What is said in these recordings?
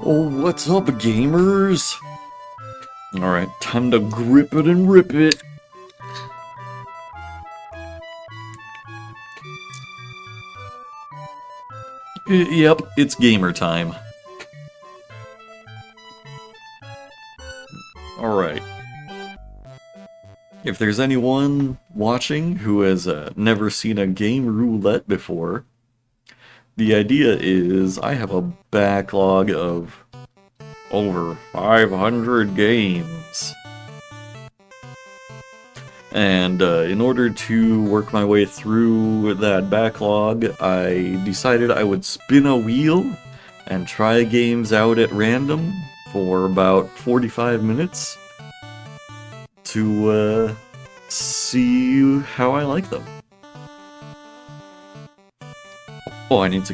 Oh, what's up, gamers? Alright, time to grip it and rip it. Yep, it's gamer time. Alright. If there's anyone watching who has never seen a game roulette before, the idea is I have a backlog of over 500 games. And in order to work my way through that backlog, I decided I would spin a wheel and try games out at random for about 45 minutes to see how I like them. Oh, I need to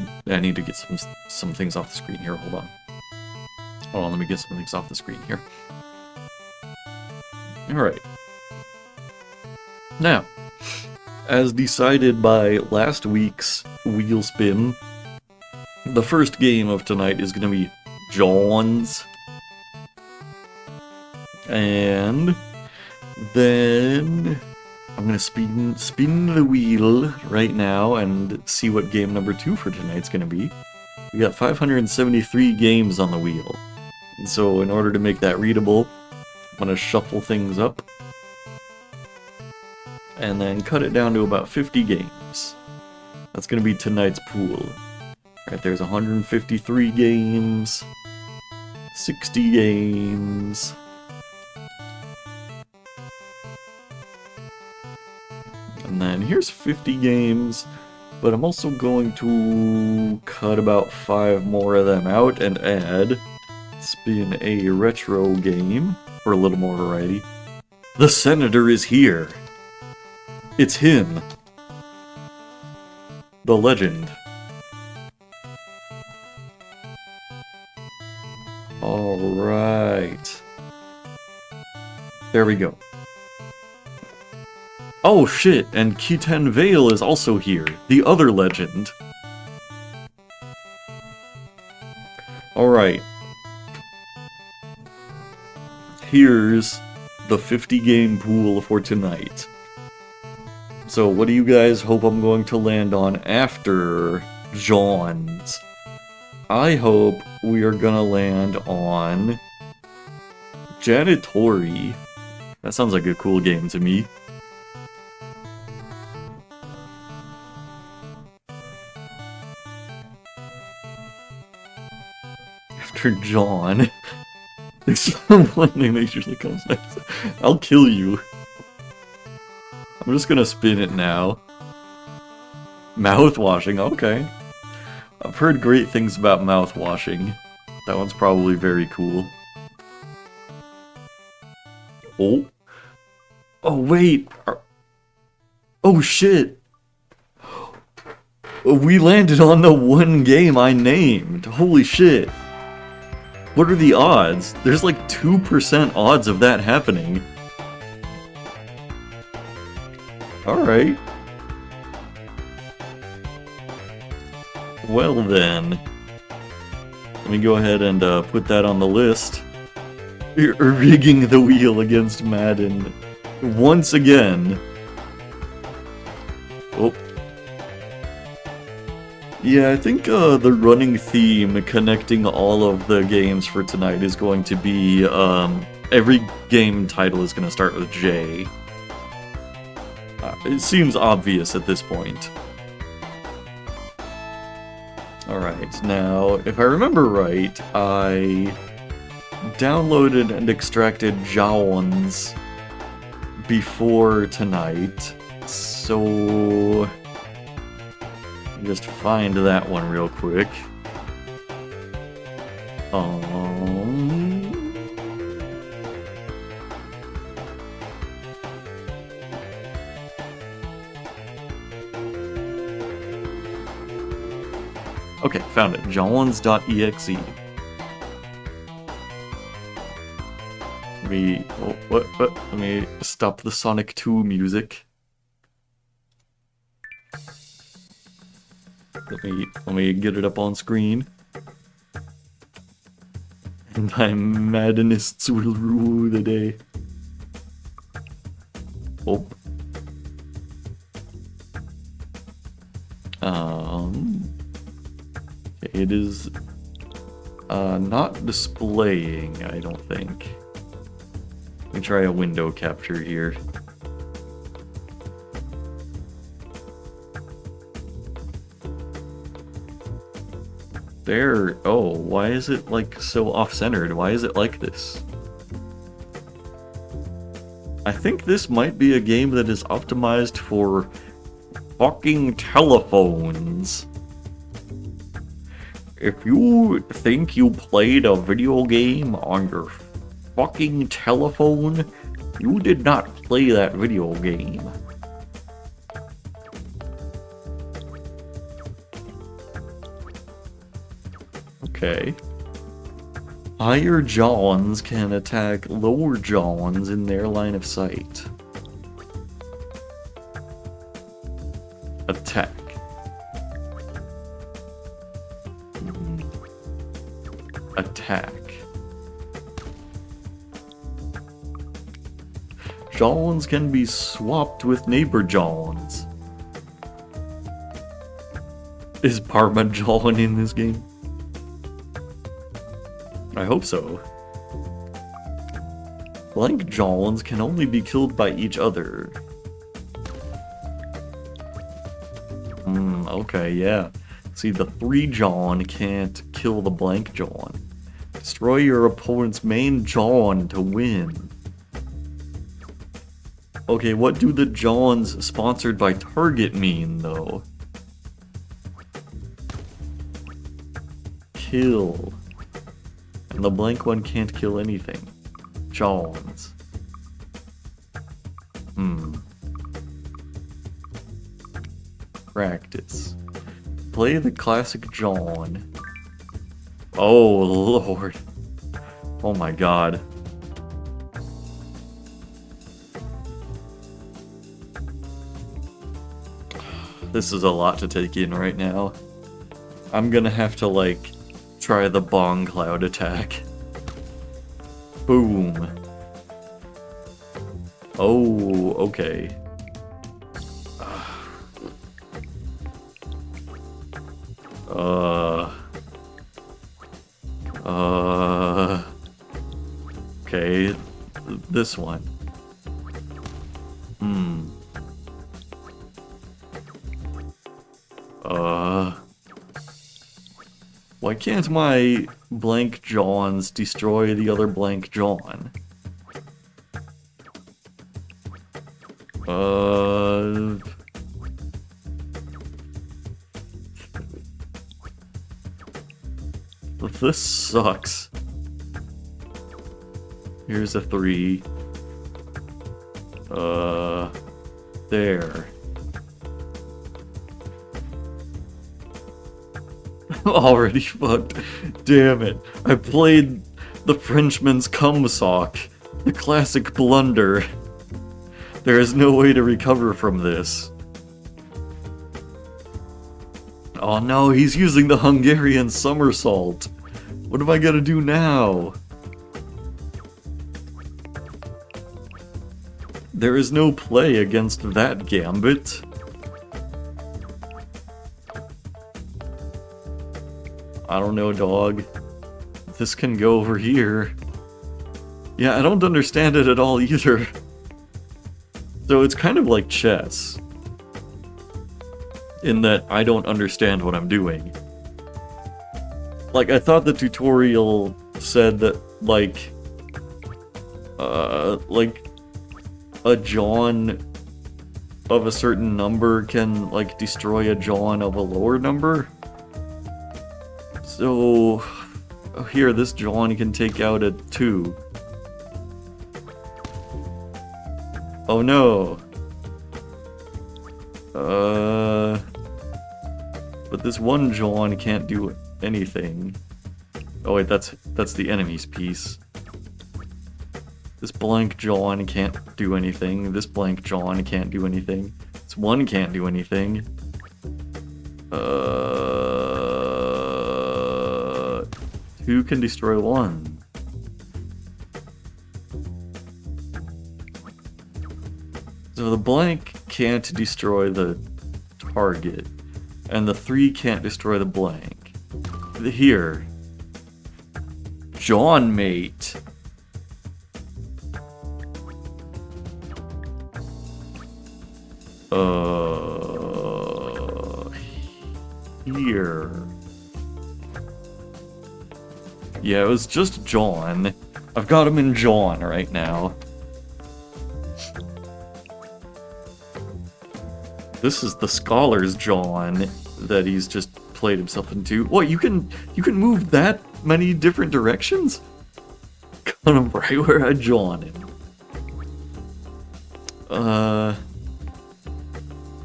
get some things off the screen here. Hold on, let me get some things off the screen here. Alright. Now, as decided by last week's wheel spin, the first game of tonight is going to be John's. And then I'm going to spin the wheel right now and see what game number 2 for tonight's going to be. We got 573 games on the wheel. And so in order to make that readable, I'm going to shuffle things up and then cut it down to about 50 games. That's going to be tonight's pool. Right, there's 153 games, 60 games, and then here's 50 games, but I'm also going to cut about 5 more of them out and spin a retro game for a little more variety. The Senator is here! It's him! The legend. Alright. There we go. Oh shit, and Kiten Vale is also here, the other legend. Alright. Here's the 50 game pool for tonight. So what do you guys hope I'm going to land on after John's? I hope we are gonna land on Janitori. That sounds like a cool game to me. After John. There's one name that usually comes next. I'll kill you. I'm just gonna spin it now. Mouthwashing, okay. I've heard great things about mouthwashing. That one's probably very cool. Oh. Oh, wait. Oh, shit. We landed on the one game I named. Holy shit. What are the odds? There's like 2% odds of that happening. Alright. Well then. Let me go ahead and put that on the list. You're rigging the wheel against Madden. Once again. Oh. Yeah, I think the running theme connecting all of the games for tonight is going to be, every game title is going to start with J. It seems obvious at this point. Alright, now, if I remember right, I downloaded and extracted John's before tonight, so just find that one real quick. Okay, found it. Johns.exe. Let me stop the Sonic 2 music. Let me get it up on screen. My madanists will rule the day. Oh. It is not displaying, I don't think. Let me try a window capture here. There. Oh, why is it like so off-centered? Why is it like this? I think this might be a game that is optimized for fucking telephones. If you think you played a video game on your fucking telephone, you did not play that video game. Okay. Higher Johns can attack lower Johns in their line of sight. Attack. Attack. Johns can be swapped with neighbor Johns. Is Parma John in this game? I hope so. Blank Johns can only be killed by each other. Okay, yeah. See, the 3 John can't kill the blank John. Destroy your opponent's main John to win. Okay, what do the Johns sponsored by Target mean, though? Kill. And the blank one can't kill anything. Johns. Practice. Play the classic John. Oh, Lord. Oh my god. This is a lot to take in right now. I'm gonna have to, like, try the Bong Cloud attack. Boom. Oh, okay. Okay, this one. Why can't my blank Johns destroy the other blank John? This sucks. Here's a 3. There. Already fucked. Damn it. I played the Frenchman's cum sock. The classic blunder. There is no way to recover from this. Oh no, he's using the Hungarian somersault. What am I gonna do now? There is no play against that gambit. I don't know, dog. This can go over here. Yeah, I don't understand it at all either. So it's kind of like chess. In that I don't understand what I'm doing. Like, I thought the tutorial said that, like a John of a certain number can, like, destroy a John of a lower number. So, here, this John can take out a 2. Oh no. But this one John can't do anything. Oh wait, that's the enemy's piece. This blank John can't do anything. This blank John can't do anything. This one can't do anything. 2 can destroy 1. So the blank can't destroy the target, and the 3 can't destroy the blank. Here. John mate. Here. Yeah, it was just John. I've got him in John right now. This is the scholar's John that he's just played himself into. What, you can move that many different directions? Got him right where I John him.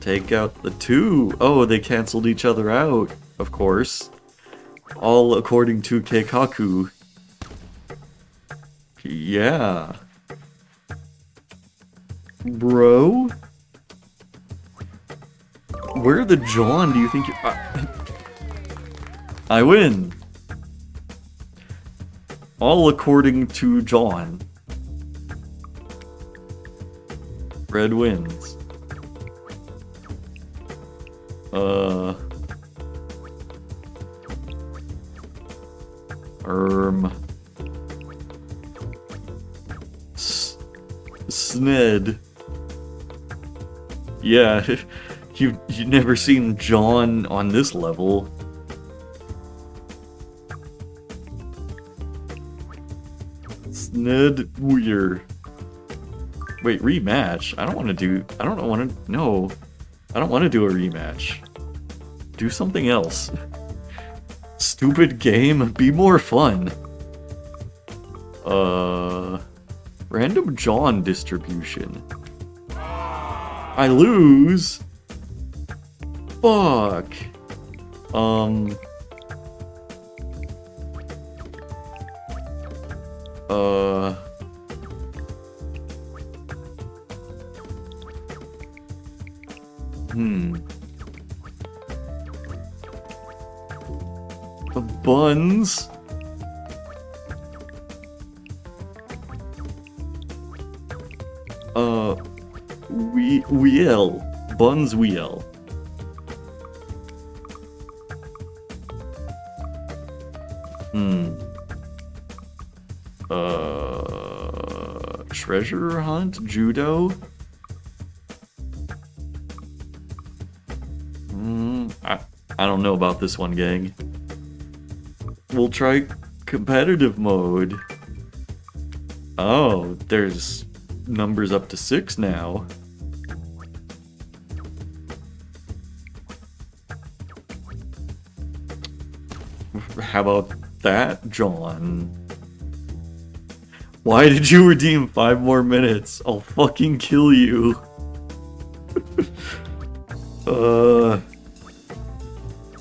Take out the 2. Oh, they canceled each other out, of course. All according to Keikaku. Yeah. Bro? Where the John do you think you... I win. All according to John. Red wins. Sned. Yeah, you've never seen John on this level. Sned Weir. Wait, rematch? I don't want to do a rematch. Do something else. Stupid game, be more fun. Random John distribution. I lose? Fuck. The buns. Wheel. Buns wheel. Treasure hunt? Judo? I don't know about this one, gang. We'll try competitive mode. Oh, there's numbers up to 6 now. How about that, John? Why did you redeem 5 more minutes? I'll fucking kill you.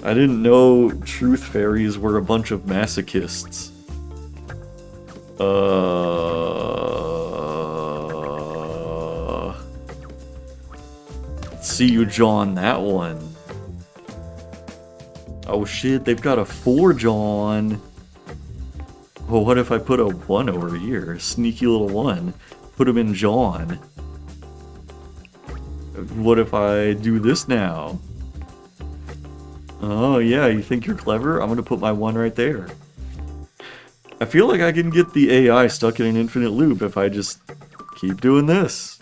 I didn't know truth fairies were a bunch of masochists. See you, John, that one. Oh shit, they've got a 4 John. Well, what if I put a 1 over here? Sneaky little 1. Put him in John. What if I do this now? Oh yeah, you think you're clever? I'm gonna put my 1 right there. I feel like I can get the AI stuck in an infinite loop if I just keep doing this.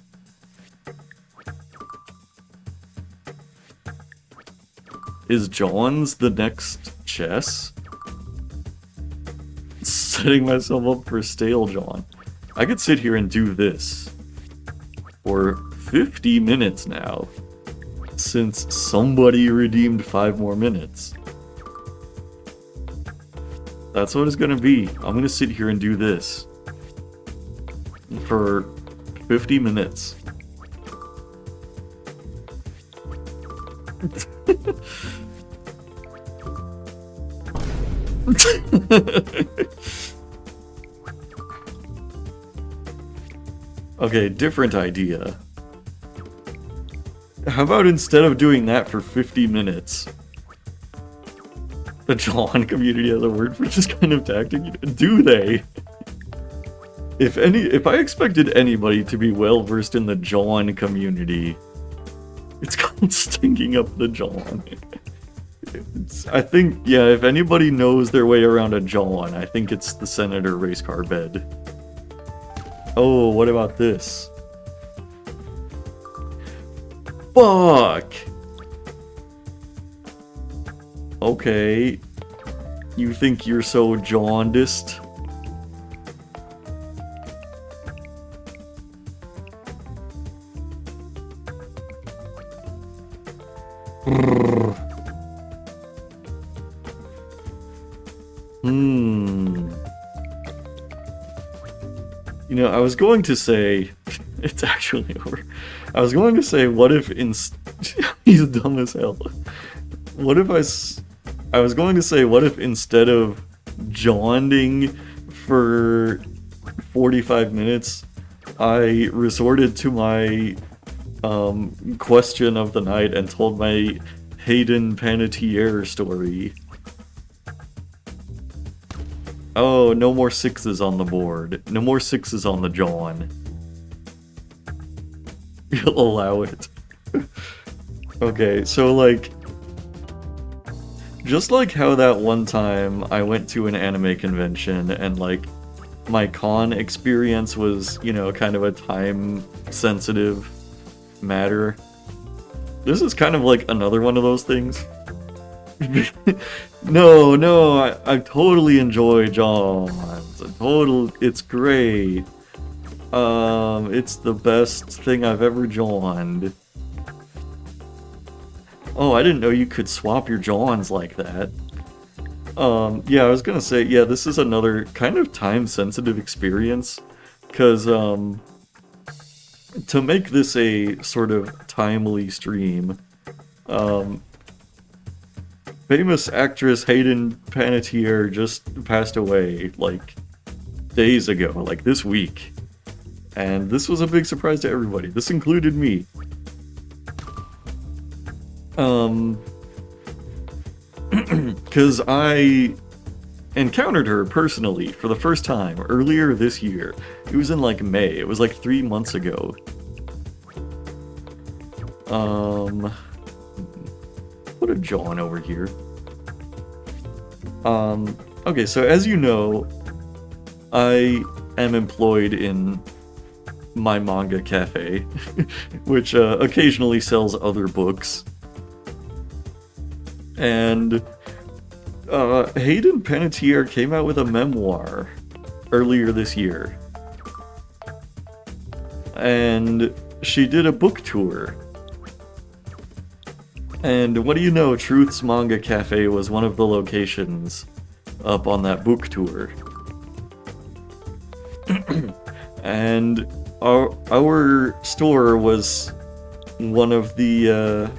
Is John's the next chess? Setting myself up for stale John. I could sit here and do this for 50 minutes now, since somebody redeemed 5 more minutes. That's what it's gonna be. I'm gonna sit here and do this for 50 minutes. Okay, different idea. How about instead of doing that for 50 minutes, the John community has a word for this kind of tactic? Do they? If I expected anybody to be well versed in the Jawn community, it's called Stinking Up the Jawn. I think, yeah, if anybody knows their way around a Jawn, I think it's the Senator race car bed. Oh, what about this? Fuck! Okay. You think you're so jaundiced? You know, I was going to say... It's actually over. I was going to say, what if he's dumb as hell. What if I was going to say, what if instead of jawning for 45 minutes, I resorted to my question of the night and told my Hayden Panettiere story. Oh, no more 6s on the board. No more 6s on the Jawn. You'll allow it. Okay, so like... Just like how that one time I went to an anime convention and like my con experience was, you know, kind of a time-sensitive matter. This is kind of like another one of those things. No, I totally enjoy Jaws. It's great. It's the best thing I've ever jawned. Oh, I didn't know you could swap your jawns like that. Yeah, I was gonna say, yeah, this is another kind of time-sensitive experience, because, to make this a sort of timely stream, famous actress Hayden Panettiere just passed away, like, days ago, like this week. And this was a big surprise to everybody. This included me. Because I encountered her personally for the first time earlier this year. It was in like May. It was like 3 months ago. Put a John over here. Okay, so as you know, I am employed in my manga cafe, which occasionally sells other books. And Hayden Panettiere came out with a memoir earlier this year. And she did a book tour. And what do you know, Truth's Manga Cafe was one of the locations up on that book tour. And our store was one of the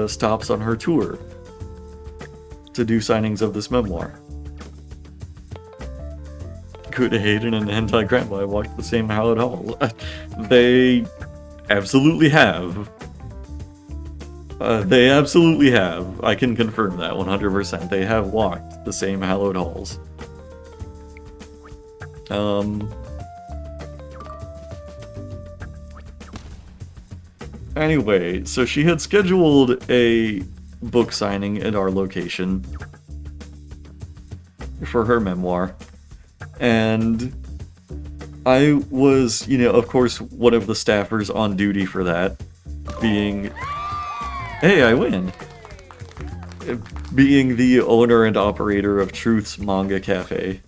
stops on her tour to do signings of this memoir. Could Hayden and Anti-Grandma have walked the same hallowed halls? They absolutely have. They absolutely have. I can confirm that 100%. They have walked the same hallowed halls. Anyway, so she had scheduled a book signing at our location for her memoir, and I was, you know, of course, one of the staffers on duty for that, being... Hey, I win! Being the owner and operator of Truth's Manga Cafe.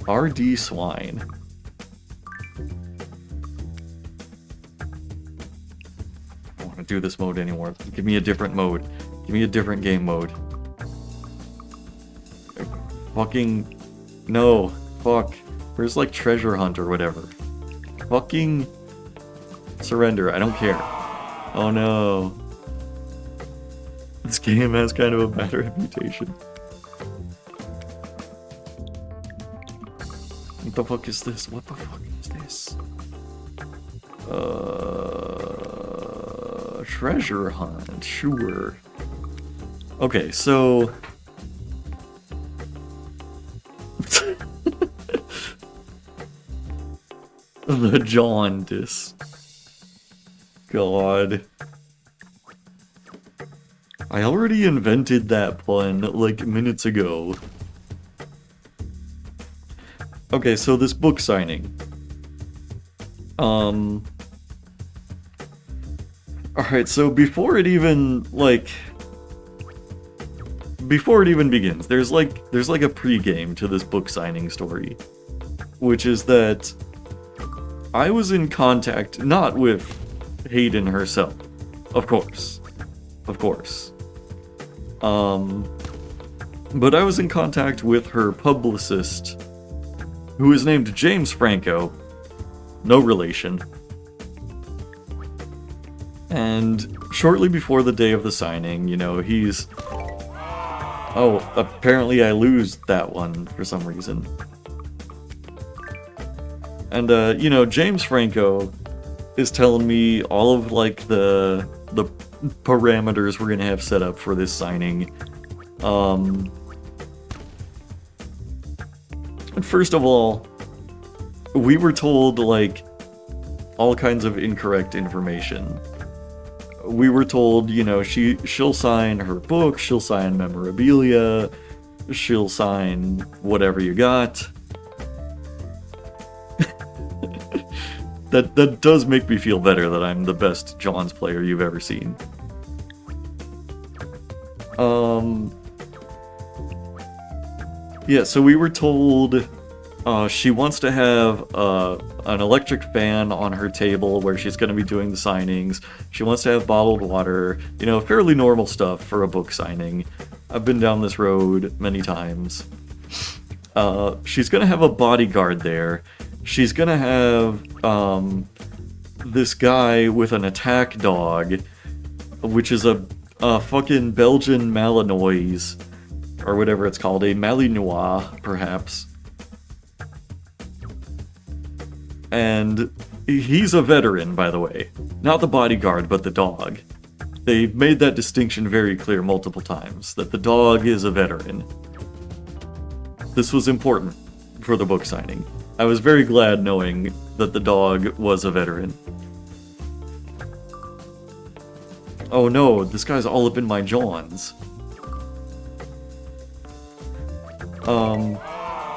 RD Swine. I don't want to do this mode anymore. Give me a different mode. Give me a different game mode. Fucking... No. Fuck. Where's like Treasure Hunt or whatever? Fucking... Surrender. I don't care. Oh no. This game has kind of a bad reputation. What the fuck is this? What the fuck is this? Treasure Hunt, sure. Okay, so... The jaundice. God. I already invented that pun, like, minutes ago. Okay, so this book signing. Alright, so before it even begins, there's like a pregame to this book signing story, which is that I was in contact not with Hayden herself, of course, but I was in contact with her publicist, who is named James Franco, no relation. And shortly before the day of the signing, you know, he's... Oh, apparently I lose that one for some reason. And, you know, James Franco is telling me all of, like, the parameters we're gonna have set up for this signing. And first of all, we were told, like, all kinds of incorrect information. We were told, you know, she'll sign her book, she'll sign memorabilia, she'll sign whatever you got. That does make me feel better that I'm the best Johns player you've ever seen. Yeah, so we were told she wants to have an electric fan on her table where she's going to be doing the signings. She wants to have bottled water, you know, fairly normal stuff for a book signing. I've been down this road many times. She's going to have a bodyguard there. She's going to have this guy with an attack dog, which is a fucking Belgian Malinois, or whatever it's called, a Malinois, perhaps. And he's a veteran, by the way. Not the bodyguard, but the dog. They've made that distinction very clear multiple times, that the dog is a veteran. This was important for the book signing. I was very glad knowing that the dog was a veteran. Oh no, this guy's all up in my Johns.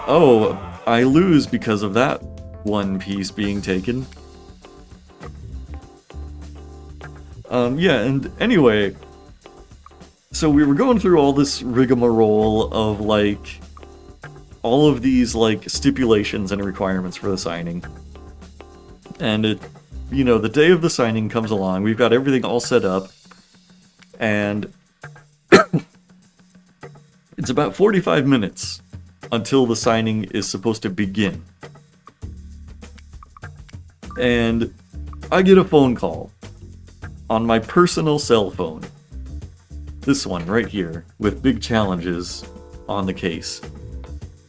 Oh, I lose because of that one piece being taken. Yeah, and anyway, so we were going through all this rigmarole of, like, all of these, like, stipulations and requirements for the signing. And it, you know, the day of the signing comes along, we've got everything all set up, and it's about 45 minutes until the signing is supposed to begin. And I get a phone call on my personal cell phone. This one right here, with big challenges on the case.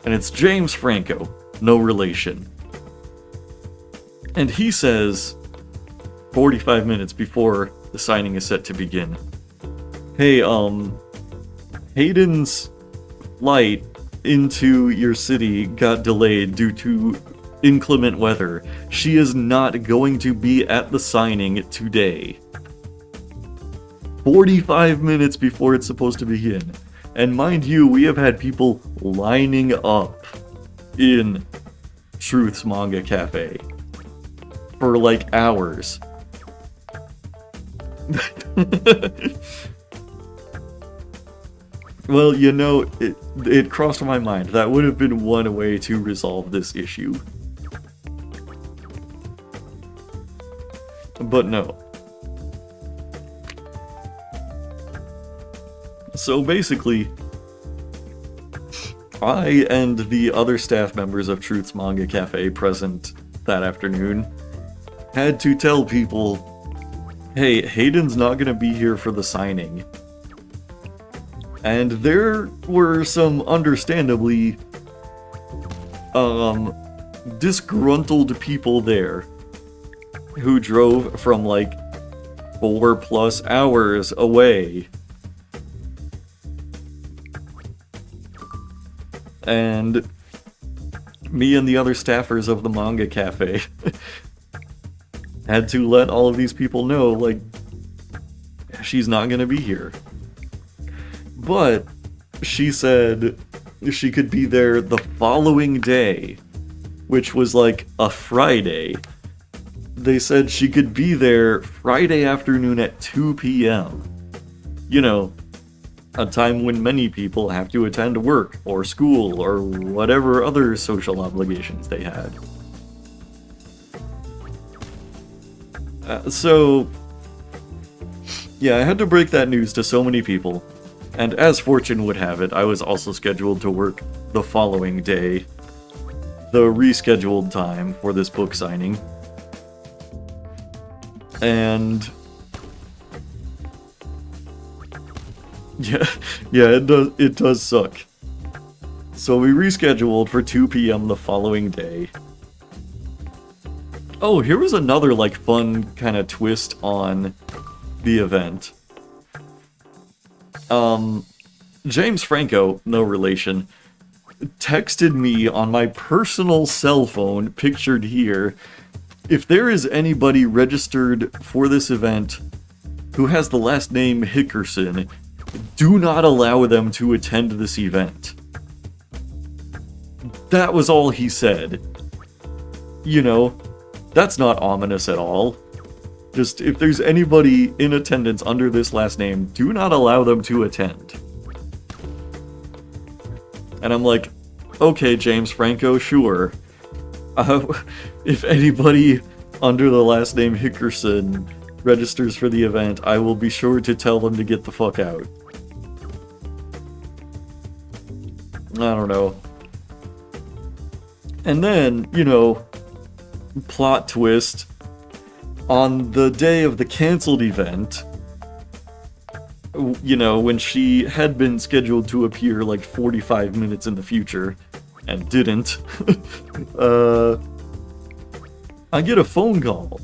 And it's James Franco, no relation. And he says, 45 minutes before the signing is set to begin, hey, Hayden's flight into your city got delayed due to inclement weather. She is not going to be at the signing today. 45 minutes before it's supposed to begin. And mind you, we have had people lining up in Truth's Manga Cafe for like hours. Well, you know, it crossed my mind. That would have been one way to resolve this issue. But no. So basically, I and the other staff members of Truth's Manga Cafe present that afternoon had to tell people, hey, Hayden's not gonna be here for the signing. And there were some understandably disgruntled people there who drove from like 4+ hours away. And me and the other staffers of the manga cafe had to let all of these people know, like, she's not gonna be here. But she said she could be there the following day, which was like a Friday. They said she could be there Friday afternoon at 2 p.m. You know, a time when many people have to attend work or school or whatever other social obligations they had. So, yeah, I had to break that news to so many people. And as fortune would have it, I was also scheduled to work the following day, the rescheduled time for this book signing. And yeah, it does suck. So we rescheduled for 2 p.m. the following day. Oh, here was another, like, fun kind of twist on the event. James Franco, no relation, texted me on my personal cell phone, pictured here, if there is anybody registered for this event who has the last name Hickerson, do not allow them to attend this event. That was all he said. You know, that's not ominous at all. Just, if there's anybody in attendance under this last name, do not allow them to attend. And I'm like, okay, James Franco, sure. If anybody under the last name Hickerson registers for the event, I will be sure to tell them to get the fuck out. I don't know. And then, you know, plot twist, on the day of the canceled event, you know, when she had been scheduled to appear like 45 minutes in the future, and didn't, I get a phone call.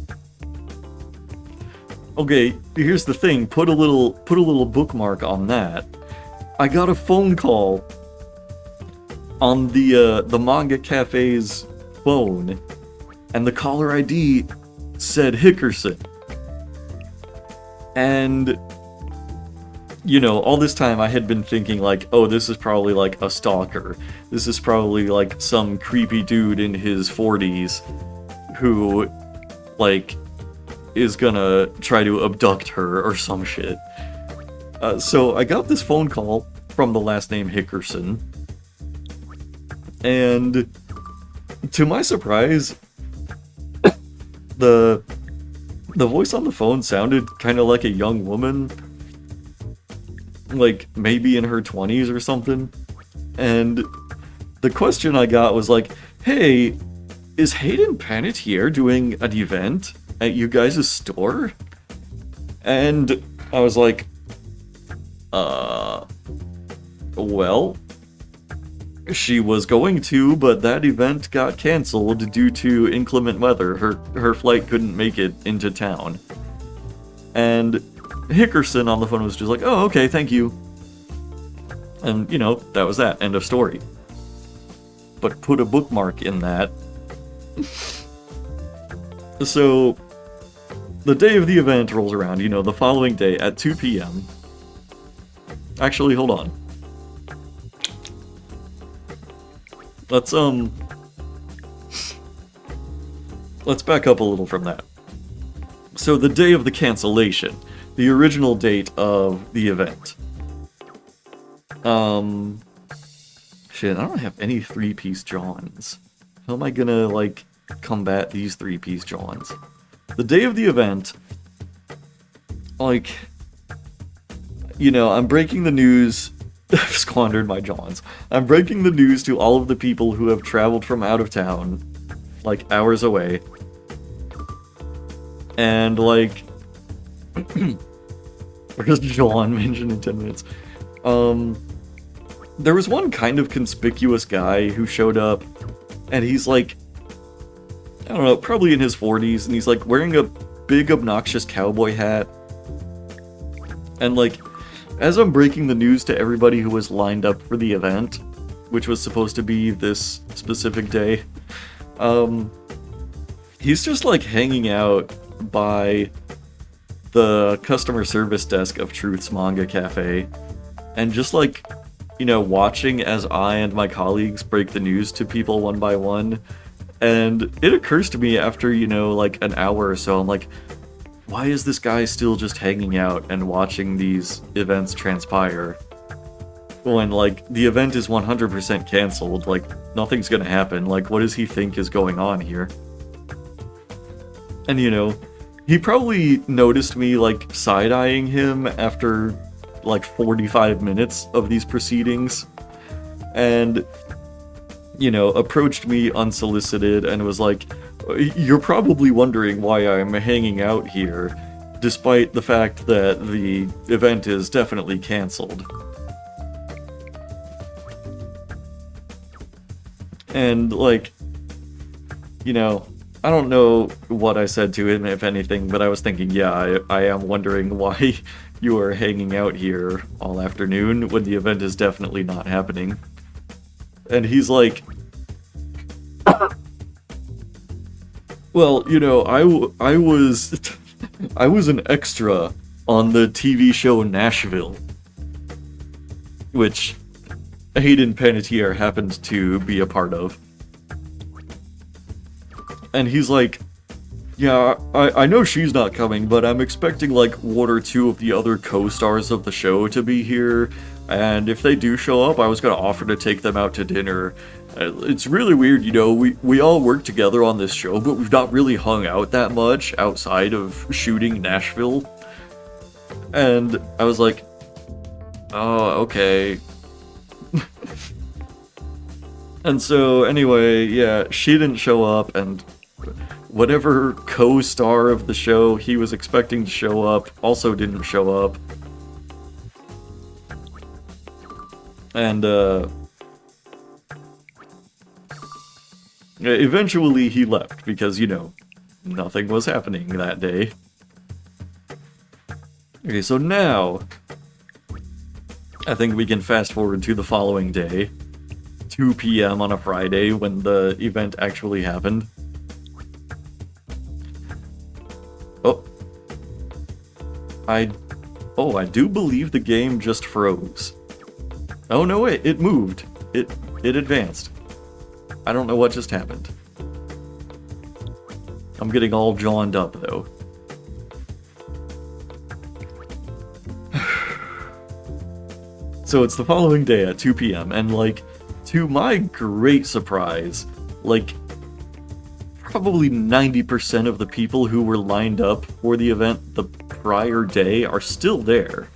Okay, here's the thing, put a little bookmark on that. I got a phone call on the manga cafe's phone, and the caller ID said Hickerson. And, you know, all this time I had been thinking, like, oh, this is probably like a stalker. This is probably like some creepy dude in his 40s who, like, is gonna try to abduct her or some shit. So I got this phone call from the last name Hickerson, and to my surprise, the voice on the phone sounded kind of like a young woman, like maybe in her 20s or something. And the question I got was like, hey, is Hayden Panettiere doing an event at you guys' store? And I was like, well, she was going to, but that event got canceled due to inclement weather. Her flight couldn't make it into town. And Hickerson on the phone was just like, oh, okay, thank you. And, you know, that was that. End of story. But put a bookmark in that. So, the day of the event rolls around, you know, the following day at 2 p.m. Actually, hold on. Let's back up a little from that. So the day of the cancellation, the original date of the event. Shit, I don't have any 3-piece Johns. How am I gonna, like, combat these 3-piece Johns? The day of the event, like, you know, I'm breaking the news. I've squandered my Johns. I'm breaking the news to all of the people who have traveled from out of town, like, hours away. And, like, where's John mentioned in 10 minutes? There was one kind of conspicuous guy who showed up, and he's, like, I don't know, probably in his 40s, and he's, like, wearing a big, obnoxious cowboy hat. And, like, as I'm breaking the news to everybody who was lined up for the event, which was supposed to be this specific day. He's just like hanging out by the customer service desk of Truth's Manga Cafe, and just like, you know, watching as I and my colleagues break the news to people one by one. And it occurs to me after, you know, like an hour or so, I'm like, why is this guy still just hanging out and watching these events transpire? When, like, the event is 100% canceled, like, nothing's gonna happen, like, what does he think is going on here? And, you know, he probably noticed me, like, side-eyeing him after, like, 45 minutes of these proceedings, and, you know, approached me unsolicited and was like, you're probably wondering why I'm hanging out here, despite the fact that the event is definitely canceled. And, like, you know, I don't know what I said to him, if anything, but I was thinking, yeah, I am wondering why you are hanging out here all afternoon when the event is definitely not happening. And he's like, well, you know, I was an extra on the TV show Nashville, which Hayden Panettiere happened to be a part of. And he's like, yeah, I know she's not coming, but I'm expecting like one or two of the other co-stars of the show to be here, and if they do show up, I was gonna offer to take them out to dinner. It's really weird, you know, we all work together on this show, but we've not really hung out that much outside of shooting Nashville. And I was like, oh, okay. And so, anyway, yeah, she didn't show up, and whatever co-star of the show he was expecting to show up also didn't show up. And, eventually he left, because, you know, nothing was happening that day. Okay, so now, I think we can fast forward to the following day. 2 p.m. on a Friday when the event actually happened. I do believe the game just froze. Oh no, wait, it moved. It advanced. I don't know what just happened. I'm getting all jawned up though. So it's the following day at 2 p.m. and like, to my great surprise, like, probably 90% of the people who were lined up for the event the prior day are still there.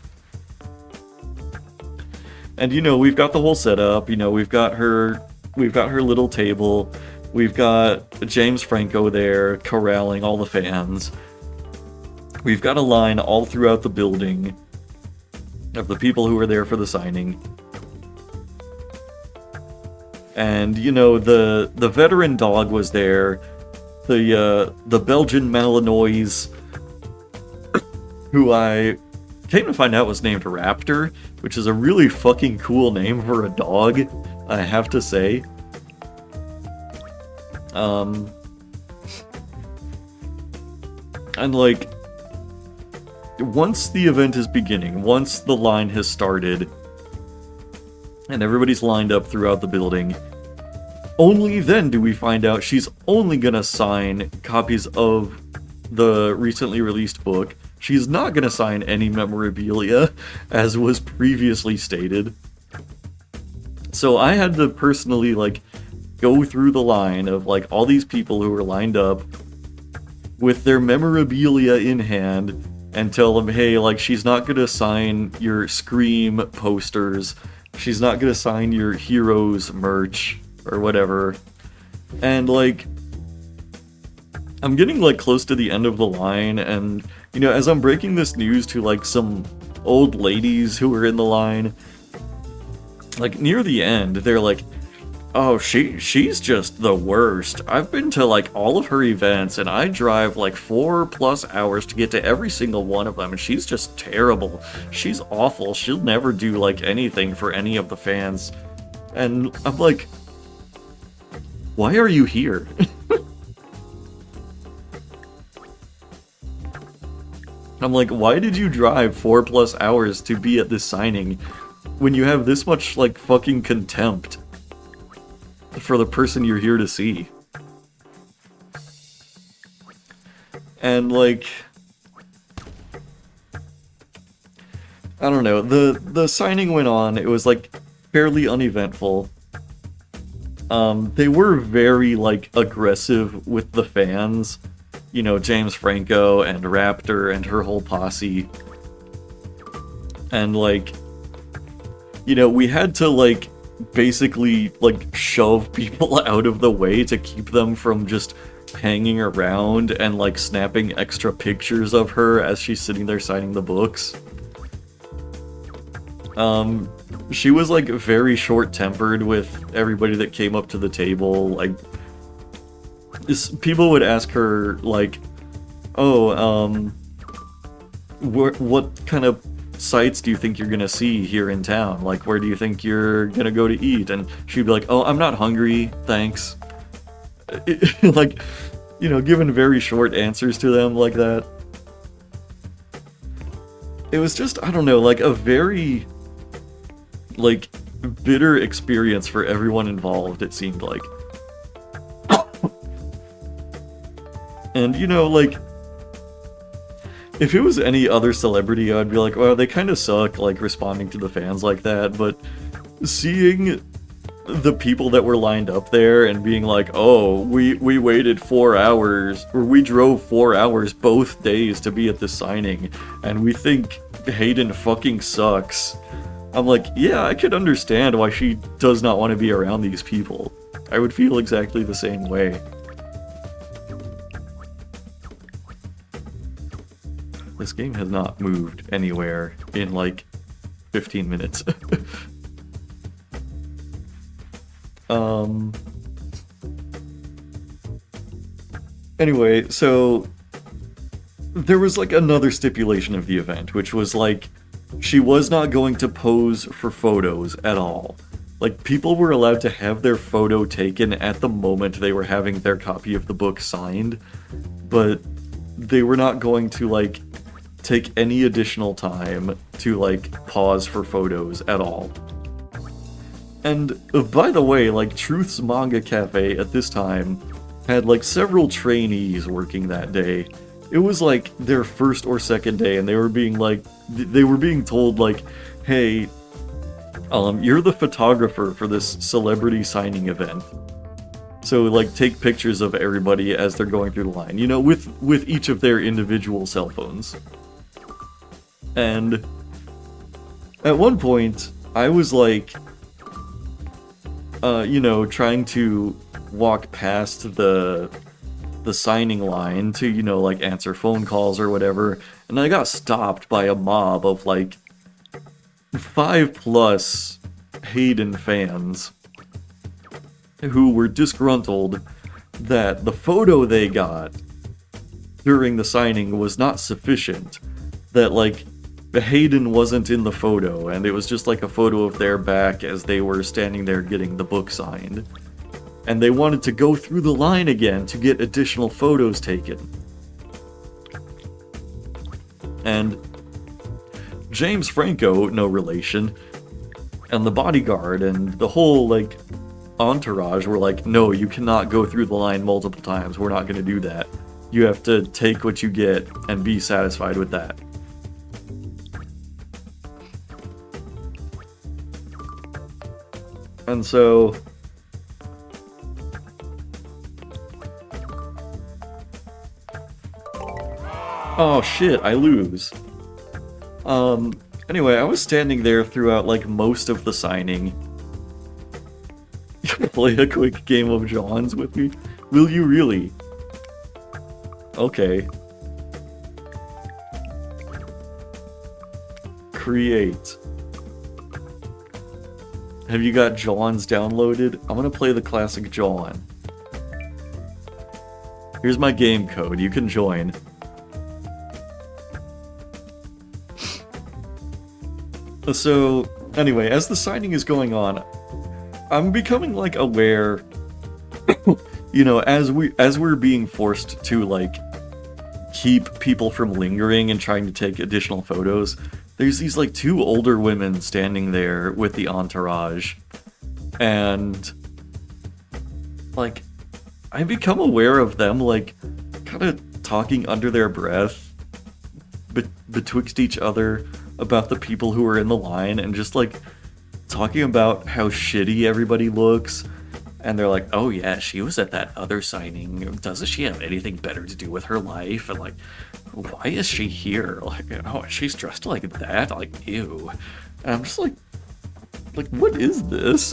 And, you know, we've got the whole setup, you know, we've got her little table, we've got James Franco there corralling all the fans. We've got a line all throughout the building of the people who were there for the signing. And, you know, the veteran dog was there, the Belgian Malinois, who I came to find out was named Raptor, which is a really fucking cool name for a dog, I have to say. And like, once the event is beginning, once the line has started, and everybody's lined up throughout the building, only then do we find out she's only gonna sign copies of the recently released book. She's not gonna sign any memorabilia, as was previously stated. So I had to personally, like, go through the line of, like, all these people who were lined up with their memorabilia in hand and tell them, hey, like, she's not gonna sign your Scream posters, she's not gonna sign your Heroes merch, or whatever. And, like, I'm getting, like, close to the end of the line, and, you know, as I'm breaking this news to, like, some old ladies who were in the line, like, near the end, they're like, oh, she's just the worst. I've been to, like, all of her events, and I drive, like, 4+ hours to get to every single one of them, and she's just terrible. She's awful. She'll never do, like, anything for any of the fans. And I'm like, why are you here? I'm like, why did you drive 4+ hours to be at this signing when you have this much, like, fucking contempt for the person you're here to see? And, like, I don't know, the signing went on, it was, like, fairly uneventful. They were very, like, aggressive with the fans. You know, James Franco and Raptor and her whole posse. And, like, you know, we had to, like, basically, like, shove people out of the way to keep them from just hanging around and, like, snapping extra pictures of her as she's sitting there signing the books. She was, like, very short-tempered with everybody that came up to the table. Like, people would ask her, like, oh, what kind of sights do you think you're gonna see here in town? Like, where do you think you're gonna go to eat? And she'd be like, oh, I'm not hungry, thanks. Like, you know, giving very short answers to them like that. It was just, I don't know, like, a very, like, bitter experience for everyone involved, it seemed like. And, you know, like, if it was any other celebrity, I'd be like, well, they kind of suck, like, responding to the fans like that, but seeing the people that were lined up there and being like, oh, we waited 4 hours, or we drove 4 hours both days to be at this signing, and we think Hayden fucking sucks. I'm like, yeah, I could understand why she does not want to be around these people. I would feel exactly the same way. This game has not moved anywhere in, like, 15 minutes. Anyway, so there was, like, another stipulation of the event, which was, like, she was not going to pose for photos at all. Like, people were allowed to have their photo taken at the moment they were having their copy of the book signed, but they were not going to, like, take any additional time to, like, pause for photos at all. And, by the way, like, Truth's Manga Cafe at this time had, like, several trainees working that day. It was, like, their first or second day, and they were being, like, they were being told, like, hey, you're the photographer for this celebrity signing event. So, like, take pictures of everybody as they're going through the line, you know, with each of their individual cell phones. And at one point, I was like, you know, trying to walk past the signing line to, you know, like, answer phone calls or whatever, and I got stopped by a mob of, like, 5+ Hayden fans who were disgruntled that the photo they got during the signing was not sufficient, that, like, Hayden wasn't in the photo, and it was just, like, a photo of their back as they were standing there getting the book signed. And they wanted to go through the line again to get additional photos taken. And James Franco, no relation, and the bodyguard and the whole, like, entourage were like, no, you cannot go through the line multiple times, we're not going to do that. You have to take what you get and be satisfied with that. And so, oh shit, I lose. Anyway, I was standing there throughout, like, most of the signing. Play a quick game of Johns with me? Will you really? Okay. Create. Have you got Johns downloaded? I'm gonna play the classic John. Here's my game code, you can join. So, anyway, as the signing is going on, I'm becoming like aware, you know, as we're being forced to like keep people from lingering and trying to take additional photos, there's these like two older women standing there with the entourage, and like I become aware of them like kind of talking under their breath betwixt each other about the people who are in the line, and just like talking about how shitty everybody looks. And they're like, oh yeah, she was at that other signing. Doesn't she have anything better to do with her life? And like, why is she here? Like, oh, she's dressed like that? Like, ew. And I'm just like, what is this?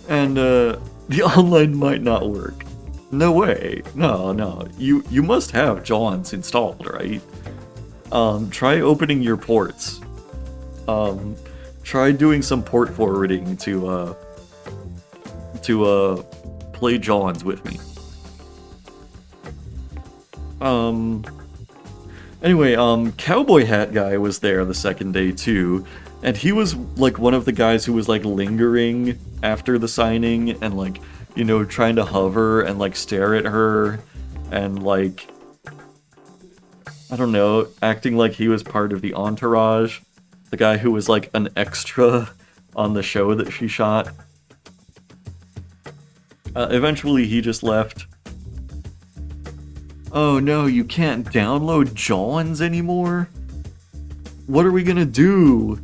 And the online might not work. No way. No. You must have Johns installed, right? Try opening your ports. Try doing some port forwarding to play Johns with me. Anyway, Cowboy Hat Guy was there the second day too, and he was like one of the guys who was like lingering after the signing and like, you know, trying to hover and like stare at her and like, I don't know, acting like he was part of the entourage. The guy who was like an extra on the show that she shot. Eventually he just left. Oh no, you can't download Johns anymore? What are we gonna do?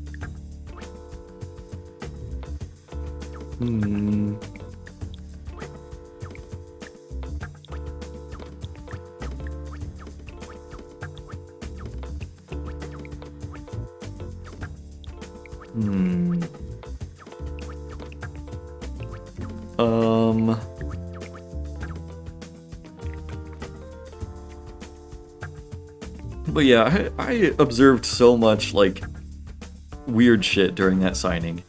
But yeah, I observed so much, like, weird shit during that signing.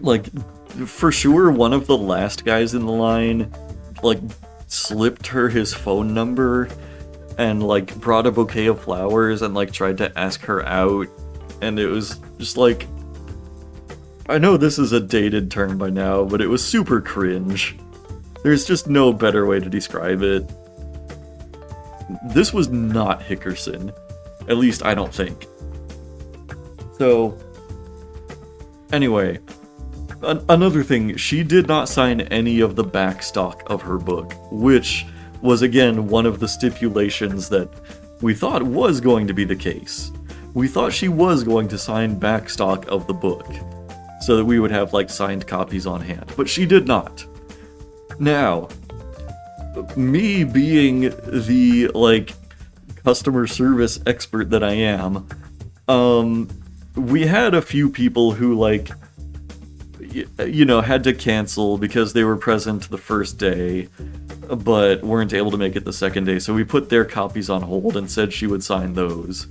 Like, for sure, one of the last guys in the line, like, slipped her his phone number and, like, brought a bouquet of flowers and, like, tried to ask her out. And it was just, like, I know this is a dated term by now, but it was super cringe. There's just no better way to describe it. This was not Hickerson. At least I don't think. So, anyway, another thing, she did not sign any of the back stock of her book, which was again one of the stipulations that we thought was going to be the case. We thought she was going to sign back stock of the book, so that we would have like signed copies on hand, but she did not. Now, me being the like customer service expert that I am, we had a few people who like, you know, had to cancel because they were present the first day, but weren't able to make it the second day, so we put their copies on hold and said she would sign those.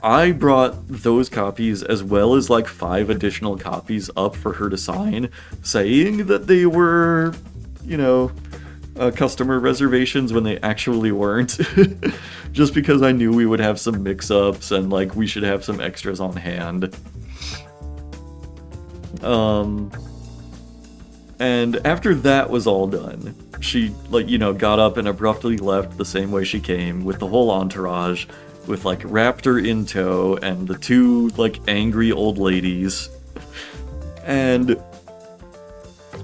I brought those copies as well as like 5 additional copies up for her to sign, saying that they were, you know, customer reservations when they actually weren't. Just because I knew we would have some mix-ups and like we should have some extras on hand. And after that was all done, she, like, you know, got up and abruptly left the same way she came, with the whole entourage, with like Raptor in tow and the 2 like angry old ladies. And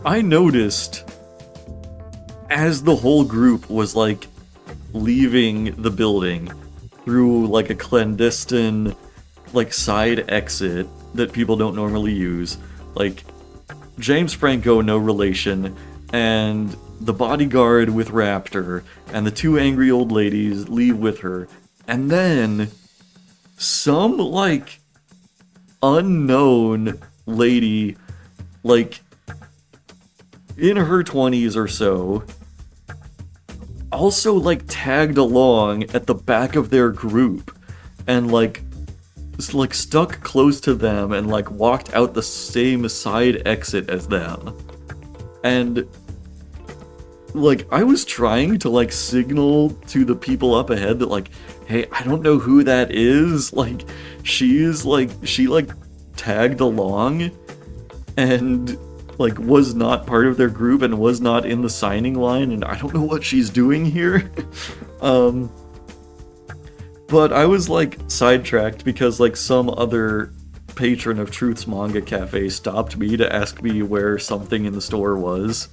I noticed as the whole group was like leaving the building through like a clandestine like side exit that people don't normally use, like James Franco, no relation, and the bodyguard with Raptor and the 2 angry old ladies leave with her, and then some like unknown lady, like in her 20s or so, also like tagged along at the back of their group and like stuck close to them and like walked out the same side exit as them. And like I was trying to like signal to the people up ahead that like, hey, I don't know who that is, like she like tagged along and like was not part of their group and was not in the signing line, and I don't know what she's doing here. But I was like sidetracked because like some other patron of Truth's Manga Cafe stopped me to ask me where something in the store was.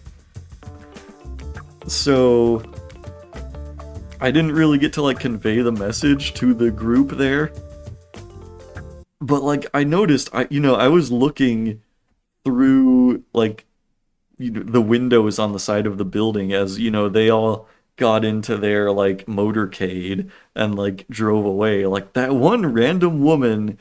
So I didn't really get to like convey the message to the group there. But like I noticed, I was looking through like the windows on the side of the building as they all got into their like motorcade and like drove away. Like that one random woman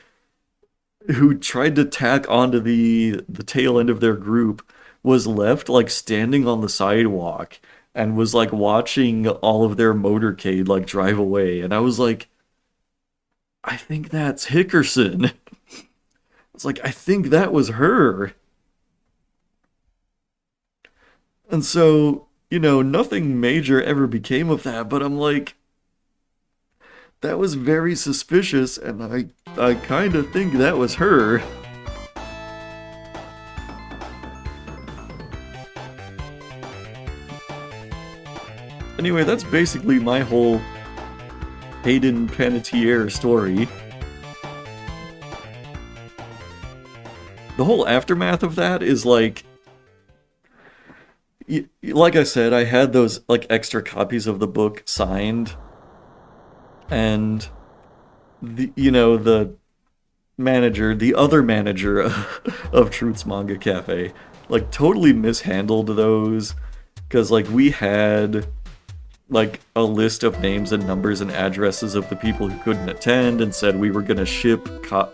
who tried to tack onto the tail end of their group was left like standing on the sidewalk and was like watching all of their motorcade like drive away, and I was like, I think that's Hickerson. It's like, I think that was her. And so, nothing major ever became of that, but I'm like, that was very suspicious, and I kind of think that was her. Anyway, that's basically my whole Hayden Panettiere story. The whole aftermath of that is like I said, I had those like extra copies of the book signed, and the manager, the other manager of Truth's Manga Cafe, like totally mishandled those, because like we had like a list of names and numbers and addresses of the people who couldn't attend, and said we were gonna ship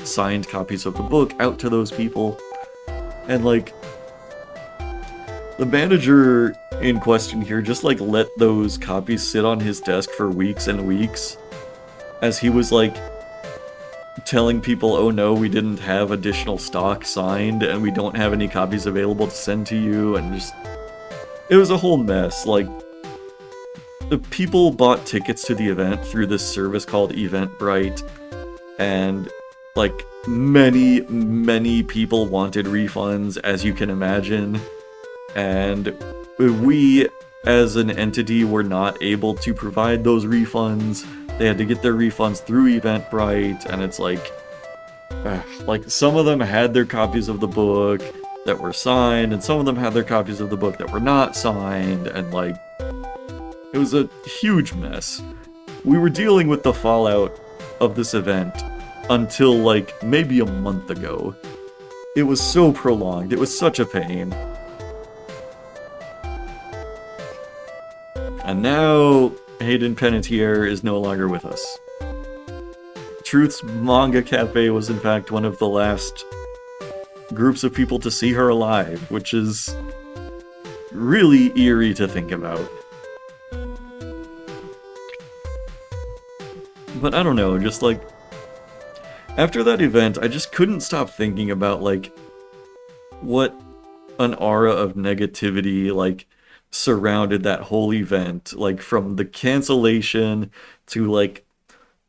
signed copies of the book out to those people, and like the manager in question here just like let those copies sit on his desk for weeks and weeks as he was like telling people, oh no, we didn't have additional stock signed and we don't have any copies available to send to you, and just it was a whole mess. Like the people bought tickets to the event through this service called Eventbrite, and like many people wanted refunds, as you can imagine. And we, as an entity, were not able to provide those refunds. They had to get their refunds through Eventbrite, and it's like some of them had their copies of the book that were signed, and some of them had their copies of the book that were not signed, and like, it was a huge mess. We were dealing with the fallout of this event until like maybe a month ago. It was so prolonged, it was such a pain. And now, Hayden Panettiere is no longer with us. Truth's Manga Cafe was in fact one of the last groups of people to see her alive, which is really eerie to think about. But I don't know, just like, after that event, I just couldn't stop thinking about like, what an aura of negativity, like, surrounded that whole event, like from the cancellation to like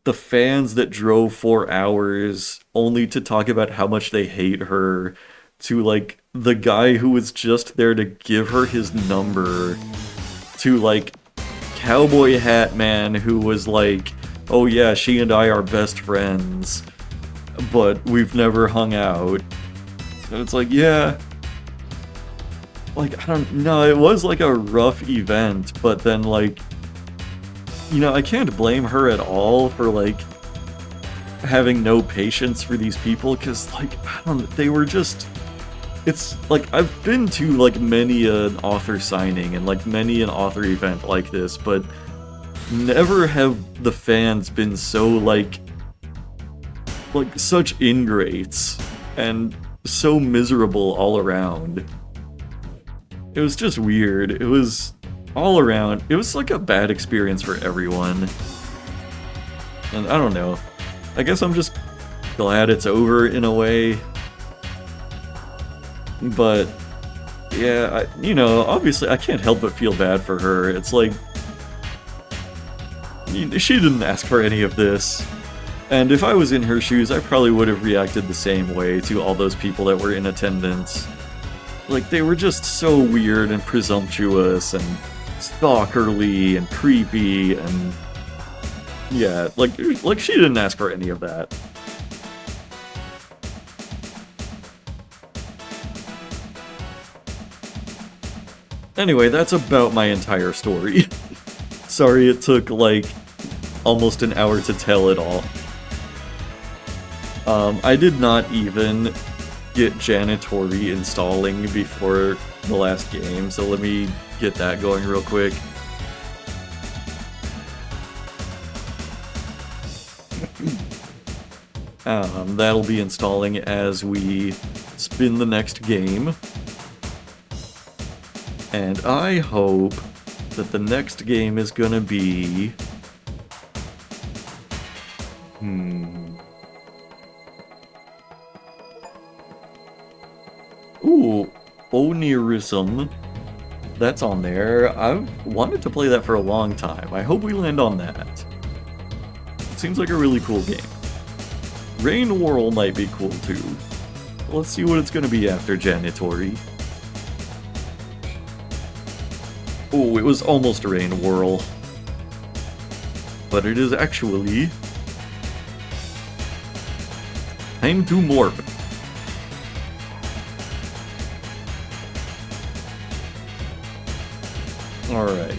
the fans that drove 4 hours only to talk about how much they hate her, to like the guy who was just there to give her his number, to like Cowboy Hat Man who was like, oh yeah, she and I are best friends, but we've never hung out. And it's like, yeah, like, I don't know, it was like a rough event, but then like, I can't blame her at all for like having no patience for these people, because like, I don't know, they were just, it's like, I've been to like many an author signing and like many an author event like this, but never have the fans been so like such ingrates and so miserable all around. It was just weird. It was all around. It was like a bad experience for everyone. And I don't know. I guess I'm just glad it's over in a way. But yeah, obviously I can't help but feel bad for her. It's like, she didn't ask for any of this. And if I was in her shoes, I probably would have reacted the same way to all those people that were in attendance. Like, they were just so weird and presumptuous and stalkerly and creepy and... yeah, like she didn't ask for any of that. Anyway, that's about my entire story. Sorry it took, like, almost an hour to tell it all. I did not even get Janitory installing before the last game, so let me get that going real quick. That'll be installing as we spin the next game. And I hope that the next game is gonna be... Ooh, Onirism. That's on there. I've wanted to play that for a long time. I hope we land on that. It seems like a really cool game. Rain Whirl might be cool too. Let's see what it's gonna be after Janitory. Oh, it was almost Rain Whirl. But it is actually... Time to Morp. Alright.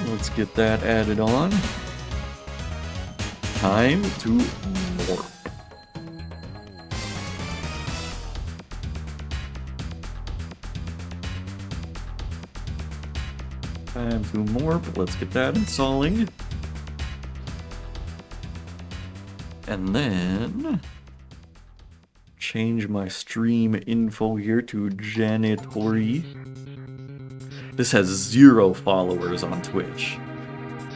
Let's get that added on. Time to morp. Time to morp. Let's get that installing. And then change my stream info here to Janitory. This has 0 followers on Twitch.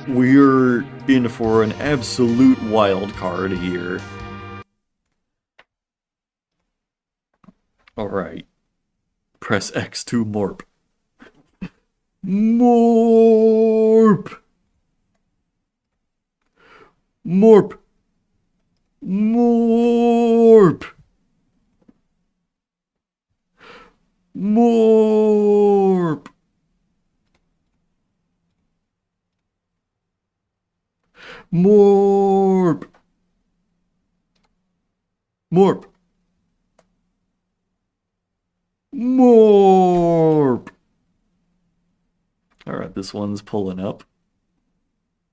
We're in for an absolute wild card here. Alright. Press X to morp. Morp! Morp! Morp! Morp! Morp! Morp! Morp! Alright, this one's pulling up.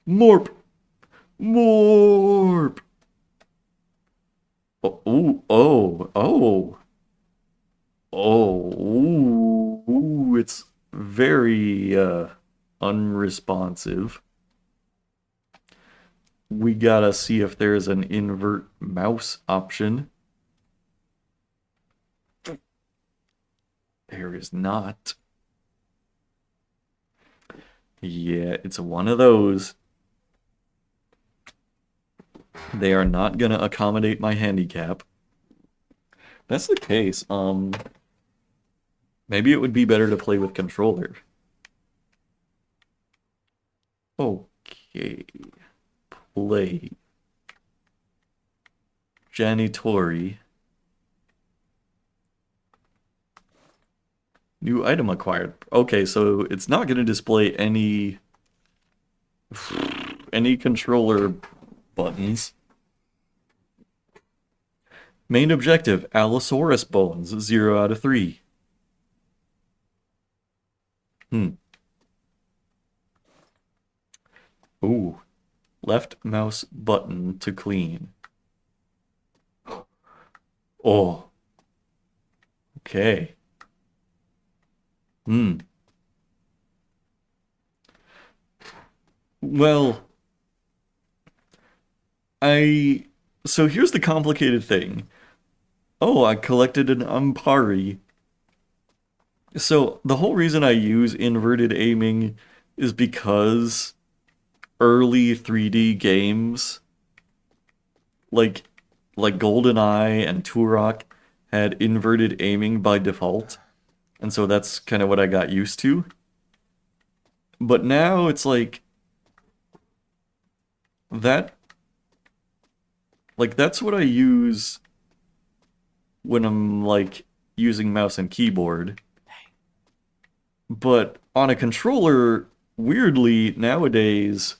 Morp! Morp! Oh, ooh, oh, oh. Oh, ooh, it's very, unresponsive. We gotta see if there's an invert mouse option. There is not. Yeah, it's one of those. They are not gonna accommodate my handicap. That's the case. Maybe it would be better to play with controller. Okay. Play. Janitory. New item acquired. Okay, so it's not going to display any controller buttons. Main objective, Allosaurus bones, 0 out of 3. Ooh. Left mouse button to clean. Oh. Okay. Well, so here's the complicated thing. Oh, I collected an Ampari. So the whole reason I use inverted aiming is because early 3D games, like GoldenEye and Turok, had inverted aiming by default, And so that's kind of what I got used to. But now it's that that's what I use when I'm using mouse and keyboard. But on a controller, weirdly nowadays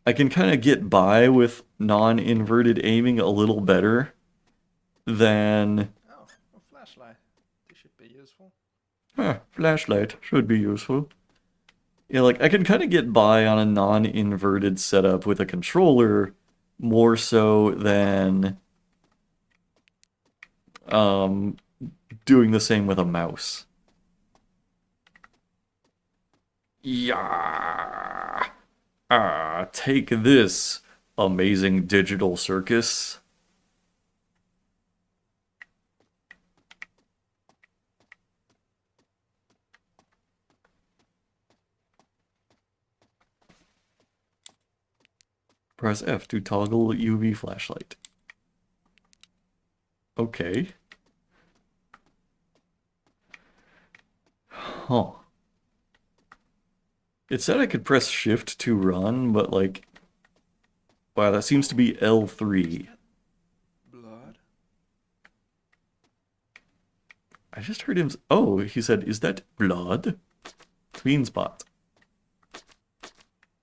I can kind of get by with non-inverted aiming a little better than Oh, a flashlight. This should be useful. flashlight should be useful. Yeah, I can kind of get by on a non-inverted setup with a controller more so than um, doing the same with a mouse. Yeah. Take this, amazing digital circus. Press F to toggle UV flashlight. Okay. Huh. It said I could press shift to run, but wow, that seems to be L3. Blood? I just heard him. Oh, he said, "Is that blood?" Clean spot.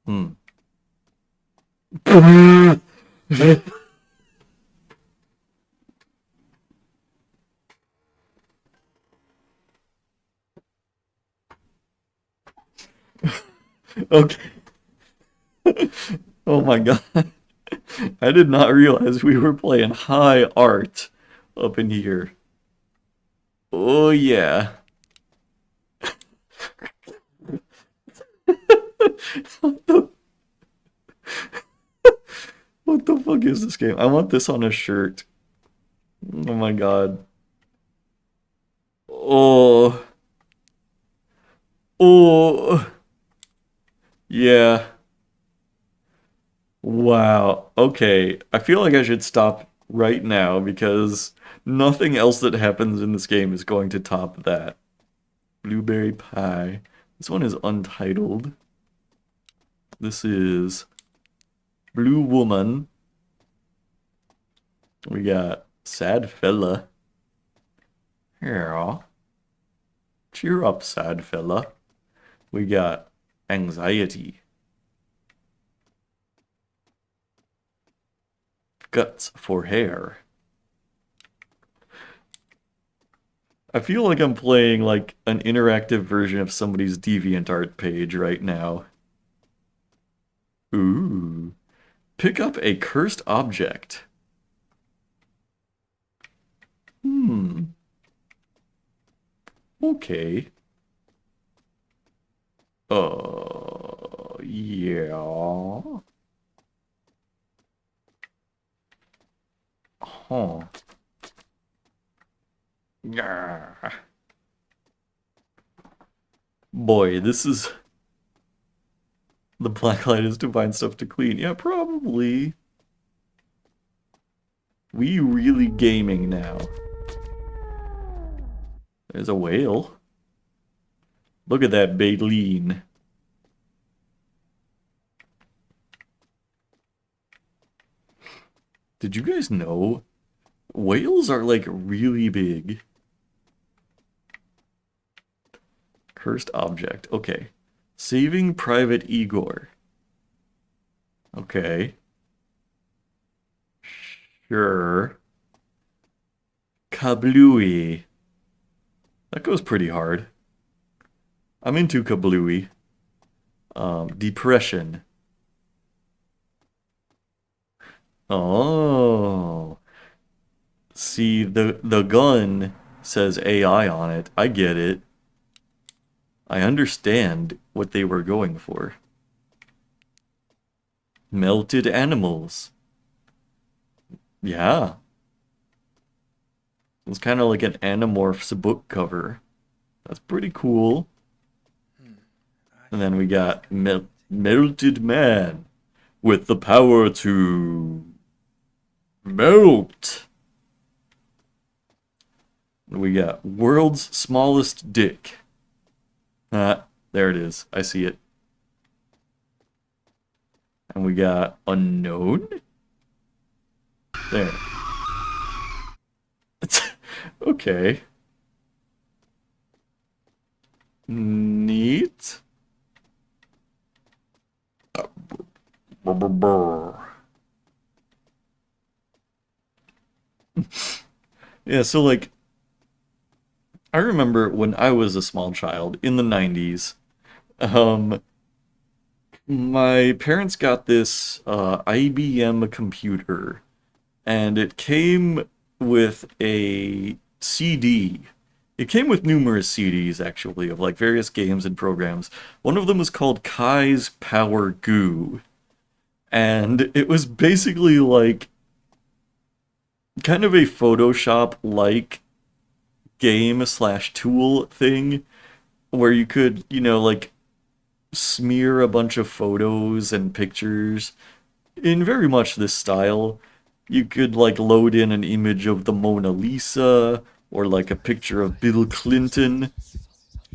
Hmm. Okay. Oh my god. I did not realize we were playing high art up in here. Oh yeah. What the, what the fuck is this game? I want this on a shirt. Oh my god. Oh. Oh. Yeah. Wow. Okay. I feel like I should stop right now because nothing else that happens in this game is going to top that. Blueberry pie. This one is untitled. This is Blue Woman. We got Sad Fella. Yeah. Cheer up, sad fella. We got Anxiety. Guts for Hair. I feel like I'm playing an interactive version of somebody's DeviantArt page right now. Ooh. Pick up a cursed object. Hmm. Okay. Yeah. Huh. Yeah. Boy, this is... The black light is to find stuff to clean. Yeah, probably. We really gaming now. There's a whale. Look at that baleen. Did you guys know whales are really big? Cursed object. Okay. Saving Private Igor. Okay. Sure. Kablooey. That goes pretty hard. I'm into Kablooey. Depression. Oh. See, the gun says AI on it. I get it. I understand what they were going for. Melted animals. Yeah. It's kind of like an Animorphs book cover. That's pretty cool. And then we got Melted Man with the power to melt. We got world's smallest dick. Ah, there it is. I see it. And we got unknown? There. Okay. Neat. Brr, brr, brr. Yeah, so like, I remember when I was a small child in the 90s, um, my parents got this IBM computer, and it came with a CD. It came with numerous CDs, actually, of like various games and programs. One of them was called Kai's Power Goo, and it was basically like kind of a Photoshop-like game slash tool thing where you could, like smear a bunch of photos and pictures in very much this style. You could like load in an image of the Mona Lisa or like a picture of Bill Clinton,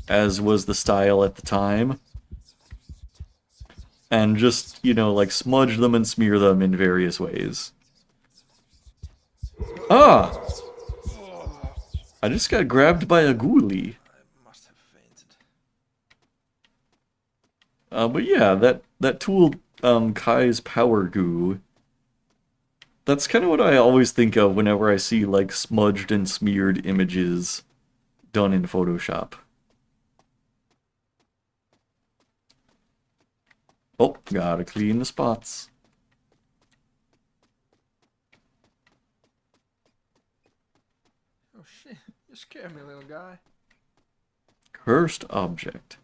as was the style at the time, and just, like smudge them and smear them in various ways. Ah! I just got grabbed by a ghoulie. I must have fainted. But yeah, that tool, Kai's Power Goo, that's kind of what I always think of whenever I see like smudged and smeared images done in Photoshop. Oh, gotta clean the spots. Oh shit, you scared me, little guy. Cursed object.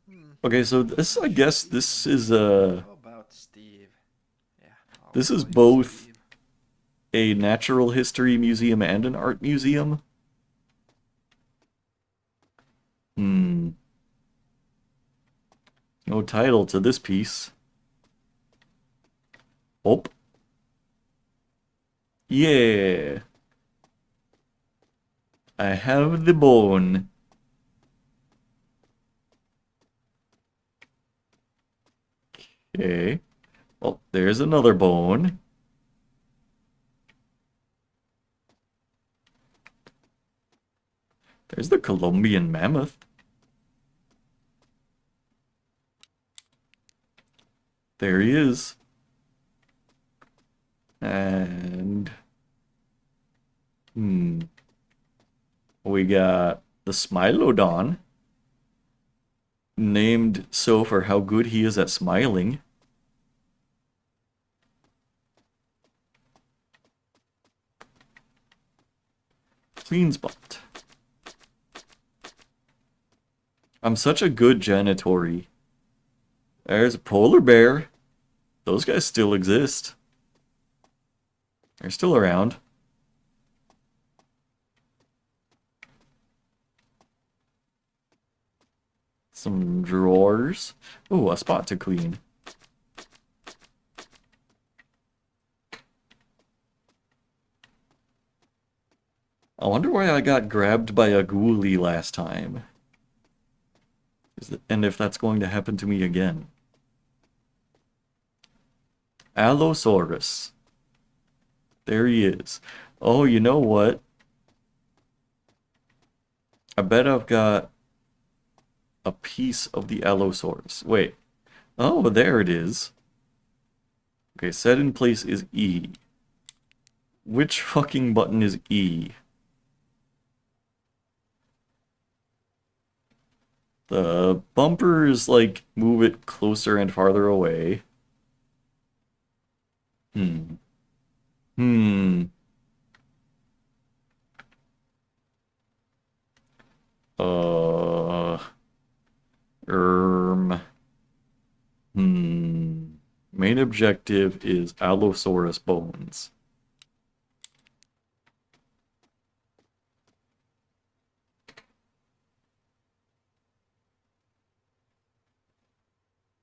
Hmm. Okay, so this, I guess, this is How about Steve? Yeah. this is call you both Steve. a natural history museum and an art museum. Hmm. No title to this piece. Oh. Yeah. I have the bone. Okay. Well, there's another bone. There's the Colombian mammoth. There he is. And we got the Smilodon, named so for how good he is at smiling. Clean spot. I'm such a good janitory. There's a polar bear. Those guys still exist. They're still around. Some drawers. Oh, a spot to clean. I wonder why I got grabbed by a ghoulie last time. And if that's going to happen to me again. Allosaurus. There he is. Oh, you know what? I bet I've got a piece of the Allosaurus. Wait. Oh, there it is. Okay, set in place is E. Which fucking button is E? The bumpers, like, move it closer and farther away. Hmm. Hmm. Uh. Um. Hmm. Main objective is Allosaurus bones.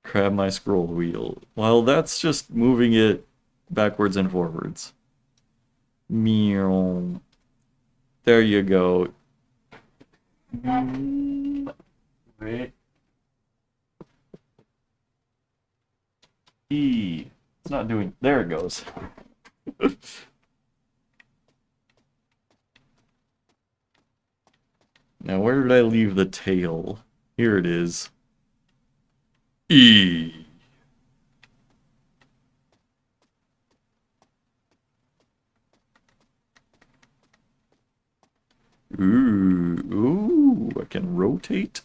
Grab my scroll wheel. Well, that's just moving it backwards and forwards. Meow. There you go. Wait. E. It's not doing. There it goes. Now, where did I leave the tail? Here it is. E. Ooh, I can rotate.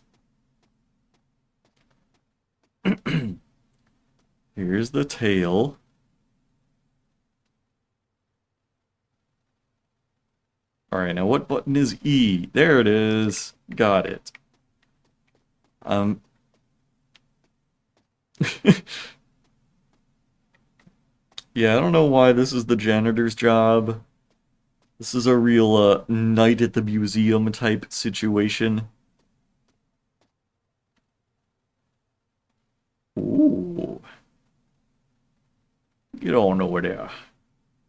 Here's the tail. Alright, now what button is E? There it is. Got it. Yeah, I don't know why this is the janitor's job. This is a real night at the museum type situation. Ooh. Get on over there.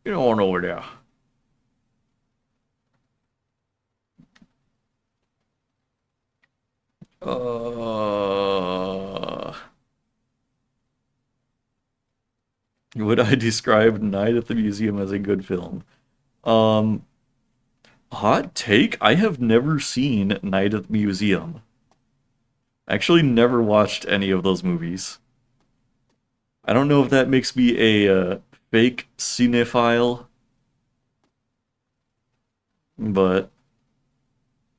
Get on over there. Would I describe Night at the Museum as a good film? Um, Hot take, I have never seen Night at the Museum. Actually, never watched any of those movies. I don't know if that makes me a fake cinephile, but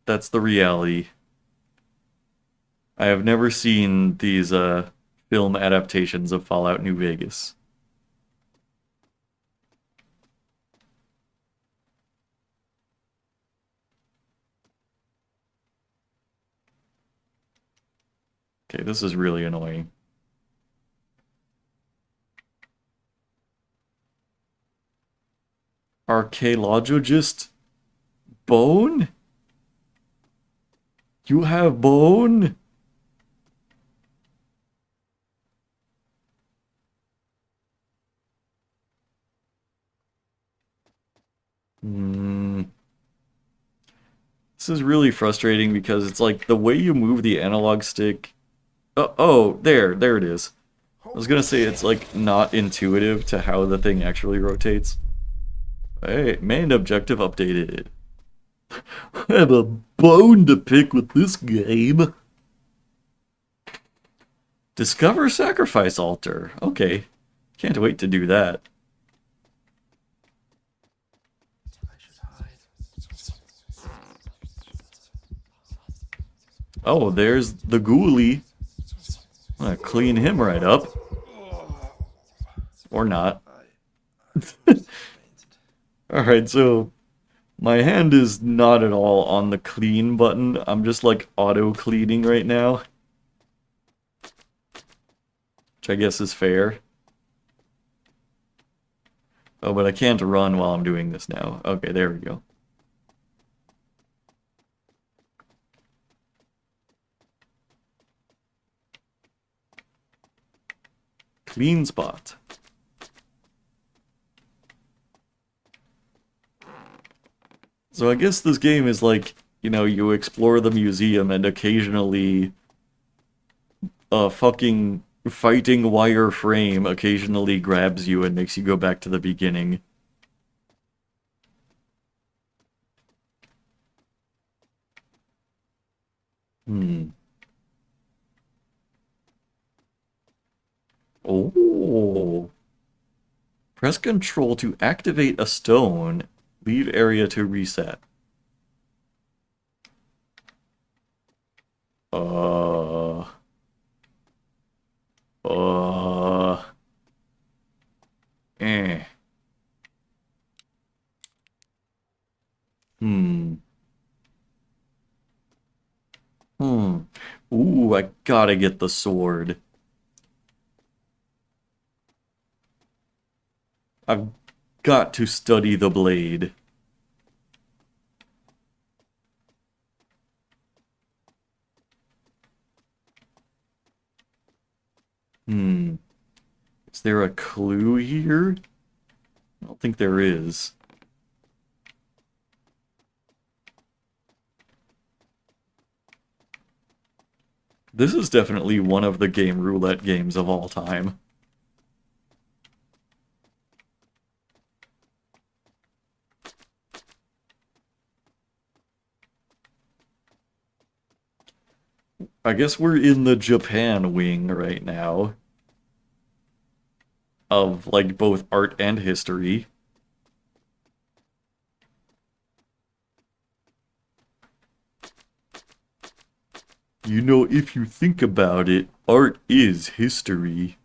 that's the reality. I have never seen these film adaptations of Fallout New Vegas. Okay, this is really annoying. Archaeologist Bone? You have bone? Hmm. This is really frustrating because it's like the way you move the analog stick. Oh, there it is. I was gonna say it's like not intuitive to how the thing actually rotates. Hey, main objective updated. I have a bone to pick with this game. Discover sacrifice altar. Okay. Can't wait to do that. Oh, there's the ghoulie. I'm gonna clean him right up. Or not. Alright, so my hand is not at all on the clean button. I'm just like auto cleaning right now. Which I guess is fair. Oh, but I can't run while I'm doing this now. Okay, there we go. Clean spot. So I guess this game is like, you know, you explore the museum and occasionally a fucking fighting wireframe occasionally grabs you and makes you go back to the beginning. Hmm. Oh. Press Control to activate a stone. Leave area to reset. Uh. Uh. Eh. Hmm. Hmm. Ooh, I gotta get the sword. I've got to study the blade. Hmm. Is there a clue here? I don't think there is. This is definitely one of the game roulette games of all time. I guess we're in the Japan wing right now of like both art and history. You know, if you think about it, art is history.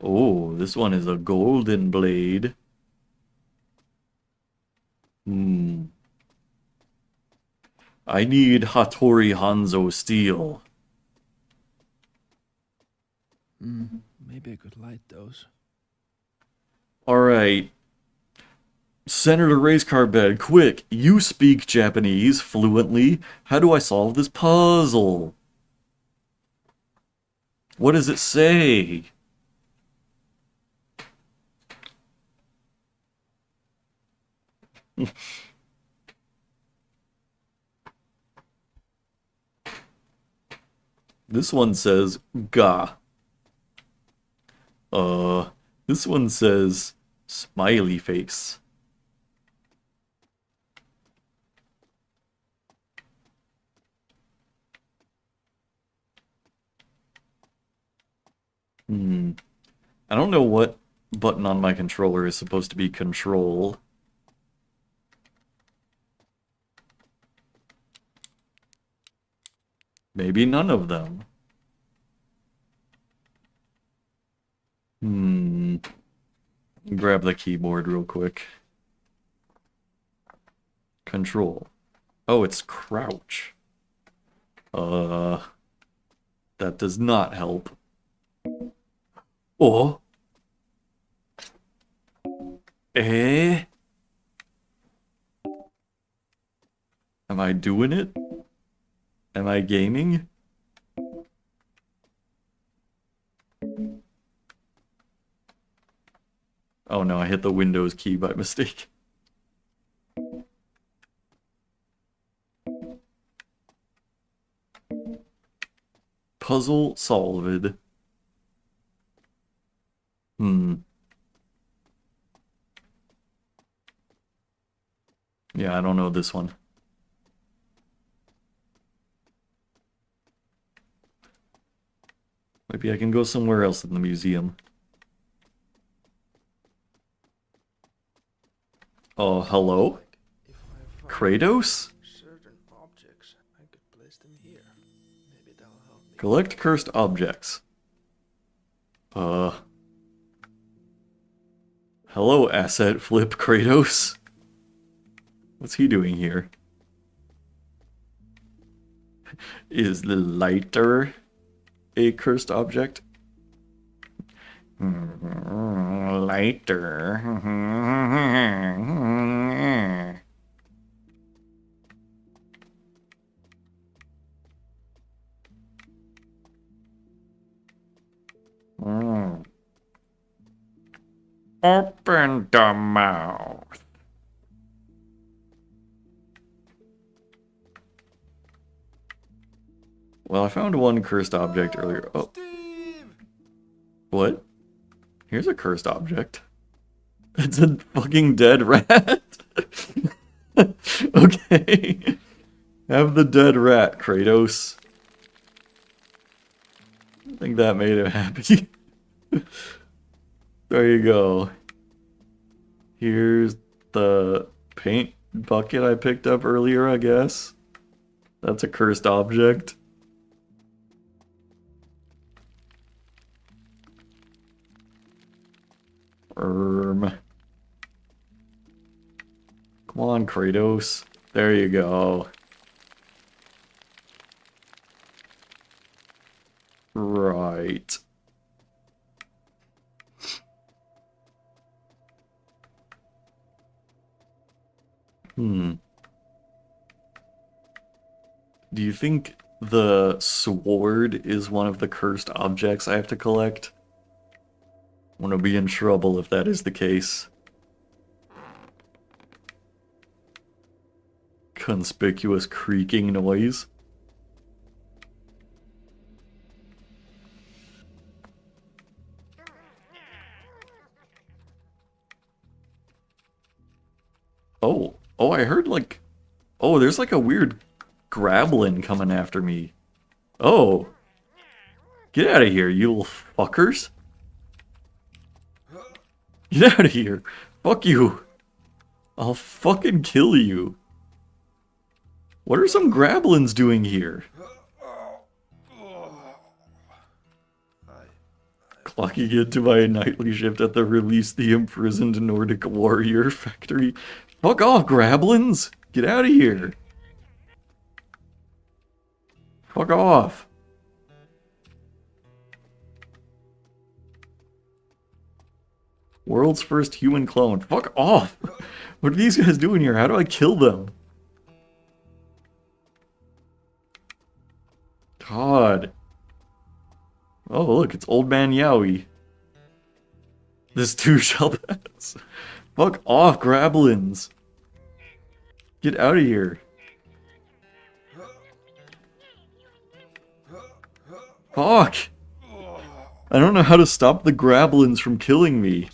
Oh, this one is a golden blade. Hmm. I need Hattori Hanzo steel. Maybe I could light those. Alright. Senator Race Car Bed, quick! You speak Japanese fluently. How do I solve this puzzle? What does it say? This one says ga. This one says smiley face. I don't know what button on my controller is supposed to be control. Maybe none of them. Grab the keyboard real quick. Control. Oh, it's crouch. That does not help. Oh. Eh? Am I doing it? Am I gaming? Oh no, I hit the Windows key by mistake. Puzzle solved. Yeah, I don't know this one. Maybe I can go somewhere else in the museum. Oh, hello? If I find Kratos? certain objects, I could place them here. Maybe that'll help me. Collect cursed objects. Hello, asset flip Kratos. What's he doing here? Is the lighter a cursed object? Lighter. Open the mouth. Well, I found one cursed object earlier. Oh, Steve! what? Here's a cursed object. It's a fucking dead rat. Okay. Have the dead rat, Kratos. I think that made him happy. There you go. Here's the paint bucket I picked up earlier, I guess. That's a cursed object. Come on, Kratos. There you go. Right. Do you think the sword is one of the cursed objects I have to collect. I'm gonna be in trouble if that is the case. Conspicuous creaking noise. Oh, I heard like, oh, there's like a weird grablin coming after me. Oh, get out of here, you little fuckers. Get out of here. Fuck you. I'll fucking kill you. What are some grablins doing here? Clocking into my nightly shift at the Release the Imprisoned Nordic Warrior Factory. Fuck off, grablins! Get out of here! Fuck off! World's first human clone. Fuck off! What are these guys doing here? How do I kill them? God. Oh, look, it's Old Man Yowie. This too shall pass. Fuck off, grablins. Get out of here. Fuck! I don't know how to stop the grablins from killing me.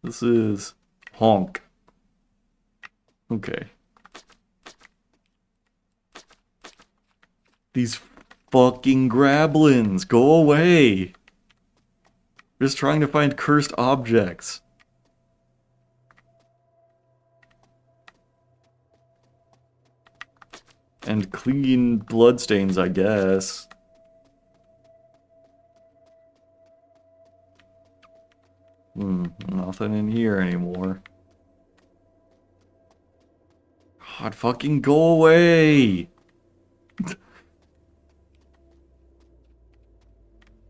This is honk. Okay. These fucking grablins, go away. Just trying to find cursed objects. And clean bloodstains, I guess. Nothing in here anymore. God, fucking go away! I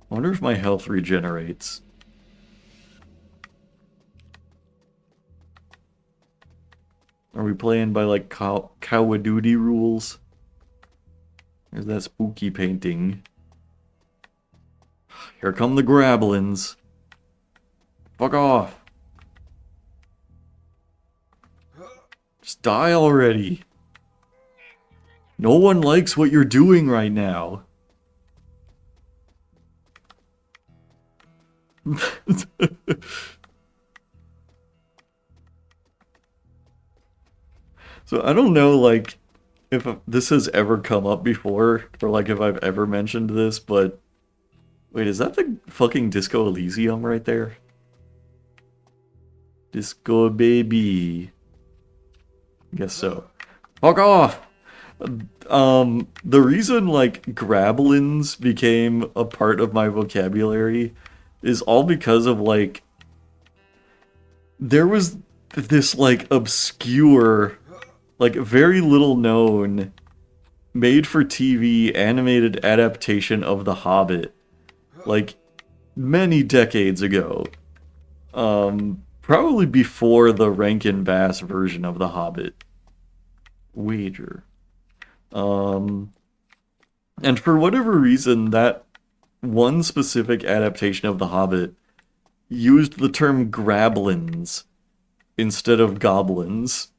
wonder if my health regenerates. Are we playing by, like, Call of Duty rules? There's that spooky painting. Here come the grablins. Fuck off. Just die already. No one likes what you're doing right now. So I don't know, like, if this has ever come up before, or like if I've ever mentioned this, but wait, is that the fucking Disco Elysium right there? Disco baby. Guess so. Fuck off! The reason, like, grablins became a part of my vocabulary is all because of, like, there was this, like, obscure, like, very little known, made-for-TV animated adaptation of The Hobbit, like, many decades ago. Probably before the Rankin Bass version of The Hobbit. Wager. And for whatever reason, that one specific adaptation of The Hobbit used the term grablins instead of goblins.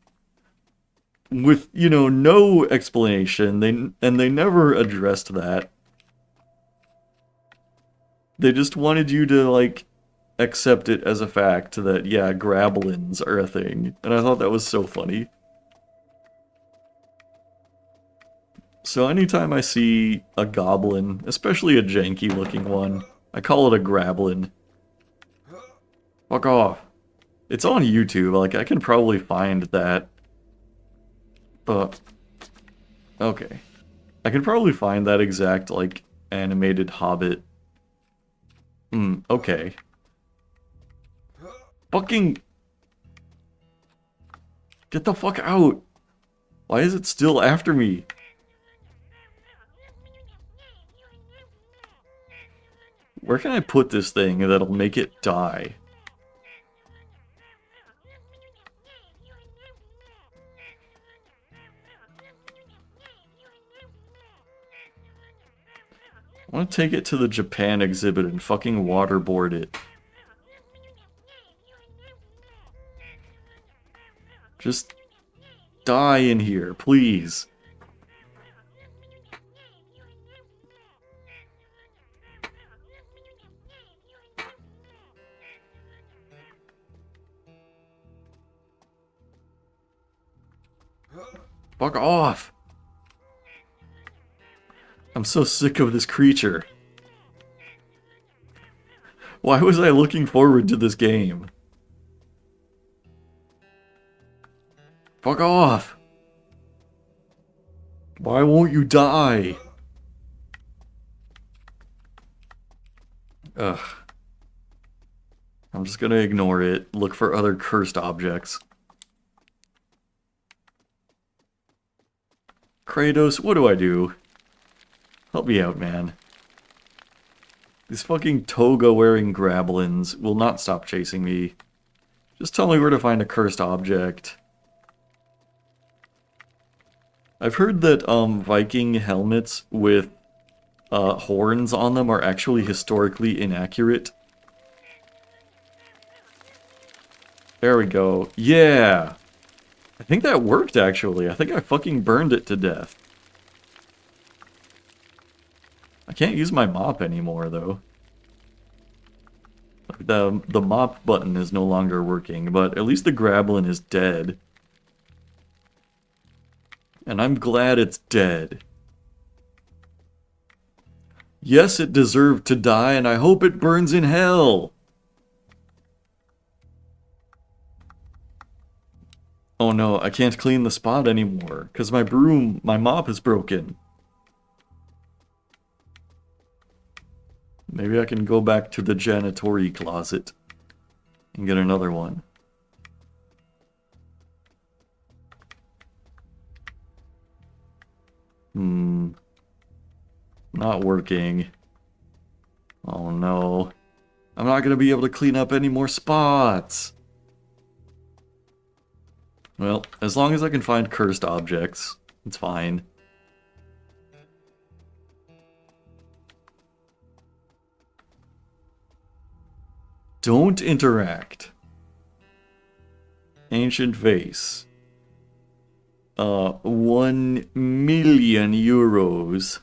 With, you know, no explanation. They never addressed that. They just wanted you to, like, accept it as a fact that, yeah, grablins are a thing. And I thought that was so funny. So anytime I see a goblin, especially a janky looking one, I call it a grablin. Fuck off. It's on YouTube, like I can probably find that. But, okay. I can probably find that exact, like, animated Hobbit. Okay. Fucking... Get the fuck out! Why is it still after me? Where can I put this thing that'll make it die? I want to take it to the Japan exhibit and fucking waterboard it. Just die in here, please. Fuck off! I'm so sick of this creature. Why was I looking forward to this game? Fuck off! Why won't you die? Ugh. I'm just gonna ignore it, look for other cursed objects. Kratos, what do I do? Help me out, man. These fucking toga-wearing grablins will not stop chasing me. Just tell me where to find a cursed object. I've heard that Viking helmets with horns on them are actually historically inaccurate. There we go. Yeah! I think that worked, actually. I think I fucking burned it to death. I can't use my mop anymore, though. The mop button is no longer working, but at least the grablin is dead. And I'm glad it's dead. Yes, it deserved to die, and I hope it burns in hell! Oh no, I can't clean the spot anymore, because my mop is broken. Maybe I can go back to the janitory closet and get another one. Not working. Oh no. I'm not gonna be able to clean up any more spots. Well, as long as I can find cursed objects, it's fine. Don't interact. Ancient vase. 1,000,000 euros.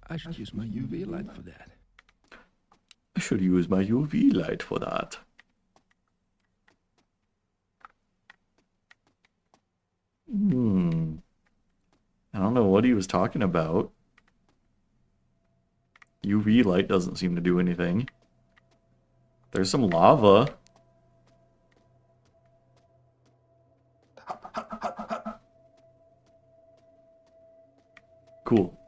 I should use my UV light for that. I should use my UV light for that. I don't know what he was talking about. UV light doesn't seem to do anything. There's some lava. Cool.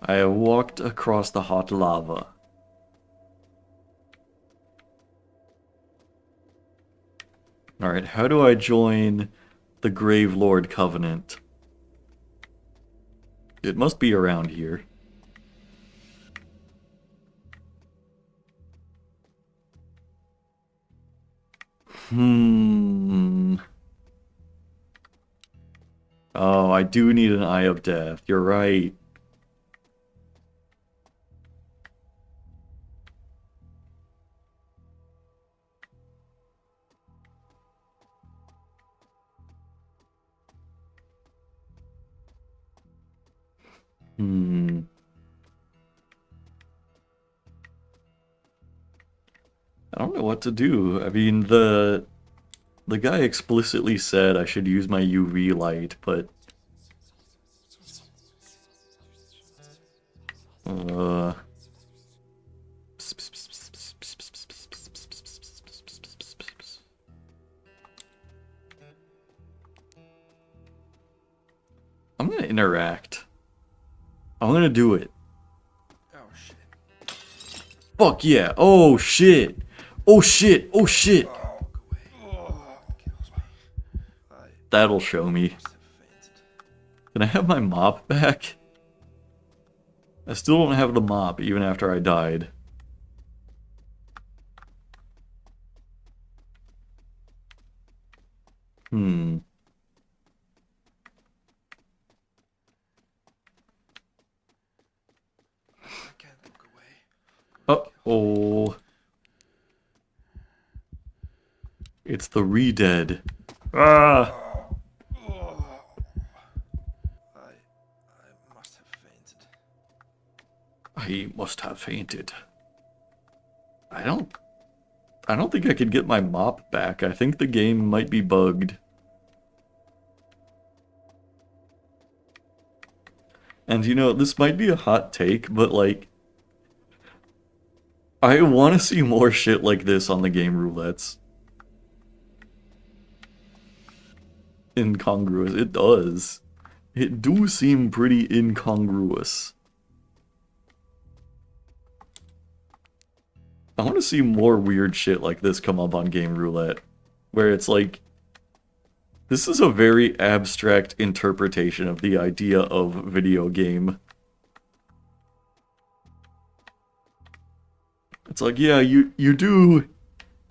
I have walked across the hot lava. Alright, how do I join the Grave Lord Covenant? It must be around here. Oh, I do need an Eye of Death. You're right. I don't know what to do. I mean, the guy explicitly said I should use my UV light, but I'm gonna interact. I'm gonna do it. Oh shit. Fuck yeah. Oh shit. Oh shit. Oh shit. That'll show me. Can I have my mop back? I still don't have the mop even after I died. Hmm. I can't look away. Uh-oh. It's the Re-Dead. Ah! I must have fainted. I must have fainted. I don't think I could get my mop back. I think the game might be bugged. And you know, this might be a hot take, but like, I want to see more shit like this on the game roulettes. Incongruous. It does. It do seem pretty incongruous. I want to see more weird shit like this come up on Game Roulette, where it's like, this is a very abstract interpretation of the idea of video game. It's like, yeah, you do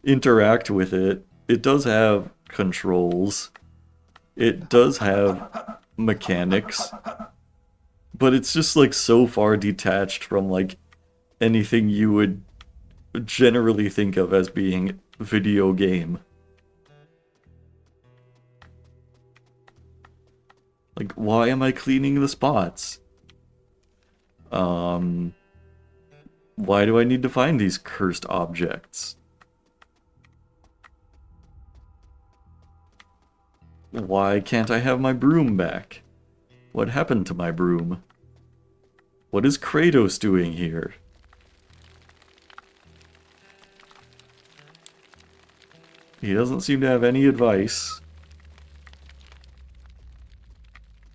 interact with it. It does have controls. It does have mechanics. But it's just like so far detached from like anything you would generally think of as being video game. Like, why am I cleaning the spots? Um, why do I need to find these cursed objects? Why can't I have my broom back? What happened to my broom? What is Kratos doing here? He doesn't seem to have any advice.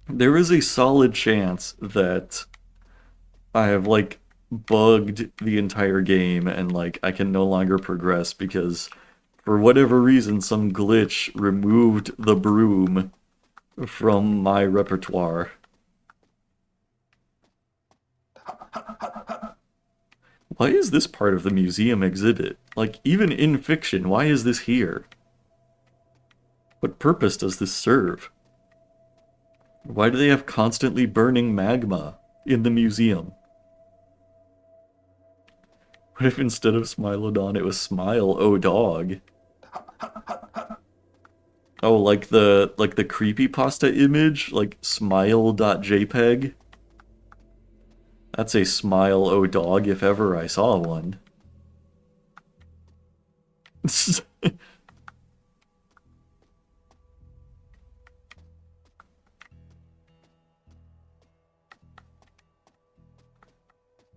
There is a solid chance that I have, like, bugged the entire game and, like, I can no longer progress because, for whatever reason, some glitch removed the broom from my repertoire. Why is this part of the museum exhibit? Like, even in fiction, why is this here? What purpose does this serve? Why do they have constantly burning magma in the museum? What if instead of Smilodon it was Smile, oh dog? Oh, like the creepypasta image? Like smile.jpg? That's a smile, oh dog, if ever I saw one.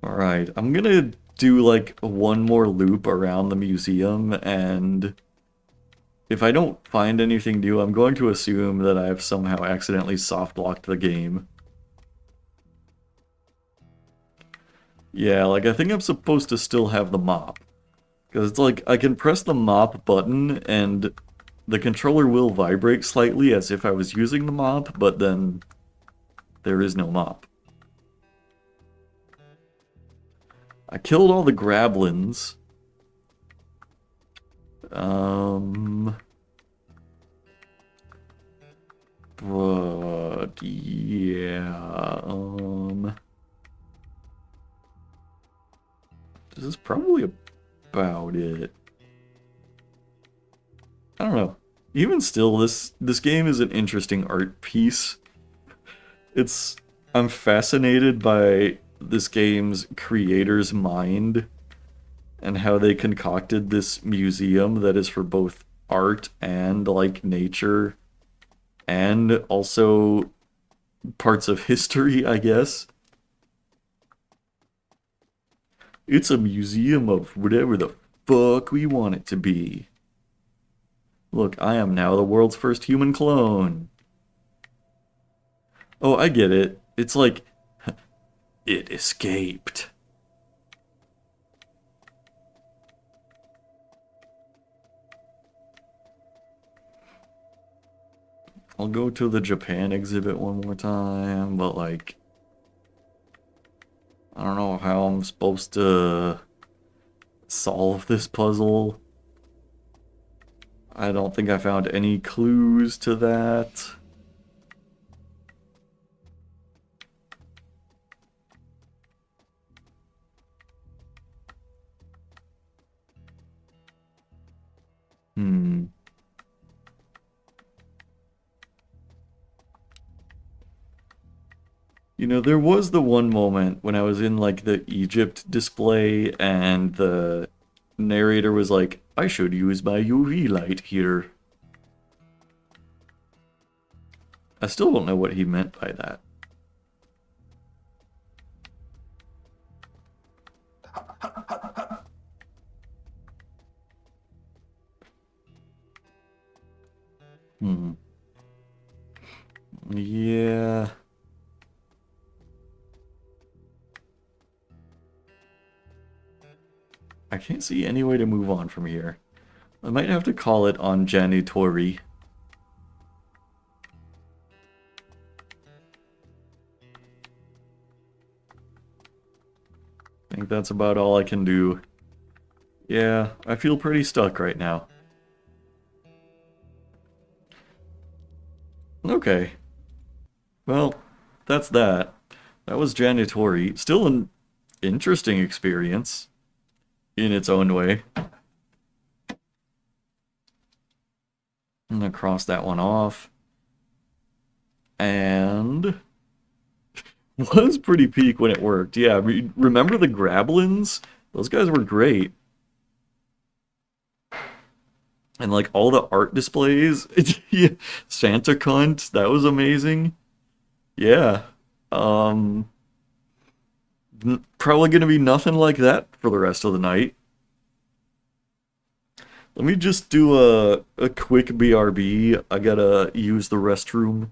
Alright, I'm gonna do like one more loop around the museum, and if I don't find anything new, I'm going to assume that I've somehow accidentally soft-locked the game. Yeah, like I think I'm supposed to still have the mop. Because it's like, I can press the mop button and the controller will vibrate slightly as if I was using the mop, but then there is no mop. I killed all the grablins. But yeah, this is probably about it. I don't know. Even still, this game is an interesting art piece. It's I'm fascinated by this game's creator's mind and how they concocted this museum that is for both art and like nature and also parts of history, I guess. It's a museum of whatever the fuck we want it to be. Look, I am now the world's first human clone. Oh, I get it. It's like, it escaped. I'll go to the Japan exhibit one more time, but like, I don't know how I'm supposed to solve this puzzle. I don't think I found any clues to that. You know, there was the one moment when I was in like the Egypt display and the narrator was like, I should use my UV light here. I still don't know what he meant by that. Yeah. I can't see any way to move on from here. I might have to call it on Janitori. I think that's about all I can do. Yeah, I feel pretty stuck right now. Okay. Well, that's that. That was Janitori. Still an interesting experience in its own way. I'm gonna cross that one off. And was pretty peak when it worked. Yeah, remember the Grablins? Those guys were great. And like all the art displays, yeah, Santa Cunt, that was amazing. Yeah. Um Probably gonna be nothing like that for the rest of the night. Let me just do a quick BRB. I gotta use the restroom.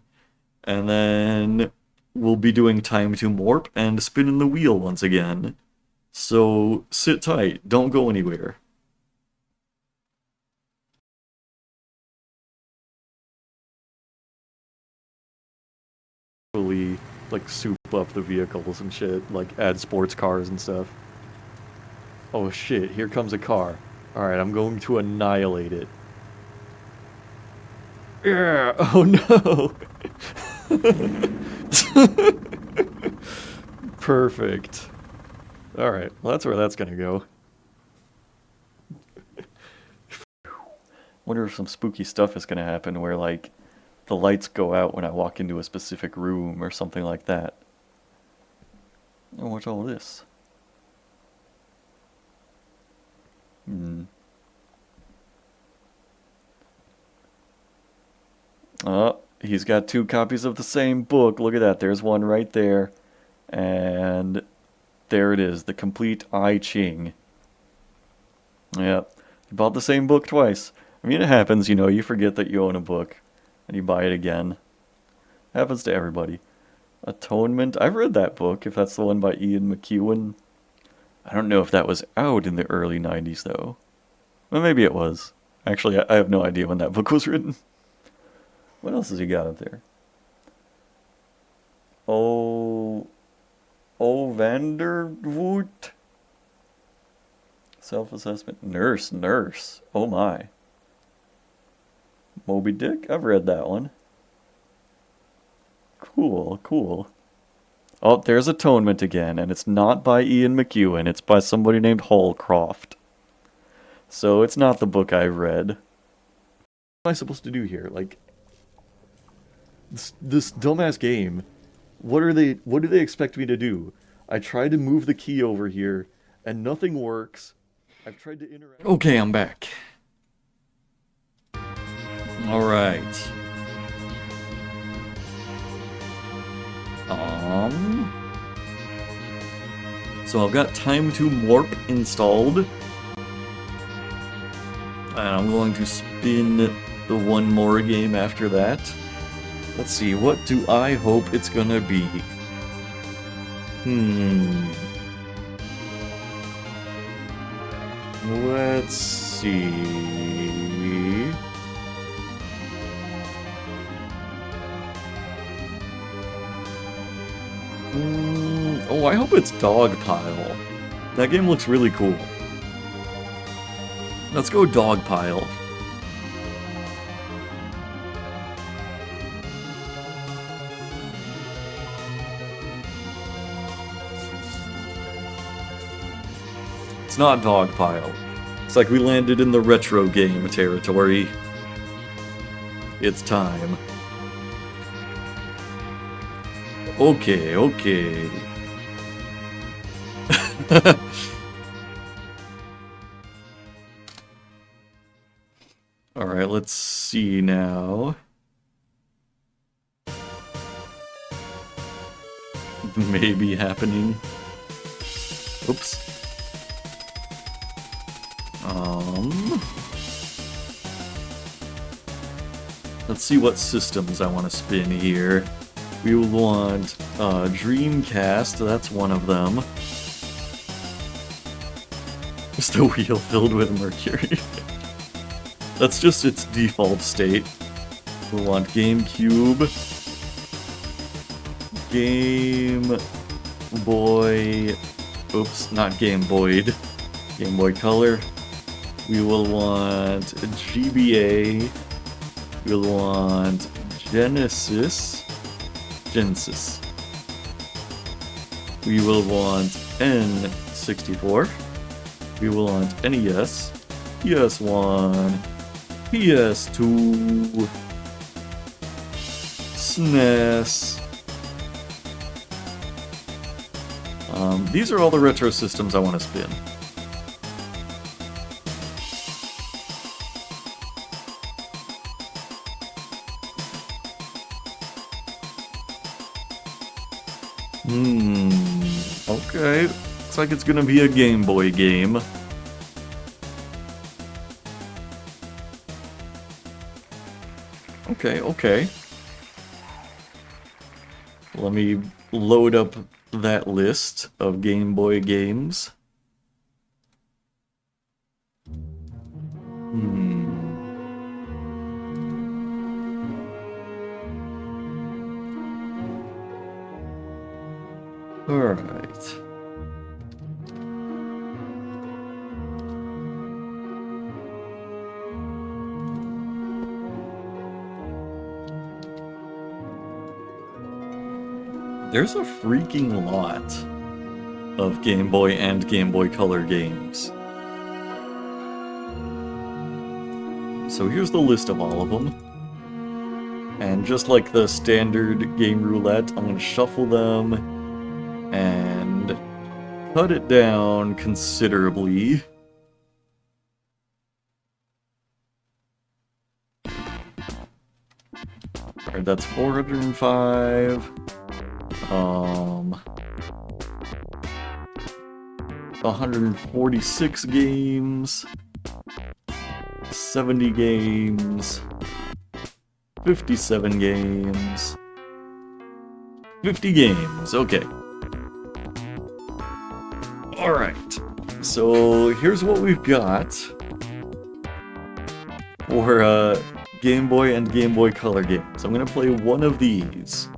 And then we'll be doing Time to Morp and spinning the wheel once again. So sit tight, don't go anywhere. Really, like, soup up the vehicles and shit, like add sports cars and stuff. Oh shit, here comes a car. Alright, I'm going to annihilate it. Yeah, oh no! Perfect. Alright, well that's where that's gonna go. Wonder if some spooky stuff is gonna happen where, like, the lights go out when I walk into a specific room or something like that. Oh, what's all this? Oh, he's got 2 copies of the same book. Look at that. There's one right there. And there it is. The complete I Ching. Yep. You bought the same book twice. I mean, it happens, you know. You forget that you own a book. And you buy it again. Happens to everybody. Atonement. I've read that book, if that's the one by Ian McEwan. I don't know if that was out in the early 90s, though. Well, maybe it was. Actually, I have no idea when that book was written. What else has he got up there? Oh Vanderwoot? Self-assessment. Nurse. Oh my. Moby Dick? I've read that one. Cool. Oh, there's Atonement again, and it's not by Ian McEwan, it's by somebody named Holcroft. So it's not the book I read. What am I supposed to do here? Like, this dumbass game. What do they expect me to do? I tried to move the key over here, and nothing works. I've tried to interact. Okay, I'm back. Alright. So I've got Time to Morp installed. And I'm going to spin the one more game after that. Let's see, what do I hope it's gonna be? Let's see. Oh, I hope it's Dogpile. That game looks really cool. Let's go Dogpile. It's not Dogpile. It's like we landed in the retro game territory. It's time. Okay, okay. Alright, let's see now. Maybe happening. Oops. Let's see what systems I want to spin here. We will want Dreamcast, that's one of them. Just a wheel filled with mercury. That's just its default state. We'll want GameCube, Game Boy, oops, not Game Boy, Game Boy Color. We will want GBA, we'll want Genesis, we will want N64, we will want NES, PS1, PS2, SNES. These are all the retro systems I want to spin. Okay. Looks like it's gonna be a Game Boy game. Okay, okay. Let me load up that list of Game Boy games. Alright. There's a freaking lot of Game Boy and Game Boy Color games. So here's the list of all of them. And just like the standard game roulette, I'm going to shuffle them and cut it down considerably. Alright, that's 405. 146 games, 70 games, 57 games, 50 games, okay. Alright, so here's what we've got for Game Boy and Game Boy Color games. I'm gonna play one of these.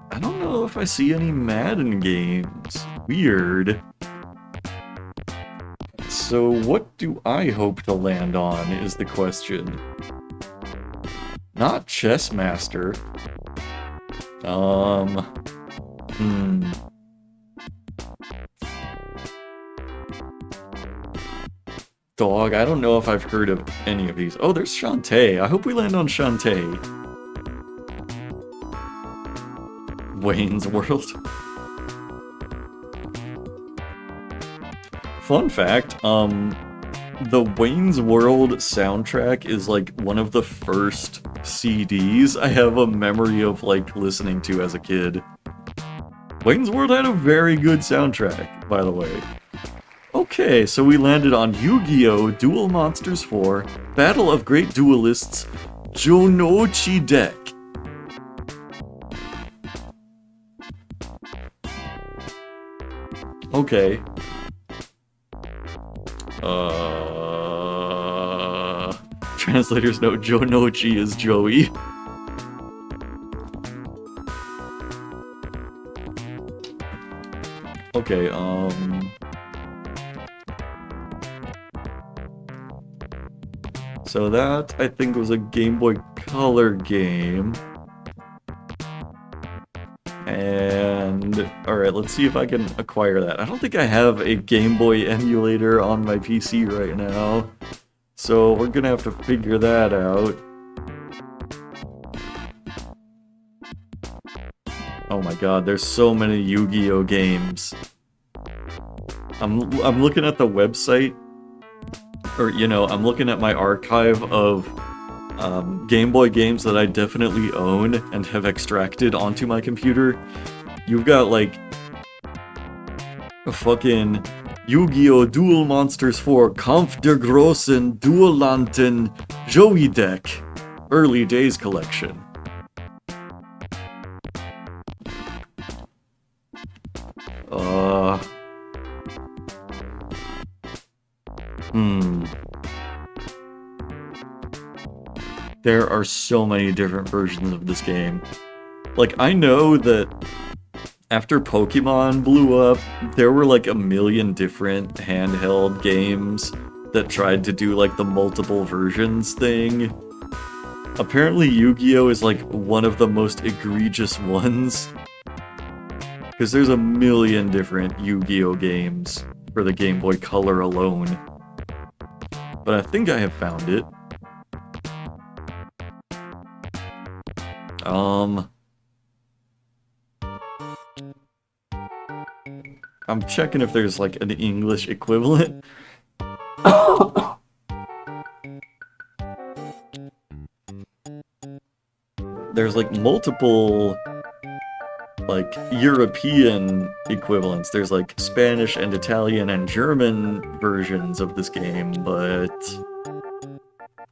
I don't know if I see any Madden games. Weird. So what do I hope to land on is the question. Not Chess Master. Dog, I don't know if I've heard of any of these. Oh, there's Shantae. I hope we land on Shantae. Wayne's World. Fun fact, the Wayne's World soundtrack is like one of the first CDs I have a memory of like listening to as a kid. Wayne's World had a very good soundtrack, by the way. Okay, so we landed on Yu-Gi-Oh! Duel Monsters 4, Battle of Great Duelists, Jonochi deck. Okay. Translators note Jonochi is Joey. Okay, so that, I think, was a Game Boy Color game. And And alright, let's see if I can acquire that. I don't think I have a Game Boy emulator on my PC right now. So we're gonna have to figure that out. Oh my god, there's so many Yu-Gi-Oh games. I'm looking at the website, or you know, I'm looking at my archive of Game Boy games that I definitely own and have extracted onto my computer. You've got like a fucking Yu-Gi-Oh! Duel Monsters 4 Kampf der Großen Duellanten Joey Deck Early Days Collection. There are so many different versions of this game. Like, I know that after Pokemon blew up, there were like a million different handheld games that tried to do like the multiple versions thing. Apparently Yu-Gi-Oh! Is like one of the most egregious ones. Because there's a million different Yu-Gi-Oh! Games for the Game Boy Color alone. But I think I have found it. I'm checking if there's like an English equivalent. There's like multiple like European equivalents. There's like Spanish and Italian and German versions of this game, but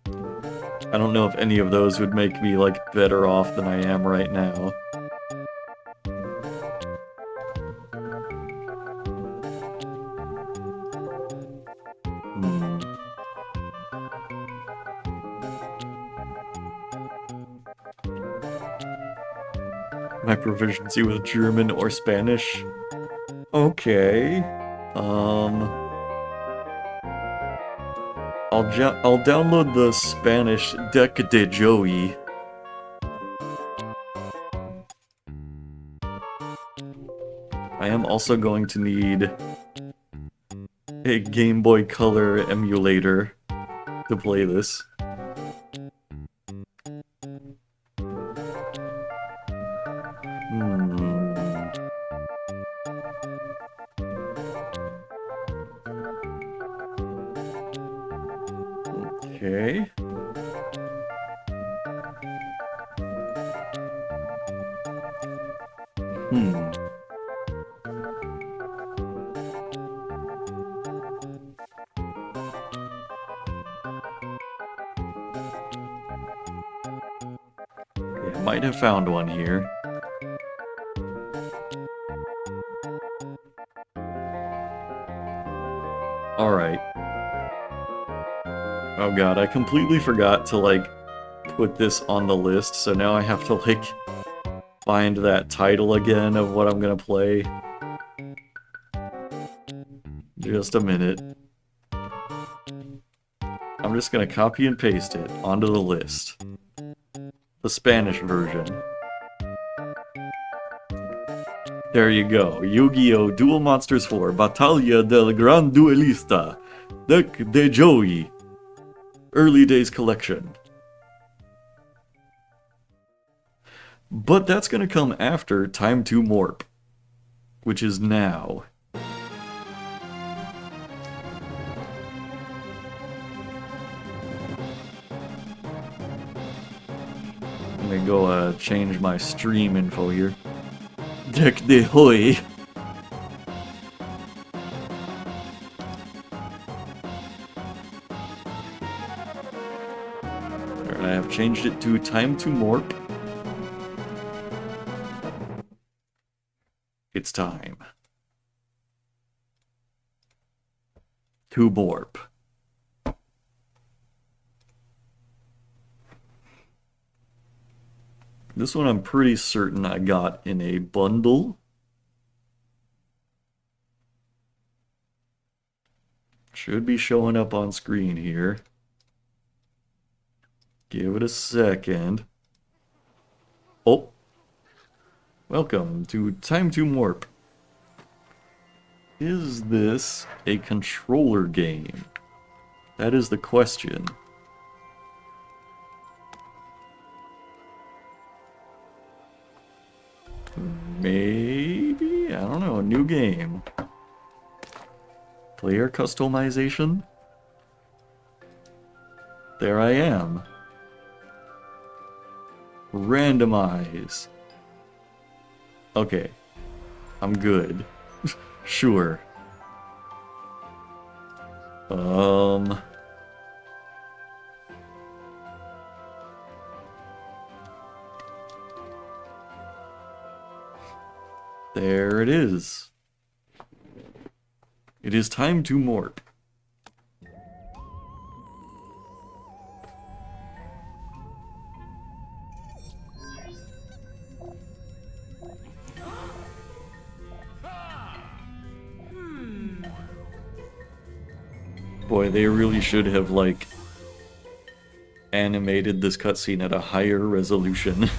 I don't know if any of those would make me like better off than I am right now. My proficiency with German or Spanish? Okay. I'll download the Spanish Deck de Joey. I am also going to need a Game Boy Color emulator to play this. Okay. Okay, I might have found one here. Alright. Oh god, I completely forgot to, like, put this on the list, so now I have to, like, find that title again of what I'm gonna play. Just a minute. I'm just gonna copy and paste it onto the list. The Spanish version. There you go. Yu-Gi-Oh! Duel Monsters 4 Battaglia del Gran Duelista Deck de Joey Early Days Collection. But that's gonna come after Time to Morp, which is now. I'm gonna go change my stream info here. Deck de Hoy. I have changed it to Time to Morp. It's time to morp. This one I'm pretty certain I got in a bundle. Should be showing up on screen here. Give it a second. Oh. Welcome to Time to Morp. Is this a controller game? That is the question. Maybe? I don't know, a new game. Player customization? There I am. Randomize. Okay. I'm good. Sure. There it is. It is time to morp. Boy, they really should have, like, animated this cutscene at a higher resolution.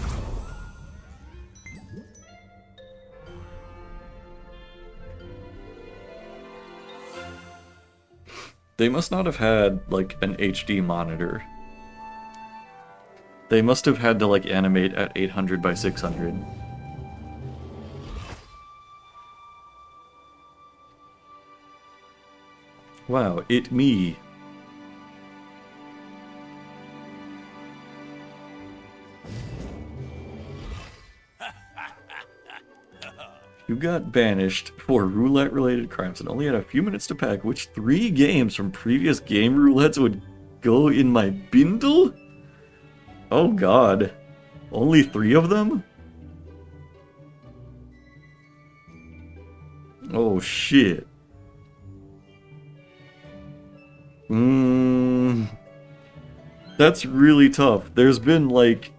They must not have had, like, an HD monitor. They must have had to, like, animate at 800 by 600. Wow, it me. You got banished for roulette-related crimes and only had a few minutes to pack. Which 3 games from previous game roulettes would go in my bindle? Oh god. Only 3 of them? Oh shit. That's really tough. There's been, like,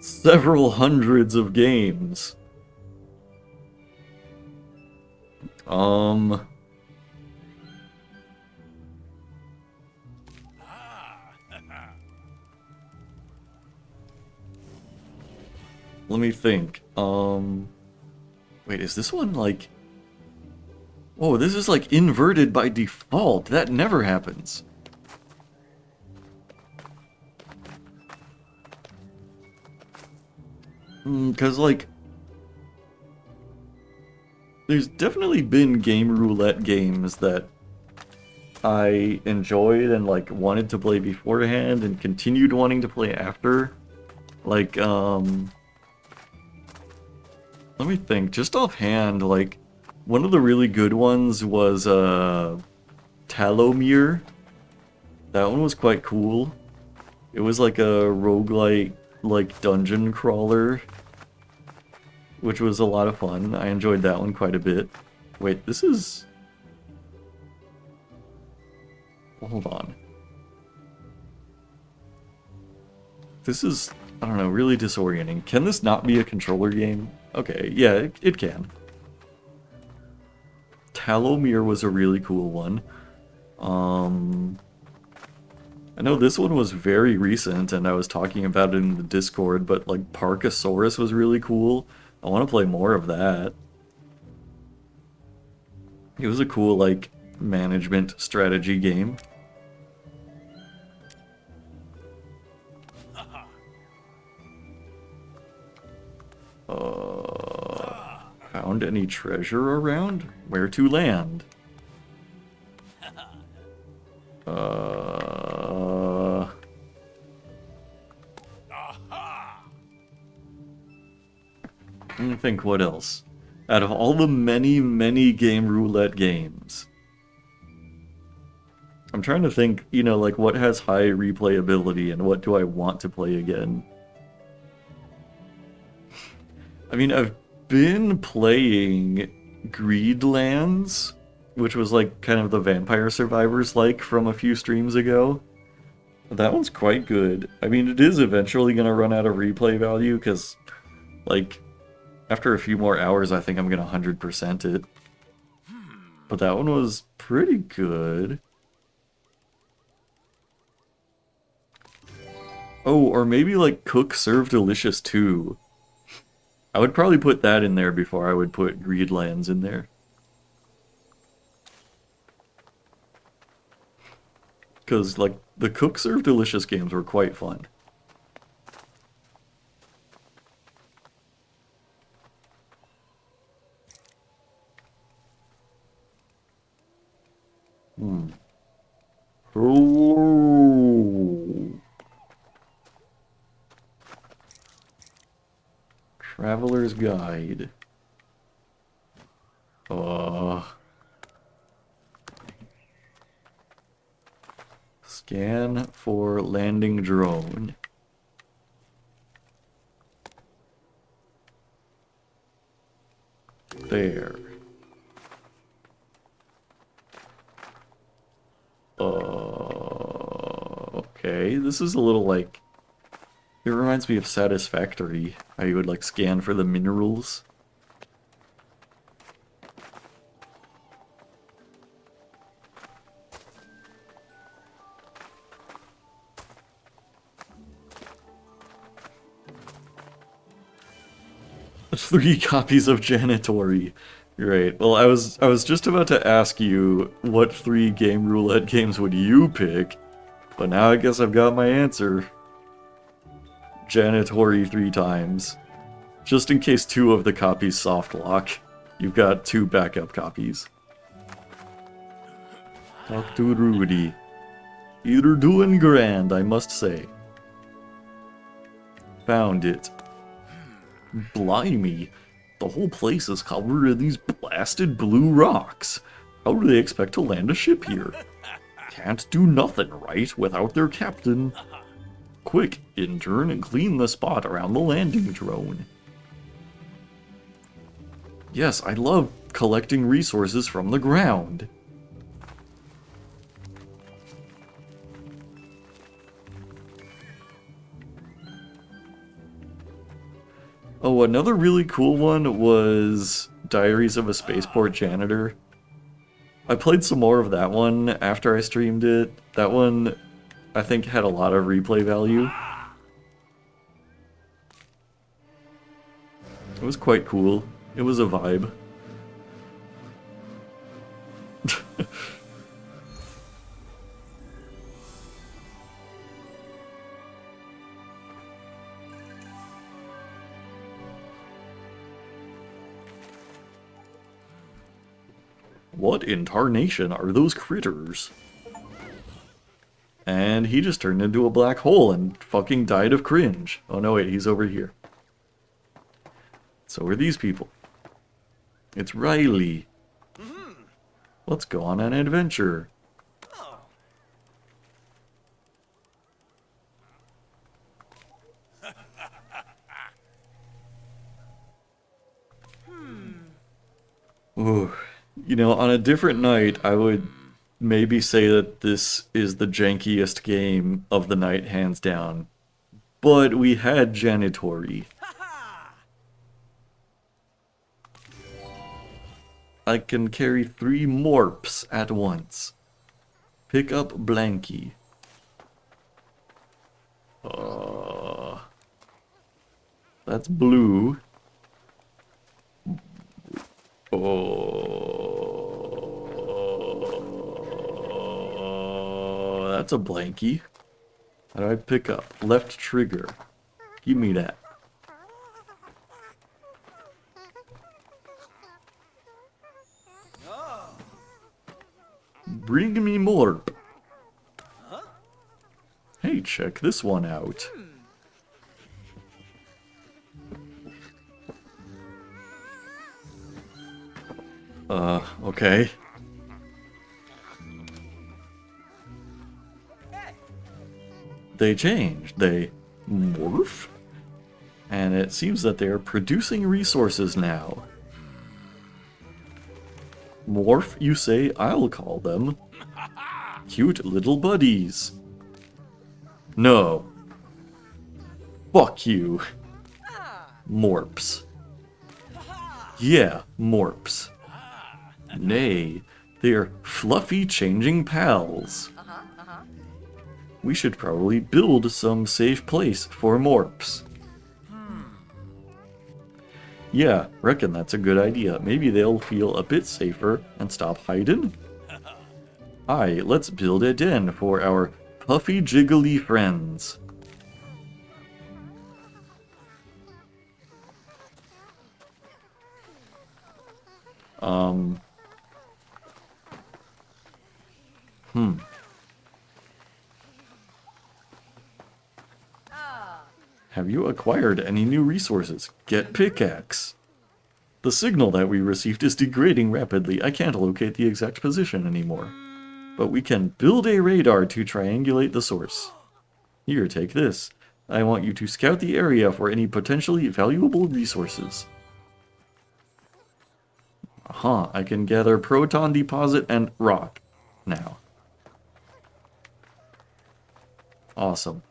several hundreds of games. Let me think. Wait, is this one, like... Oh, this is, like, inverted by default. That never happens. Because, like... There's definitely been game roulette games that I enjoyed and, like, wanted to play beforehand and continued wanting to play after. Like, let me think. Just offhand, like, one of the really good ones was, Talomere. That one was quite cool. It was like a roguelike, like, dungeon crawler, which was a lot of fun. I enjoyed that one quite a bit. Wait, this is... Hold on. This is, I don't know, really disorienting. Can this not be a controller game? Okay, yeah, it can. Talomere was a really cool one. I know this one was very recent, and I was talking about it in the Discord, but, like, Parkasaurus was really cool. I want to play more of that. It was a cool, like, management strategy game. Found any treasure around? Where to land? Let me think what else. Out of all the many, many game roulette games, I'm trying to think, you know, like, what has high replayability and what do I want to play again? I mean, I've been playing Greedlands, which was, like, kind of the Vampire Survivors like from a few streams ago. That one's quite good. I mean, it is eventually going to run out of replay value, because, like, after a few more hours, I think I'm going to 100% it. But that one was pretty good. Oh, or maybe, like, Cook Serve Delicious too. I would probably put that in there before I would put Greedlands in there. Because, like, the Cook Serve Delicious games were quite fun. Oh. Traveler's Guide. Scan for landing drone. There. Okay, this is a little like... It reminds me of Satisfactory, how you would like scan for the minerals. Three copies of Janitory. Right. Well, I was just about to ask you what 3 Game Roulette games would you pick, but now I guess I've got my answer. Janitory 3 times. Just in case 2 of the copies soft lock, you've got 2 backup copies. Talk to Rudy. You're doing grand, I must say. Found it. Blimey. The whole place is covered in these blasted blue rocks. How do they expect to land a ship here? Can't do nothing right without their captain. Quick, intern, and clean the spot around the landing drone. Yes, I love collecting resources from the ground. Oh, another really cool one was Diaries of a Spaceport Janitor. I played some more of that one after I streamed it. That one, I think, had a lot of replay value. It was quite cool. It was a vibe. What in tarnation are those critters? And he just turned into a black hole and fucking died of cringe. Oh no, wait, he's over here. So are these people. It's Riley. Let's go on an adventure. Ooh. You know, on a different night, I would maybe say that this is the jankiest game of the night, hands down. But we had Janitory. I can carry 3 morps at once. Pick up Blanky. That's blue. Oh, that's a blankie. How do I pick up? Left trigger. Give me that. Bring me more. Hey, check this one out. Okay. They changed. They morph? And it seems that they're producing resources now. Morph, you say? I'll call them. Cute little buddies. No. Fuck you. Morps. Yeah, morps. Nay, they are fluffy changing pals. We should probably build some safe place for morps. Yeah, reckon that's a good idea. Maybe they'll feel a bit safer and stop hiding. Aye, let's build a den for our puffy jiggly friends. Have you acquired any new resources? Get pickaxe. The signal that we received is degrading rapidly. I can't locate the exact position anymore. But we can build a radar to triangulate the source. Here, take this. I want you to scout the area for any potentially valuable resources. Huh, I can gather proton deposit and rock now. Awesome.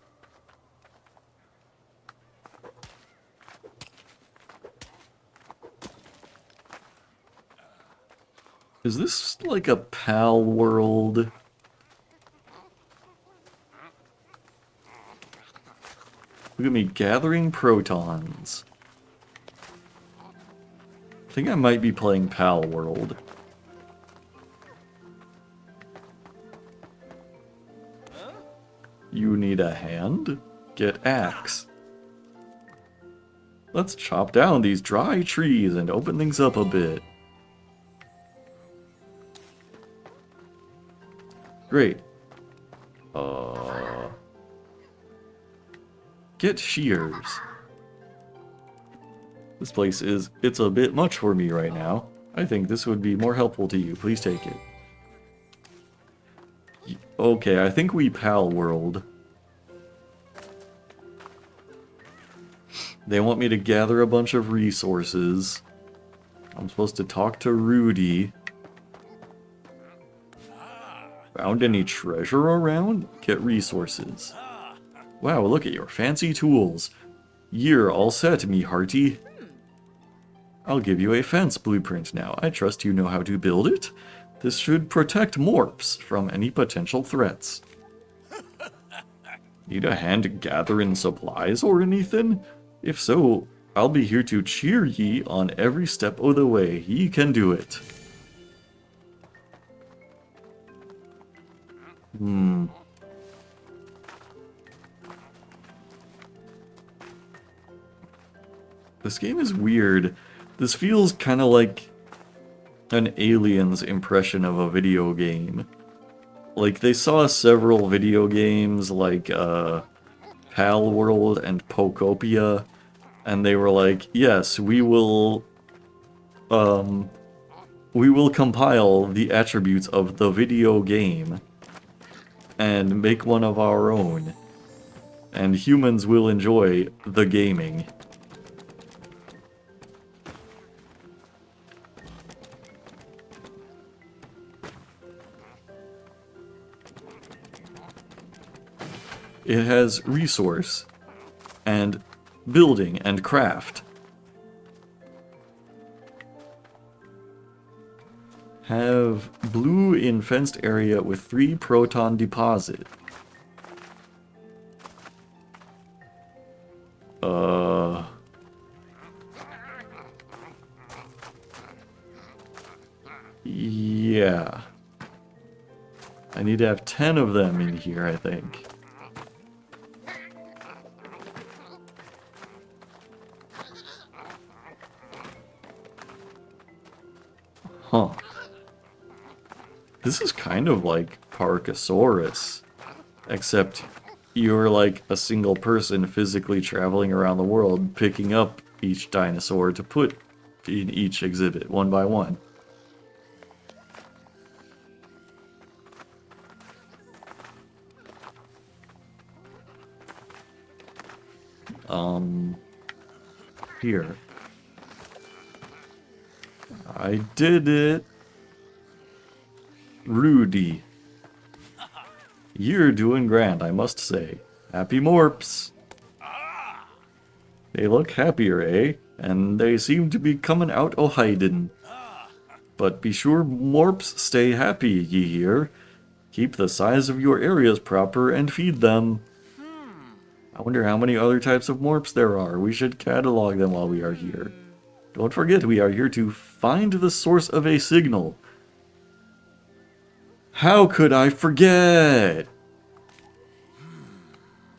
Is this like a PAL world? Look at me gathering protons. I think I might be playing PAL world. You need a hand? Get axe. Let's chop down these dry trees and open things up a bit. Great. Get shears. This place it's a bit much for me right now. I think this would be more helpful to you. Please take it. Okay, I think we PAL world. They want me to gather a bunch of resources. I'm supposed to talk to Rudy. Found any treasure around? Get resources. Wow, look at your fancy tools. You're all set, me hearty. I'll give you a fence blueprint now. I trust you know how to build it. This should protect Morps from any potential threats. Need a hand gathering supplies or anything? If so, I'll be here to cheer ye on every step o' the way. Ye can do it. This game is weird. This feels kind of like an Alien's impression of a video game. Like, they saw several video games like PAL World and Pokopia, and they were like, yes, we will compile the attributes of the video game and make one of our own, and humans will enjoy the gaming. It has resource, and building, and craft. Have blue in fenced area with 3 proton deposit. Yeah. I need to have 10 of them in here, I think. Huh. This is kind of like Parkasaurus, except you're like a single person physically traveling around the world, picking up each dinosaur to put in each exhibit, one by one. Here. I did it! Rudy. You're doing grand, I must say. Happy Morps! They look happier, eh? And they seem to be coming out o' hidin'. But be sure Morps stay happy, ye hear. Keep the size of your areas proper and feed them. I wonder how many other types of Morps there are. We should catalog them while we are here. Don't forget, we are here to find the source of a signal. How could I forget?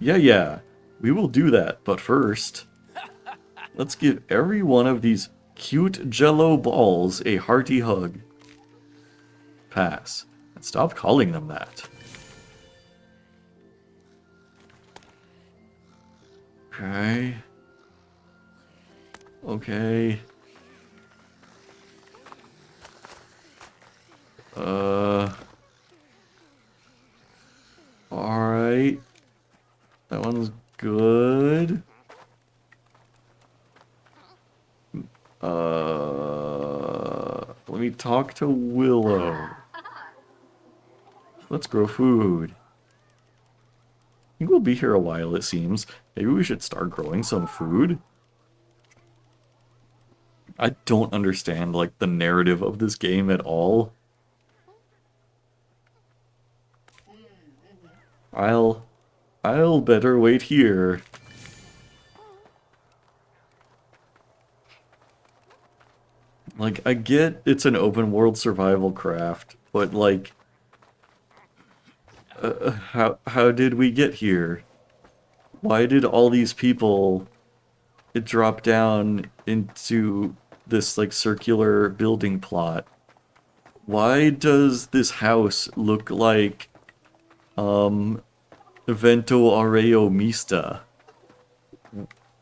Yeah, we will do that, but first, let's give every one of these cute jello balls a hearty hug. Pass. And stop calling them that. Okay. Okay. Alright. That one's good. Let me talk to Willow. Let's grow food. I think we'll be here a while, it seems. Maybe we should start growing some food? I don't understand, like, the narrative of this game at all. I'll better wait here. Like, I get it's an open world survival craft, but like, how did we get here? Why did all these people drop down into this like circular building plot? Why does this house look like Evento Areo Mista?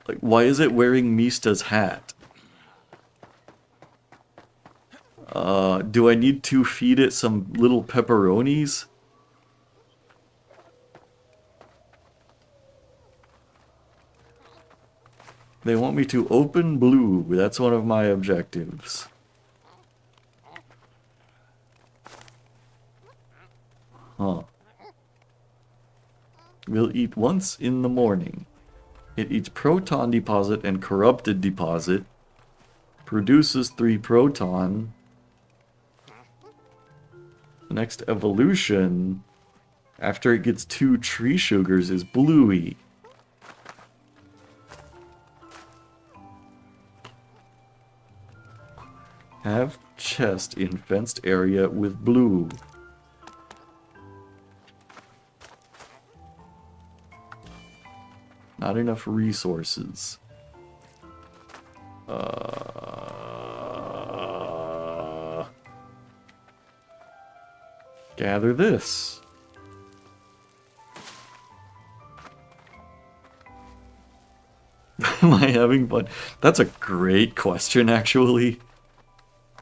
Like, why is it wearing Mista's hat? Do I need to feed it some little pepperonis? They want me to open blue. That's one of my objectives. Huh. We'll eat once in the morning. It eats proton deposit and corrupted deposit. Produces 3 proton. The next evolution, after it gets 2 tree sugars, is bluey. Have chest in fenced area with blue. Not enough resources. Gather this. Am I having fun? That's a great question, actually.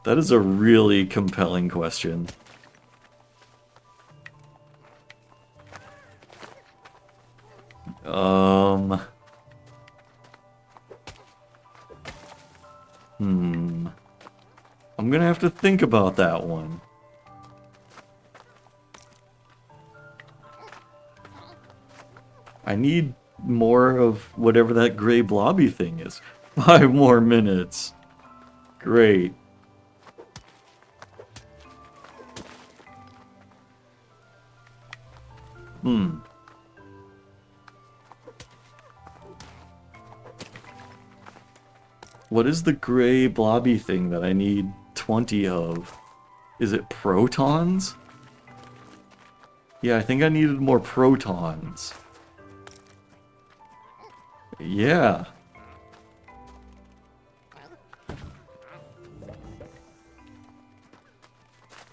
That is a really compelling question. I'm gonna have to think about that one. I need more of whatever that gray blobby thing is. 5 more minutes. Great. What is the gray blobby thing that I need 20 of? Is it protons? Yeah, I think I needed more protons. Yeah.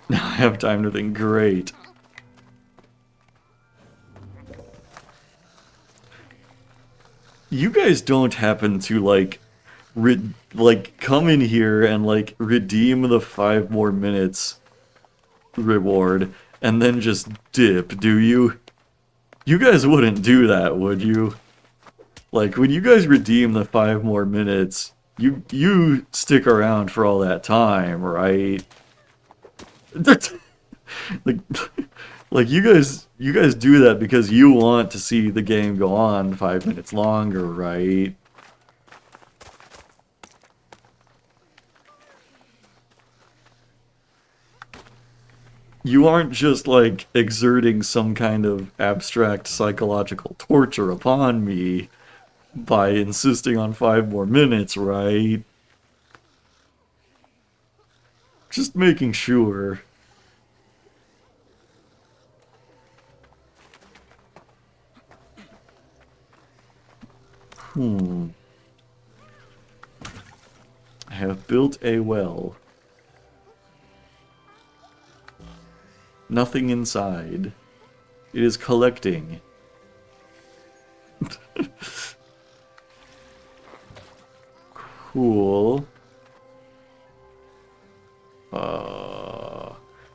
Now I have time to think. Great. You guys don't happen to, like, come in here and, like, redeem the 5 more minutes reward and then just dip, do you? You guys wouldn't do that, would you? Like, when you guys redeem the 5 more minutes, you stick around for all that time, right? like, like you guys do that because you want to see the game go on 5 minutes longer, right? You aren't just, like, exerting some kind of abstract psychological torture upon me by insisting on 5 more minutes, right? Just making sure. I have built a well. Nothing inside. It is collecting. Cool.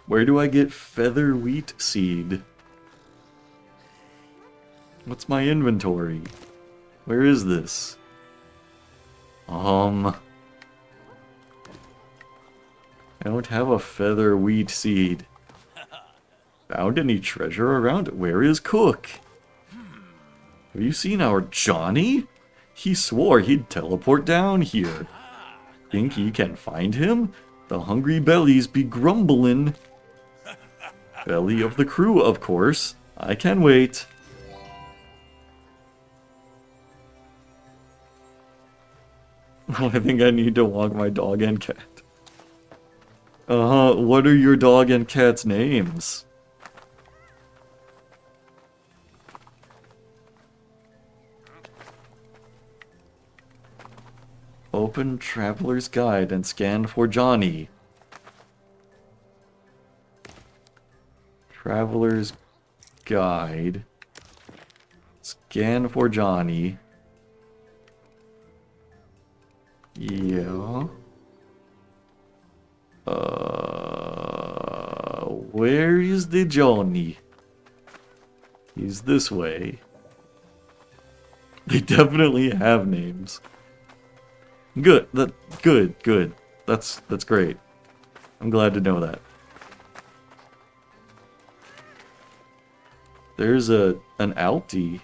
Where do I get feather wheat seed? What's my inventory? Where is this? I don't have a feather wheat seed. Found any treasure around? Where is Cook? Have you seen our Johnny? He swore he'd teleport down here. Think ye can find him? The hungry bellies be grumbling. Belly of the crew, of course. I can wait. I think I need to walk my dog and cat. What are your dog and cat's names? Open Traveler's Guide and scan for Johnny. Traveler's Guide. Scan for Johnny. Yeah. Where is the Johnny? He's this way. They definitely have names. Good. Good. That's great. I'm glad to know that. There's an Alti.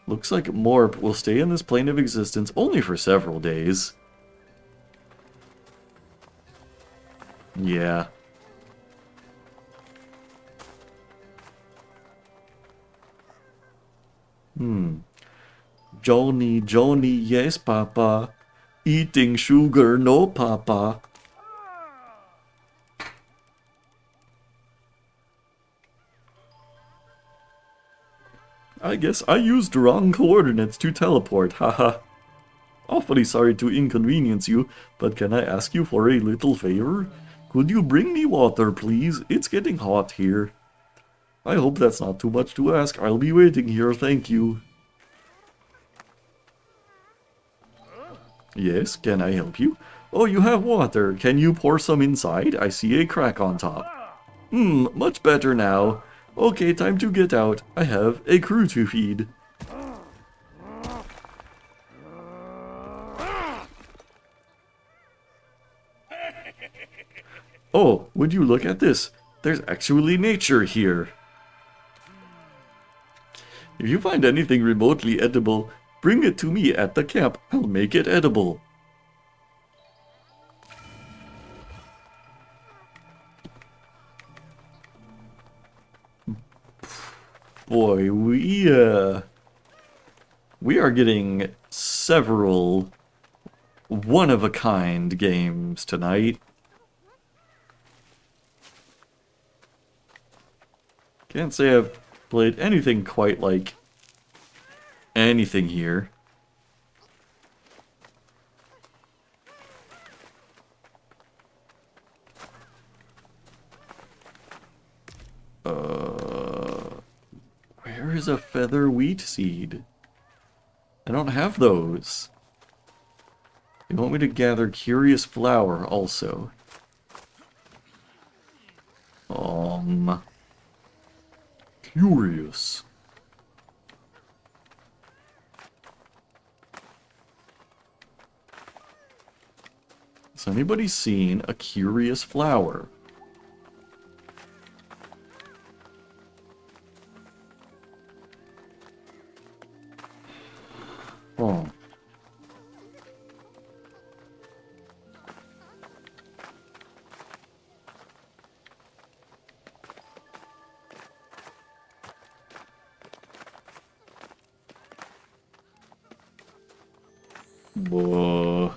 Looks like Morp will stay in this plane of existence only for several days. Yeah. Johnny, yes, Papa. Eating sugar, no, Papa. I guess I used wrong coordinates to teleport, haha. Awfully sorry to inconvenience you, but can I ask you for a little favor? Could you bring me water, please? It's getting hot here. I hope that's not too much to ask. I'll be waiting here, thank you. Yes, can I help you? Oh, you have water. Can you pour some inside? I see a crack on top. Much better now. Okay, time to get out. I have a crew to feed. Oh, would you look at this? There's actually nature here. If you find anything remotely edible, bring it to me at the camp. I'll make it edible. Boy, we are getting several one-of-a-kind games tonight. Can't say I've played anything quite like anything here. Where is a feather wheat seed? I don't have those. They want me to gather curious flower also. Curious. Has anybody seen a curious flower? Oh. Whoa.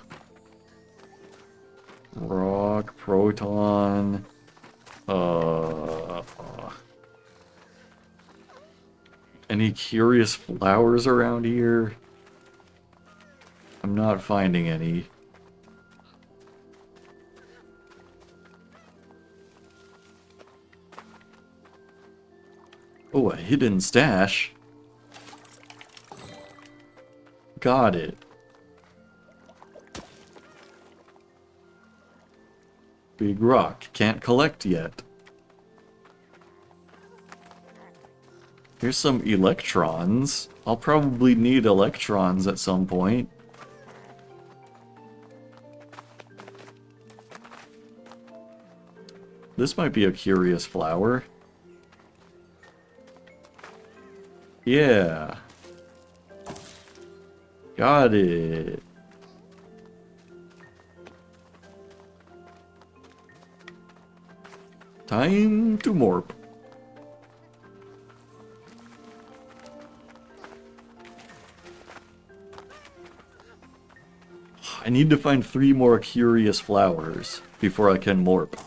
Proton. Any curious flowers around here? I'm not finding any. Oh, a hidden stash. Got it. Big rock. Can't collect yet. Here's some electrons. I'll probably need electrons at some point. This might be a curious flower. Yeah. Got it. Time to morph. I need to find 3 more curious flowers before I can morph.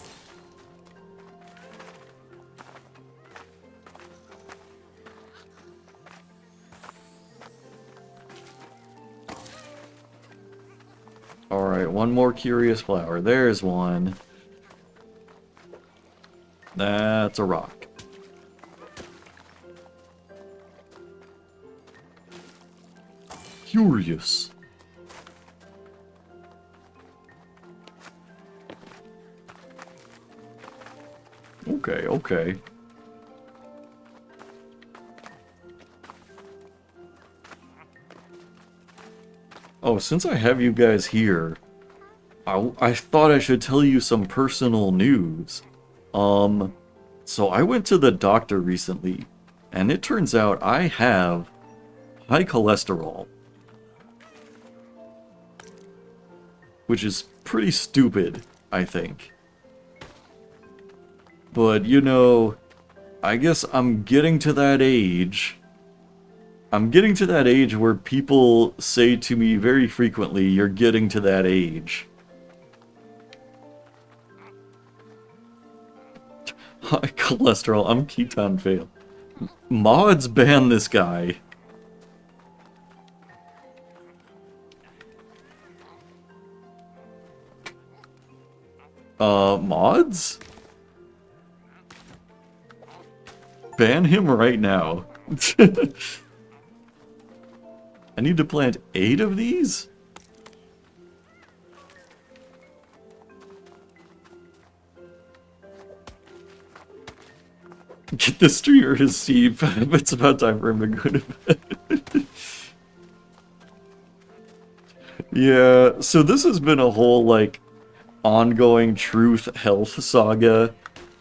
Alright, 1 more curious flower. There's one. That's a rock. Curious. Okay, okay. Oh, since I have you guys here, I thought I should tell you some personal news. So I went to the doctor recently, and it turns out I have high cholesterol. Which is pretty stupid, I think. But, you know, I guess I'm getting to that age. I'm getting to that age where people say to me very frequently, "You're getting to that age." High cholesterol, I'm keton fail. Mods ban this guy. Mods? Ban him right now. I need to plant 8 of these? Get the streamer his seed, it's about time for him to go to bed. Yeah, so this has been a whole, like, ongoing truth health saga,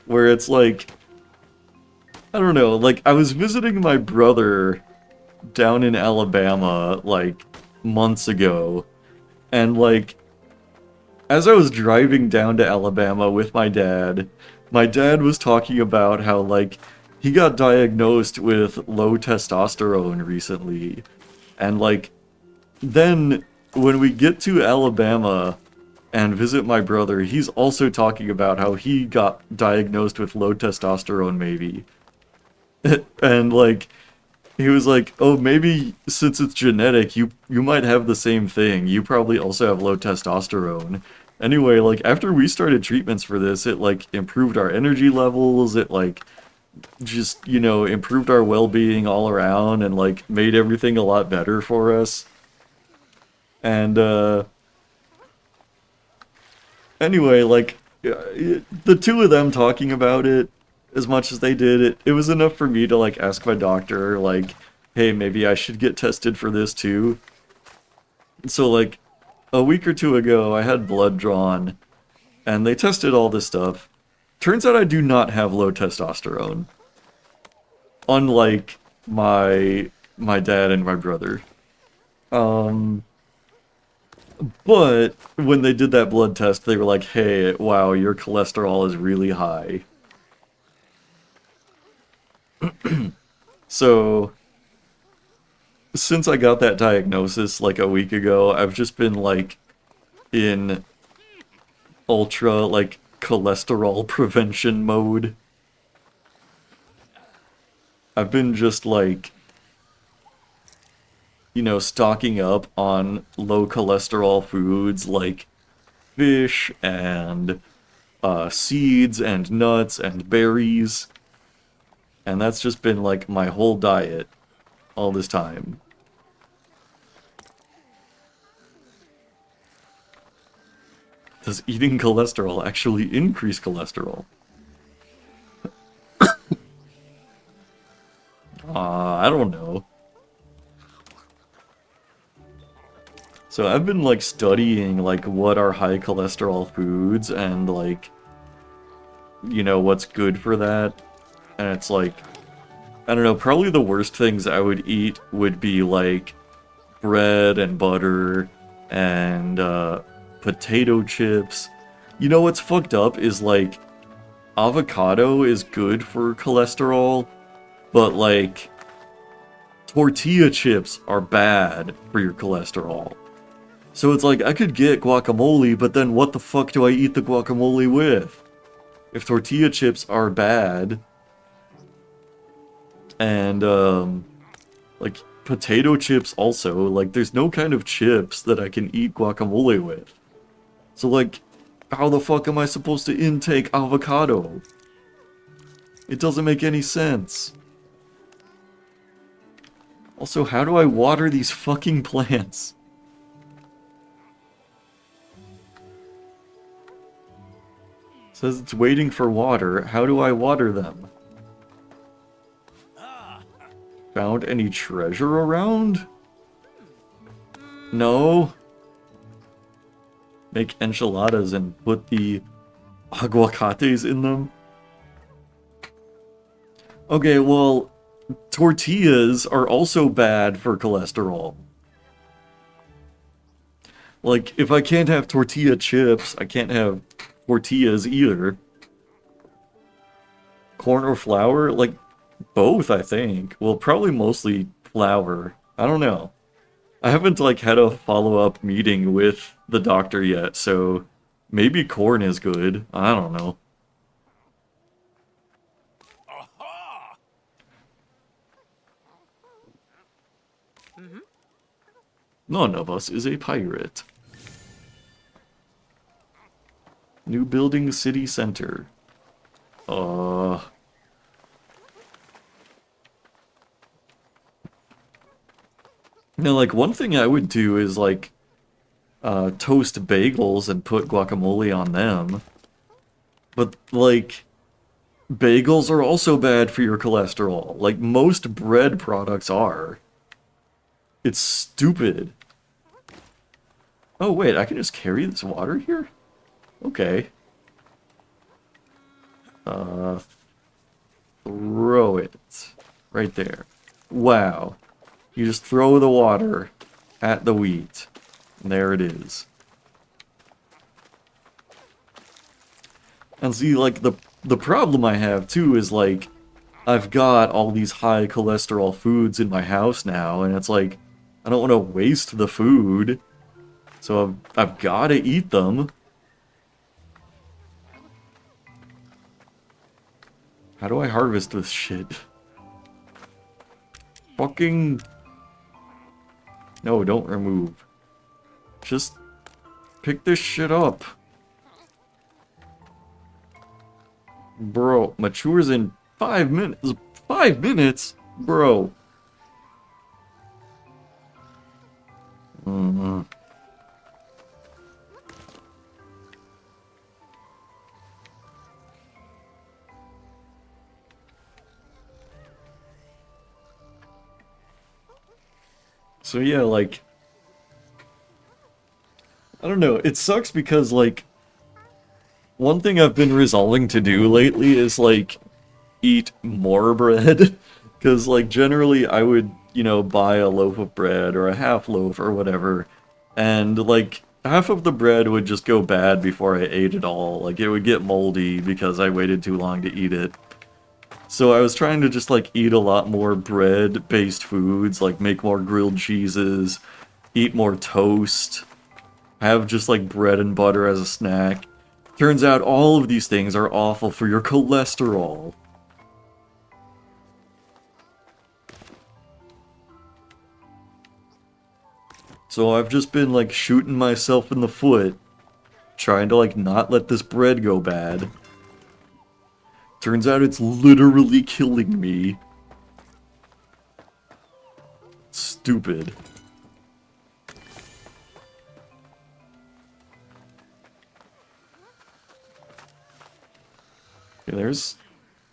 where it's like, I don't know, like, I was visiting my brother down in Alabama, like, months ago, and, like, as I was driving down to Alabama with my dad was talking about how, like, he got diagnosed with low testosterone recently, and, like, then when we get to Alabama and visit my brother, he's also talking about how he got diagnosed with low testosterone, maybe. And, like, he was like, "Oh, maybe since it's genetic, you might have the same thing. You probably also have low testosterone." Anyway, like, after we started treatments for this, it, like, improved our energy levels, it, like, just, you know, improved our well-being all around, and, like, made everything a lot better for us. And, anyway, like, the two of them talking about it, as much as they did, it was enough for me to, like, ask my doctor, like, "Hey, maybe I should get tested for this too." So, like, a week or 2 ago, I had blood drawn, and they tested all this stuff. Turns out I do not have low testosterone. Unlike my dad and my brother. But when they did that blood test, they were like, "Hey, wow, your cholesterol is really high." So, since I got that diagnosis like a week ago, I've just been like in ultra, like, cholesterol prevention mode. I've been just like, you know, stocking up on low cholesterol foods like fish and seeds and nuts and berries. And that's just been like my whole diet all this time. Does eating cholesterol actually increase cholesterol? I don't know. So I've been like studying like what are high cholesterol foods and like, you know, what's good for that. And it's like, I don't know, probably the worst things I would eat would be like bread and butter and potato chips. You know what's fucked up is like avocado is good for cholesterol, but like tortilla chips are bad for your cholesterol. So it's like I could get guacamole, but then what the fuck do I eat the guacamole with? If tortilla chips are bad, and like potato chips also, like there's no kind of chips that I can eat guacamole with. So like, how the fuck am I supposed to intake avocado? It doesn't make any sense. Also, how do I water these fucking plants? It says it's waiting for water. How do I water them? Found any treasure around? No. Make enchiladas and put the aguacates in them? Okay, well, tortillas are also bad for cholesterol. Like, if I can't have tortilla chips, I can't have tortillas either. Corn or flour? Like, both, I think. Well, probably mostly flour. I don't know. I haven't, like, had a follow-up meeting with the doctor yet, so maybe corn is good. I don't know. None of us is a pirate. New building city center. Now, like, one thing I would do is, like, toast bagels and put guacamole on them. But, like, bagels are also bad for your cholesterol. Like, most bread products are. It's stupid. Oh, wait, I can just carry this water here? Okay. Throw it. Right there. Wow. You just throw the water at the wheat. And there it is. And see, like, the problem I have, too, is, like, I've got all these high cholesterol foods in my house now, and it's like, I don't want to waste the food, so I've got to eat them. How do I harvest this shit? Fucking... No, don't remove. Just pick this shit up. Bro, matures in 5 minutes. 5 minutes? Bro. So yeah, like, I don't know, it sucks because, like, one thing I've been resolving to do lately is, like, eat more bread. Because, like, generally I would, you know, buy a loaf of bread or a half loaf or whatever, and, like, half of the bread would just go bad before I ate it all. Like, it would get moldy because I waited too long to eat it. So I was trying to just, like, eat a lot more bread-based foods, like make more grilled cheeses, eat more toast, have just, like, bread and butter as a snack. Turns out all of these things are awful for your cholesterol. So I've just been, like, shooting myself in the foot, trying to, like, not let this bread go bad. Turns out it's literally killing me. Stupid. Okay, there's,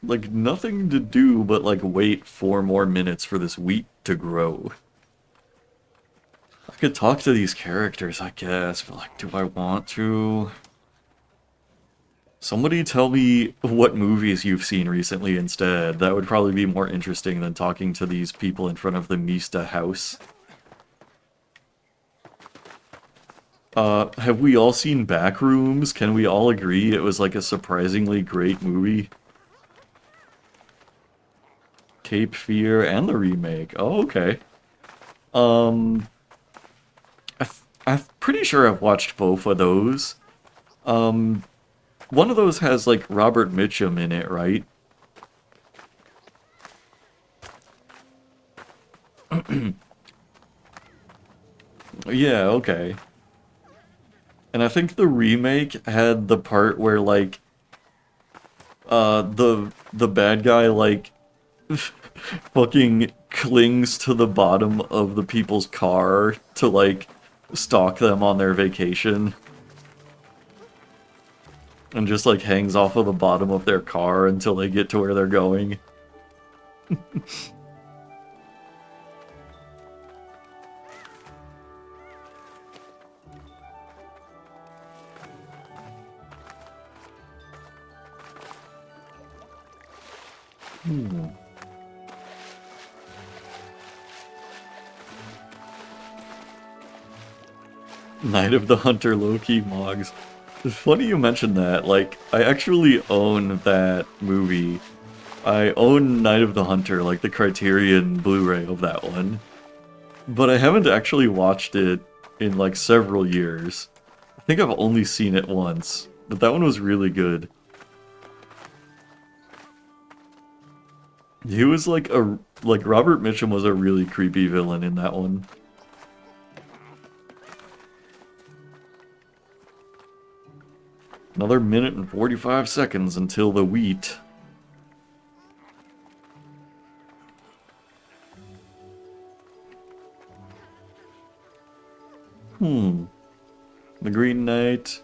like, nothing to do but, like, wait 4 more minutes for this wheat to grow. I could talk to these characters, I guess, but, like, do I want to? Somebody tell me what movies you've seen recently instead. That would probably be more interesting than talking to these people in front of the Mista house. Have we all seen Backrooms? Can we all agree it was like a surprisingly great movie? Cape Fear and the remake. Oh, okay. I'm pretty sure I've watched both of those. One of those has, like, Robert Mitchum in it, right? Yeah, okay. And I think the remake had the part where, like, the bad guy, like, fucking clings to the bottom of the people's car to, like, stalk them on their vacation. And just, like, hangs off of the bottom of their car until they get to where they're going. Night of the Hunter low-key mogs. It's funny you mentioned that. Like, I actually own that movie. I own Night of the Hunter, like the Criterion Blu-ray of that one. But I haven't actually watched it in, like, several years. I think I've only seen it once, but that one was really good. He was like Robert Mitchum was a really creepy villain in that one. Another minute and 45 seconds until the wheat. The Green Knight.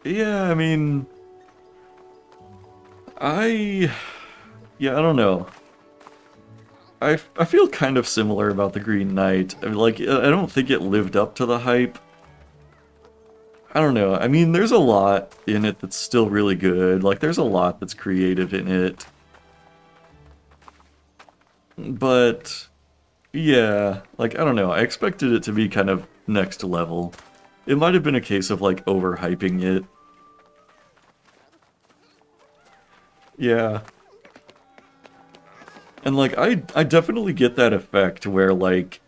Yeah, I mean... Yeah, I don't know. I feel kind of similar about the Green Knight. I mean, like, I don't think it lived up to the hype. I don't know. I mean, there's a lot in it that's still really good. Like, there's a lot that's creative in it. But, yeah, like, I don't know. I expected it to be kind of next level. It might have been a case of, like, overhyping it. Yeah. And, like, I definitely get that effect where, like,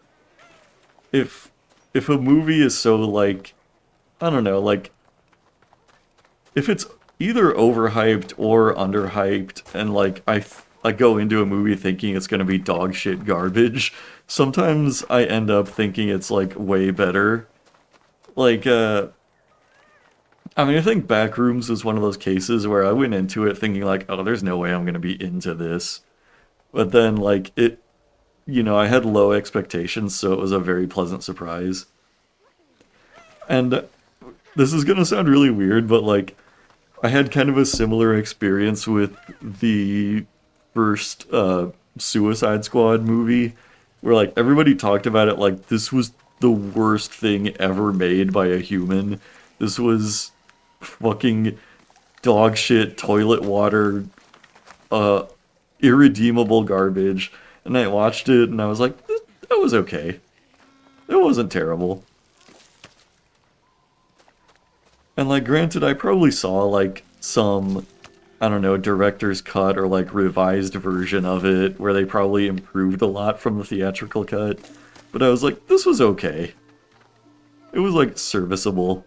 if a movie is so, like, I don't know, like, if it's either overhyped or underhyped, and, like, I go into a movie thinking it's gonna be dog shit garbage, sometimes I end up thinking it's, like, way better. Like, I mean, I think Backrooms is one of those cases where I went into it thinking, like, oh, there's no way I'm gonna be into this. But then, like, I had low expectations, so it was a very pleasant surprise. And this is gonna sound really weird, but, like, I had kind of a similar experience with the first Suicide Squad movie, where, like, everybody talked about it like this was the worst thing ever made by a human. This was fucking dog shit, toilet water, uh, irredeemable garbage. And I watched it and I was like, that was okay. It wasn't terrible. And, like, granted, I probably saw, like, some, I don't know, director's cut or, like, revised version of it where they probably improved a lot from the theatrical cut. But I was like, this was okay. It was, like, serviceable.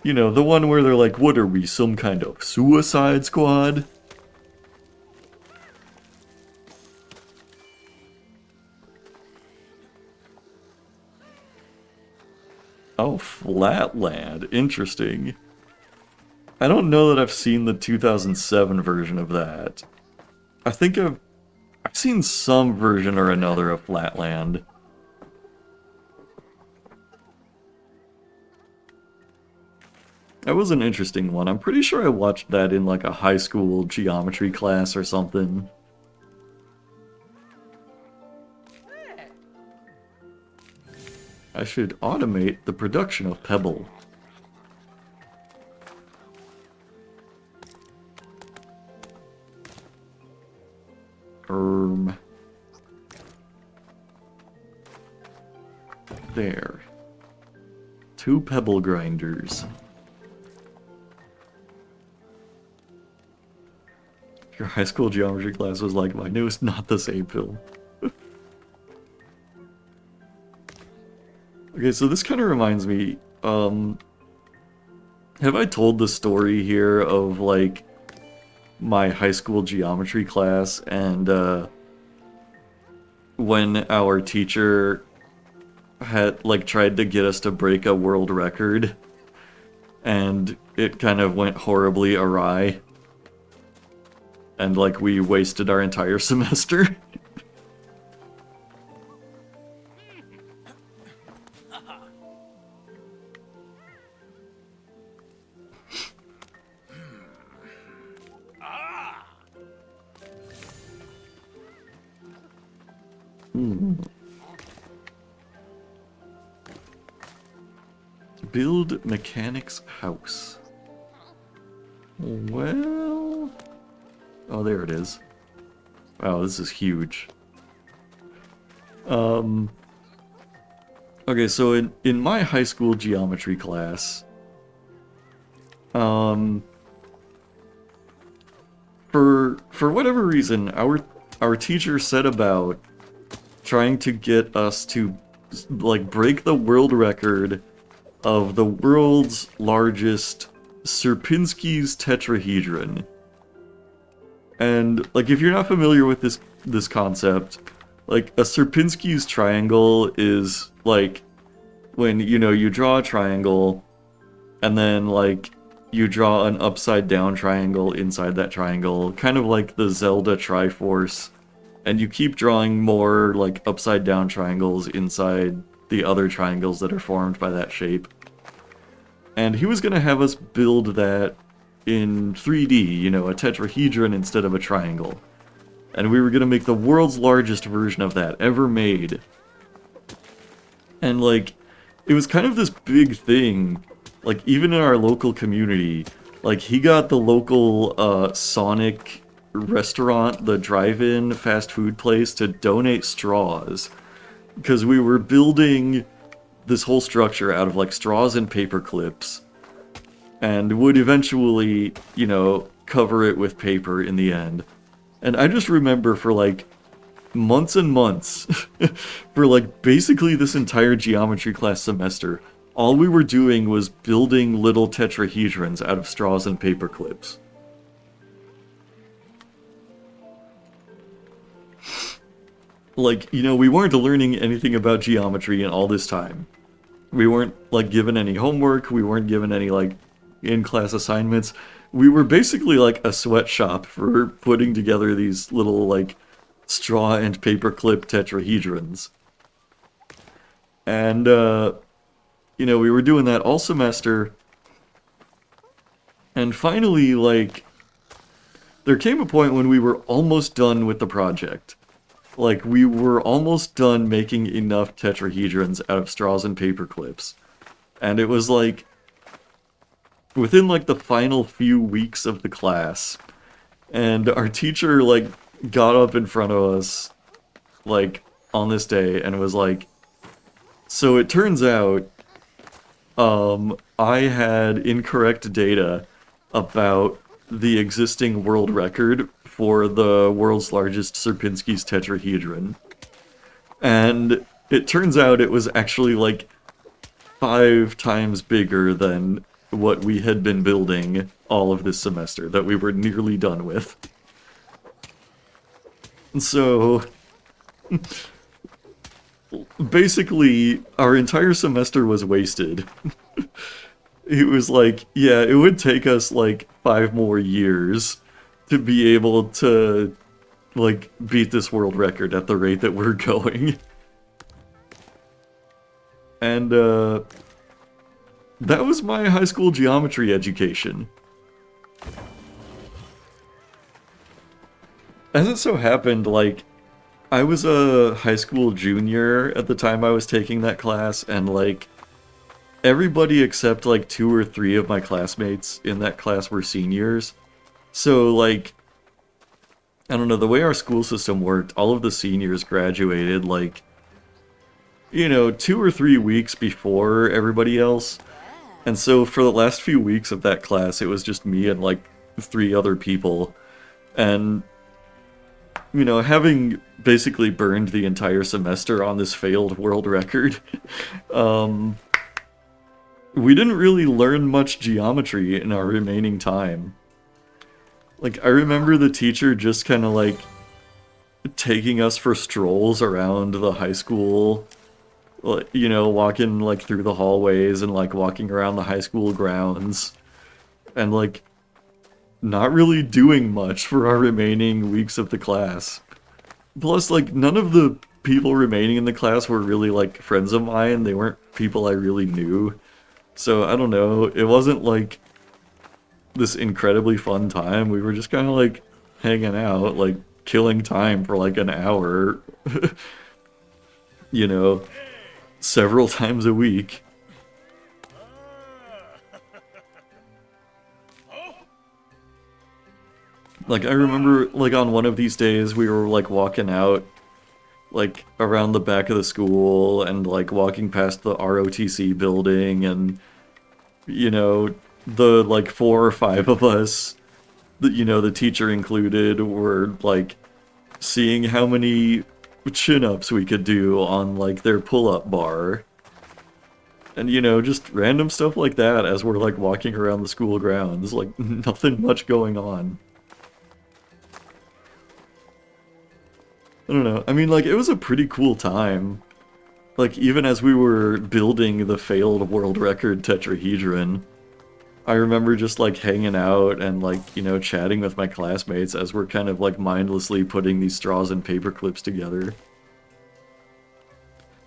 You know, the one where they're like, what are we, some kind of suicide squad? Oh, Flatland. Interesting. I don't know that I've seen the 2007 version of that. I think I've seen some version or another of Flatland. That was an interesting one. I'm pretty sure I watched that in like a high school geometry class or something. I should automate the production of Pebble. There. 2 Pebble grinders. Your high school geometry class was like mine. It was not the same film. Okay, so this kind of reminds me, have I told the story here of, like, my high school geometry class and, when our teacher had, like, tried to get us to break a world record, and it kind of went horribly awry, and, like, we wasted our entire semester? Build mechanic's house. Well... Oh, there it is. Wow, this is huge. Okay, so in my high school geometry class, for whatever reason, our teacher set about trying to get us to, like, break the world record of the world's largest Sierpinski's tetrahedron. And, like, if you're not familiar with this concept, like, a Sierpinski's triangle is, like, when, you know, you draw a triangle, and then, like, you draw an upside-down triangle inside that triangle, kind of like the Zelda Triforce, and you keep drawing more, like, upside-down triangles inside the other triangles that are formed by that shape. And he was going to have us build that in 3D, you know, a tetrahedron instead of a triangle. And we were going to make the world's largest version of that ever made. And, like, it was kind of this big thing, like, even in our local community. Like, he got the local Sonic restaurant, the drive-in fast food place, to donate straws. Because we were building this whole structure out of, like, straws and paper clips. And would eventually, you know, cover it with paper in the end. And I just remember for, like, months and months, for, like, basically this entire geometry class semester, all we were doing was building little tetrahedrons out of straws and paper clips. Like, you know, we weren't learning anything about geometry in all this time. We weren't, like, given any homework, we weren't given any, like, in-class assignments. We were basically like a sweatshop for putting together these little, like, straw and paperclip tetrahedrons. And, you know, we were doing that all semester. And finally, like, there came a point when we were almost done with the project. Like, we were almost done making enough tetrahedrons out of straws and paper clips. And it was like, within, like, the final few weeks of the class, and our teacher, like, got up in front of us, like, on this day, and was like, so it turns out, I had incorrect data about the existing world record for the world's largest Sierpinski's tetrahedron. And it turns out it was actually, like, 5 times bigger than what we had been building all of this semester, that we were nearly done with. And so, basically, our entire semester was wasted. It was like, yeah, it would take us like 5 more years to be able to, like, beat this world record at the rate that we're going. And, that was my high school geometry education. As it so happened, like, I was a high school junior at the time I was taking that class, and, like, everybody except, like, 2 or 3 of my classmates in that class were seniors. So, like, I don't know, the way our school system worked, all of the seniors graduated, like, you know, 2 or 3 weeks before everybody else. And so for the last few weeks of that class, it was just me and, like, 3 other people. And, you know, having basically burned the entire semester on this failed world record, we didn't really learn much geometry in our remaining time. Like, I remember the teacher just kind of, like, taking us for strolls around the high school, you know, walking, like, through the hallways and, like, walking around the high school grounds, and, like, not really doing much for our remaining weeks of the class. Plus, like, none of the people remaining in the class were really, like, friends of mine. They weren't people I really knew. So, I don't know, it wasn't, like, this incredibly fun time. We were just kind of, like, hanging out, like, killing time for, like, an hour, you know, several times a week. Like, I remember, like, on one of these days, we were, like, walking out, like, around the back of the school, and, like, walking past the ROTC building, and, you know, the, like, 4 or 5 of us, you know, the teacher included, were, like, seeing how many chin-ups we could do on, like, their pull-up bar. And, you know, just random stuff like that as we're, like, walking around the school grounds. Like, nothing much going on. I don't know. I mean, like, it was a pretty cool time. Like, even as we were building the failed world record tetrahedron, I remember just, like, hanging out and, like, you know, chatting with my classmates as we're kind of, like, mindlessly putting these straws and paper clips together.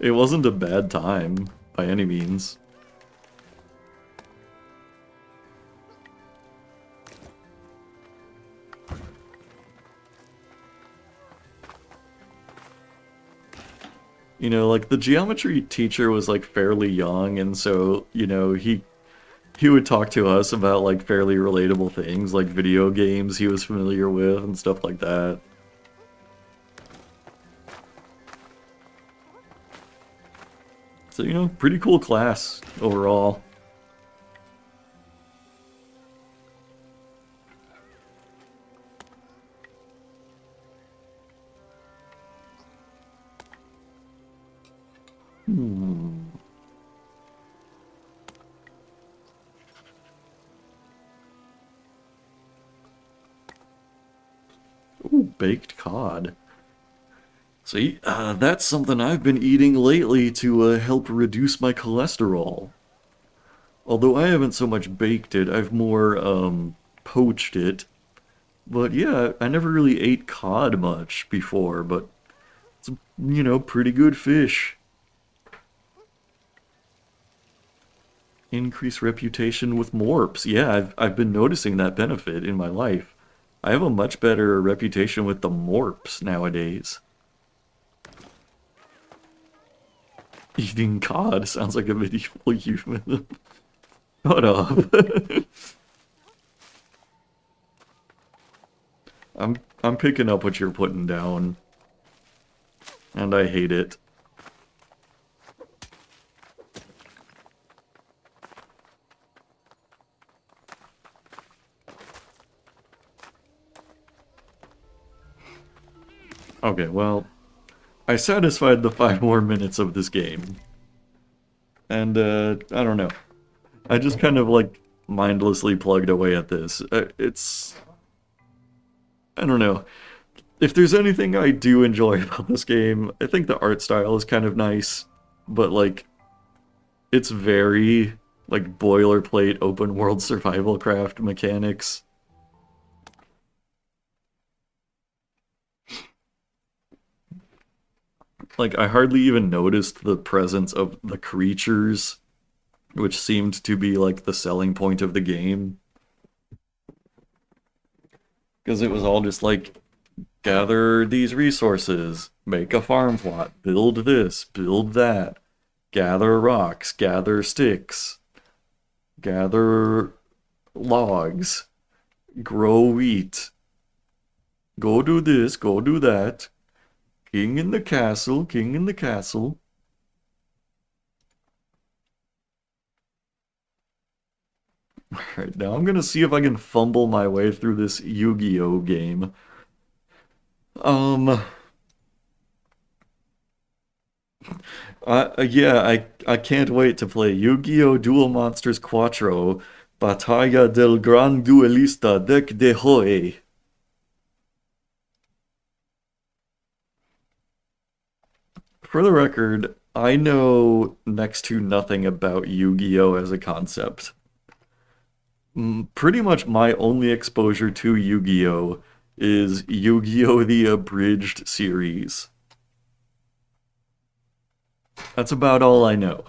It wasn't a bad time, by any means. You know, like, the geometry teacher was, like, fairly young, and so, you know, he would talk to us about, like, fairly relatable things, like video games he was familiar with and stuff like that. So, you know, pretty cool class overall. Ooh, baked cod. See, that's something I've been eating lately to help reduce my cholesterol. Although I haven't so much baked it, I've more poached it. But yeah, I never really ate cod much before, but it's, you know, pretty good fish. Increase reputation with morps. Yeah, I've been noticing that benefit in my life. I have a much better reputation with the morps nowadays. Eating cod sounds like a medieval euphemism. Shut up. I'm picking up what you're putting down. And I hate it. Okay, well, I satisfied the 5 more minutes of this game. And, I don't know. I just kind of, like, mindlessly plugged away at this. I don't know. If there's anything I do enjoy about this game, I think the art style is kind of nice, but like it's very like boilerplate open world survival craft mechanics. Like I hardly even noticed the presence of the creatures, which seemed to be like the selling point of the game, because it was all just like gather these resources, make a farm plot, build this, build that, gather rocks, gather sticks, gather logs, grow wheat, go do this, go do that. King in the castle, king in the castle. Alright, now I'm gonna see if I can fumble my way through this Yu-Gi-Oh game. Um, I can't wait to play Yu-Gi-Oh! Duel Monsters Quattro, Battaglia del Gran Duelista Deck de Hoy. For the record, I know next to nothing about Yu-Gi-Oh! As a concept. Pretty much my only exposure to Yu-Gi-Oh! Is Yu-Gi-Oh! The Abridged series. That's about all I know.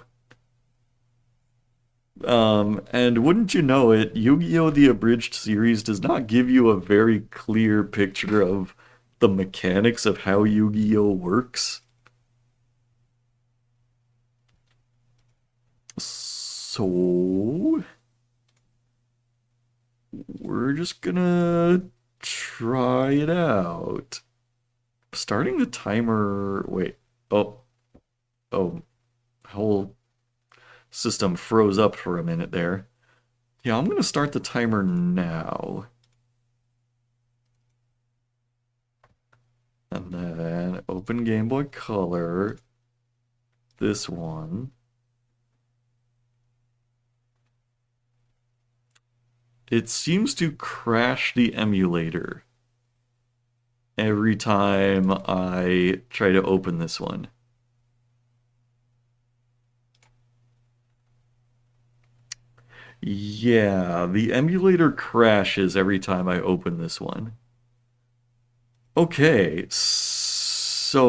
And wouldn't you know it, Yu-Gi-Oh! The Abridged series does not give you a very clear picture of the mechanics of how Yu-Gi-Oh! Works. So, we're just gonna try it out. Starting the timer. Wait. Oh, oh, whole system froze up for a minute there. Yeah, I'm gonna start the timer now. And then open Game Boy Color. This one. It seems to crash the emulator every time I try to open this one. Yeah, the emulator crashes every time I open this one. Okay, so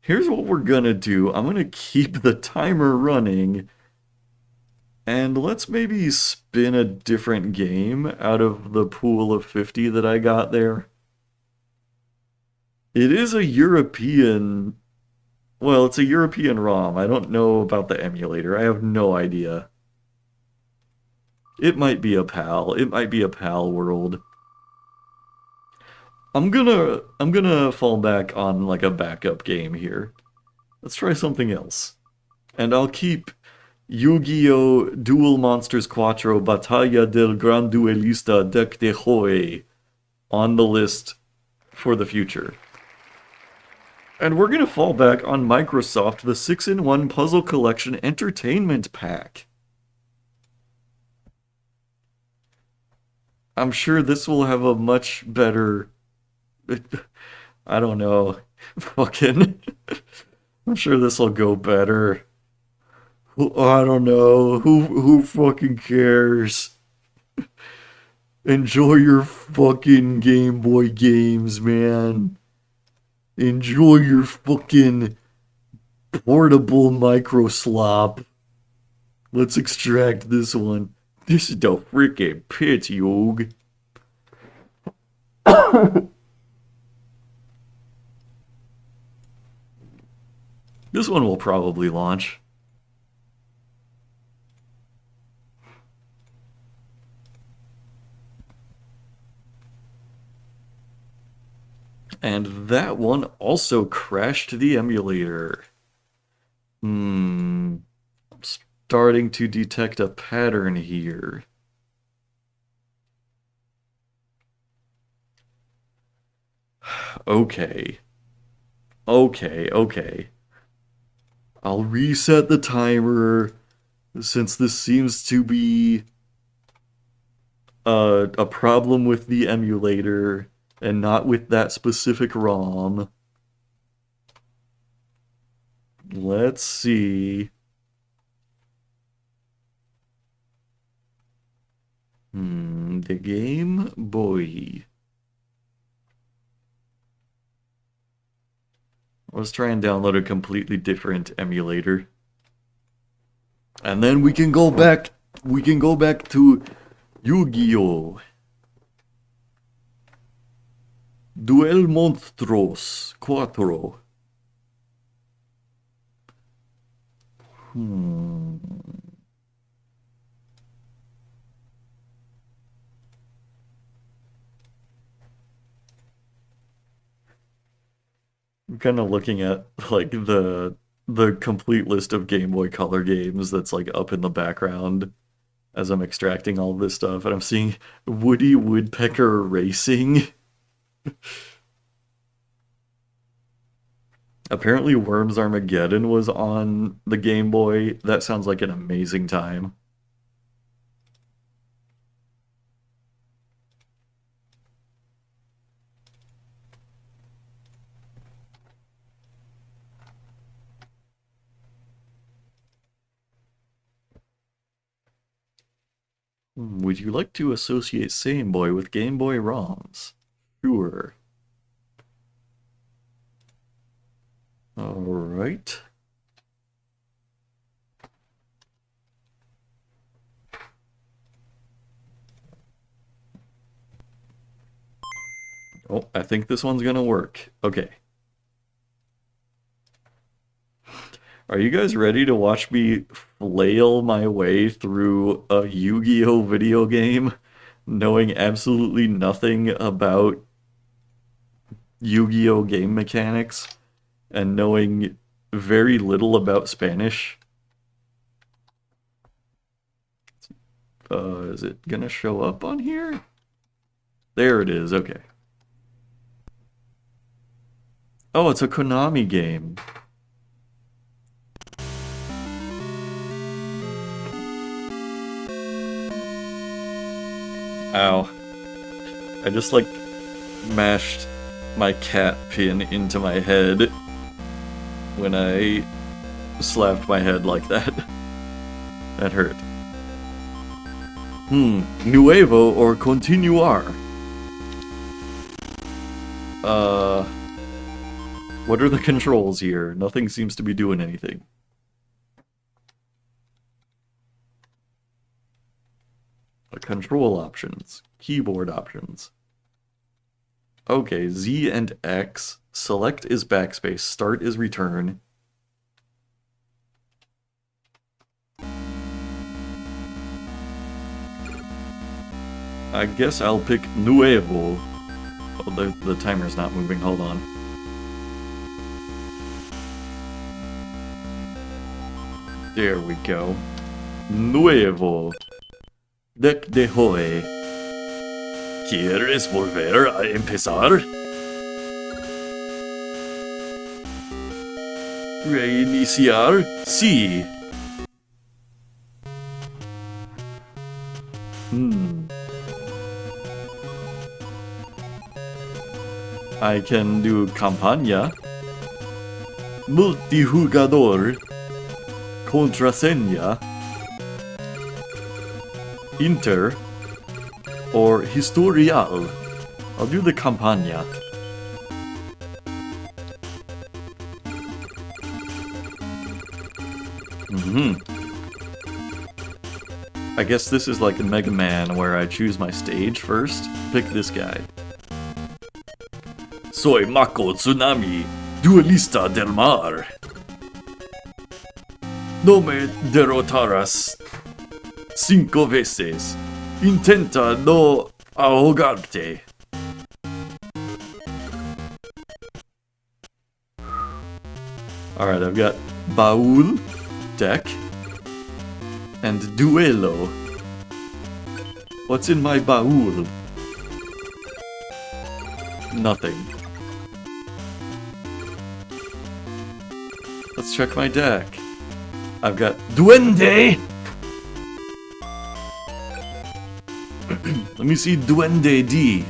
here's what we're gonna do. I'm gonna keep the timer running, and let's maybe spin a different game out of the pool of 50 that I got there. It is a European, well, it's a European ROM. I don't know about the emulator. I have no idea. It might be a PAL. It might be a PAL world. I'm gonna fall back on like a backup game here. Let's try something else. And I'll keep Yu-Gi-Oh! Duel Monsters Quattro Battaglia del Gran Duelista Deck de Hoy on the list for the future. And we're gonna fall back on Microsoft, the 6-in-1 Puzzle Collection Entertainment Pack. I'm sure this will have a much better... I don't know. Fucking... I'm sure this will go better. I don't know. Who fucking cares? Enjoy your fucking Game Boy games, man. Enjoy your fucking portable micro slop. Let's extract this one. This is the freaking pit, Yog. This one will probably launch. And that one also crashed the emulator. I'm starting to detect a pattern here. Okay. Okay. I'll reset the timer. Since this seems to be a problem with the emulator and not with that specific ROM. Let's see. The Game Boy. Let's try and download a completely different emulator. And then we can go back to Yu-Gi-Oh! Duel Monstros Quattro. I'm kind of looking at like the complete list of Game Boy Color games that's like up in the background as I'm extracting all this stuff, and I'm seeing Woody Woodpecker Racing. Apparently Worms Armageddon was on the Game Boy. That sounds like an amazing time. Would you like to associate Same Boy with Game Boy ROMs? Sure. Alright. Oh, I think this one's gonna work. Okay. Are you guys ready to watch me flail my way through a Yu-Gi-Oh! Video game, knowing absolutely nothing about Yu-Gi-Oh! Game mechanics, and knowing very little about Spanish? Is it gonna show up on here? There it is, okay. Oh, it's a Konami game. Ow. I just like mashed my cat pin into my head when I slapped my head like that. That hurt. Nuevo or continuar? What are the controls here? Nothing seems to be doing anything. Control options. Keyboard options. Okay, Z and X. Select is backspace. Start is return. I guess I'll pick Nuevo. Oh, the timer's not moving. Hold on. There we go. Nuevo. Deck de Hoy. ¿Quieres volver a empezar? Reiniciar? Sí. I can do campaña. Multijugador. Contraseña. Inter. Or historial. I'll do the campaña. I guess this is like Mega Man, where I choose my stage first. Pick this guy. Soy Mako Tsunami, duelista del mar. No me derrotarás 5 veces. Intenta no ahogarte. Alright, I've got Baúl, deck, and Duelo. What's in my Baúl? Nothing. Let's check my deck. I've got Duende, Let me see Duende D.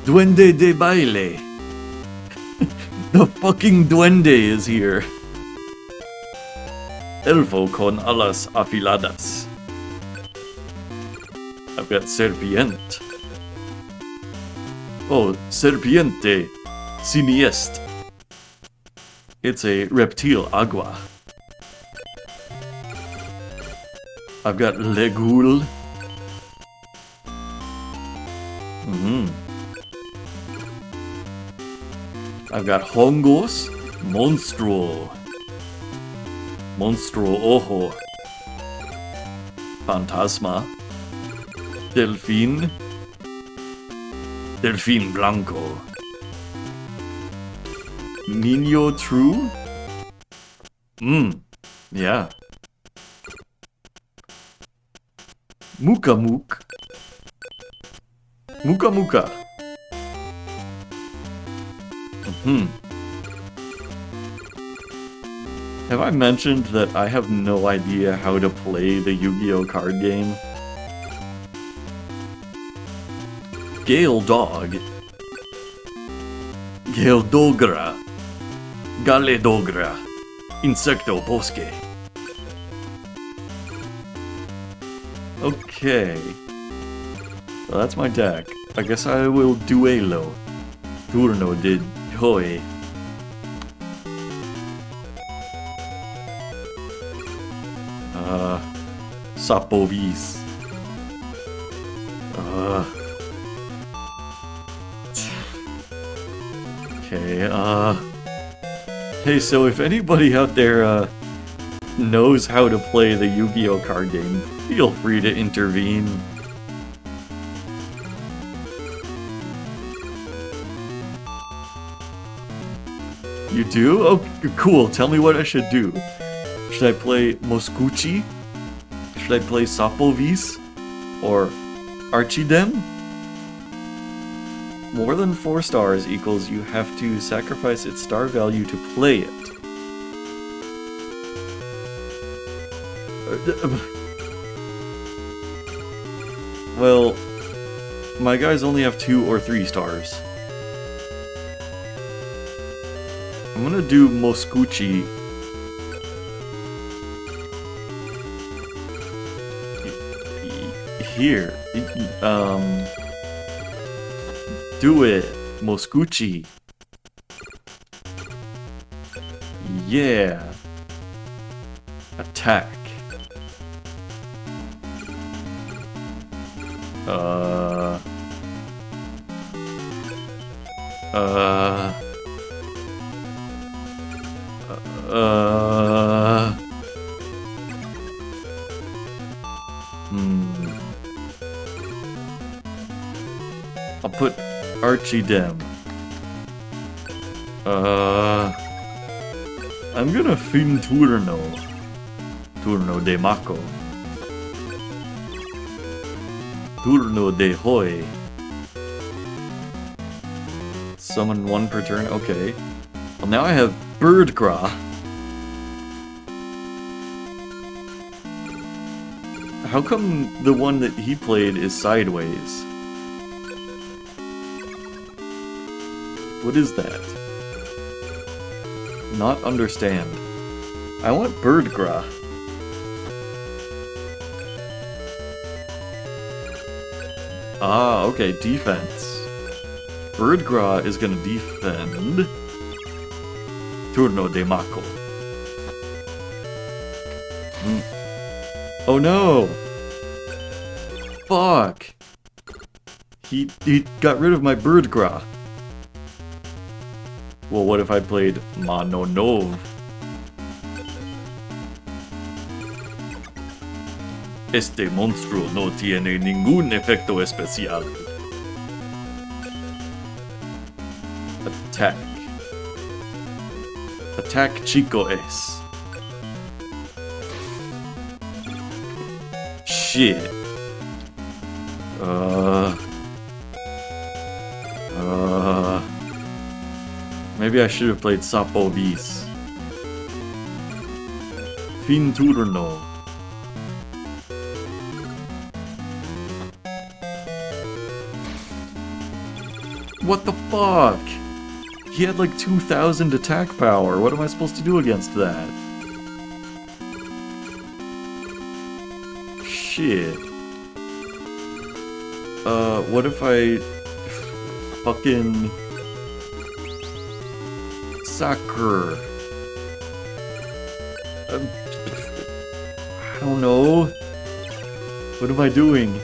Duende de baile. The fucking duende is here. Elfo con alas afiladas. I've got serpiente. Oh, serpiente siniest. It's a reptile agua. I've got legul. I've got hongos, monstruo. Monstruo ojo. Fantasma. Delfín. Delfín blanco. Niño true? Yeah. Muka Mook. Muka Muka. Have I mentioned that I have no idea how to play the Yu-Gi-Oh card game? Gale Dog. Gale Dogra. Gale Dogra. Insecto Bosque. Okay. Well, that's my deck. I guess I will duelo. Turno de Joy. Sapovis. Okay, hey, so if anybody out there, knows how to play the Yu-Gi-Oh card game, feel free to intervene. You do? Oh, cool. Tell me what I should do. Should I play Moskuchi? Should I play Sapovis? Or Archidem? More than 4 stars equals you have to sacrifice its star value to play it. Well, my guys only have 2 or 3 stars. I'm gonna do Moskuchi. Here. Do it, Moskuchi. Yeah. Attack. I'll put Archidem. I'm gonna fin Turno. Turno de Mako. Turno de Hoy. Summon 1 per turn, okay. Well, now I have Birdcraw. How come the one that he played is sideways? What is that? Not understand. I want Birdcraw. Ah, okay, defense. Birdcraw is gonna defend. Turno de Mako. Oh no! Fuck! He got rid of my Birdcraw. Well, what if I played Mano Nov? Este monstruo no tiene ningún efecto especial. Attack. Attack Chico es. Shit. Maybe I should have played Sapo Vis. Fin turno. What the fuck? He had like 2,000 attack power. What am I supposed to do against that? Shit. What if I... fucking... Soccer. I don't know. What am I doing?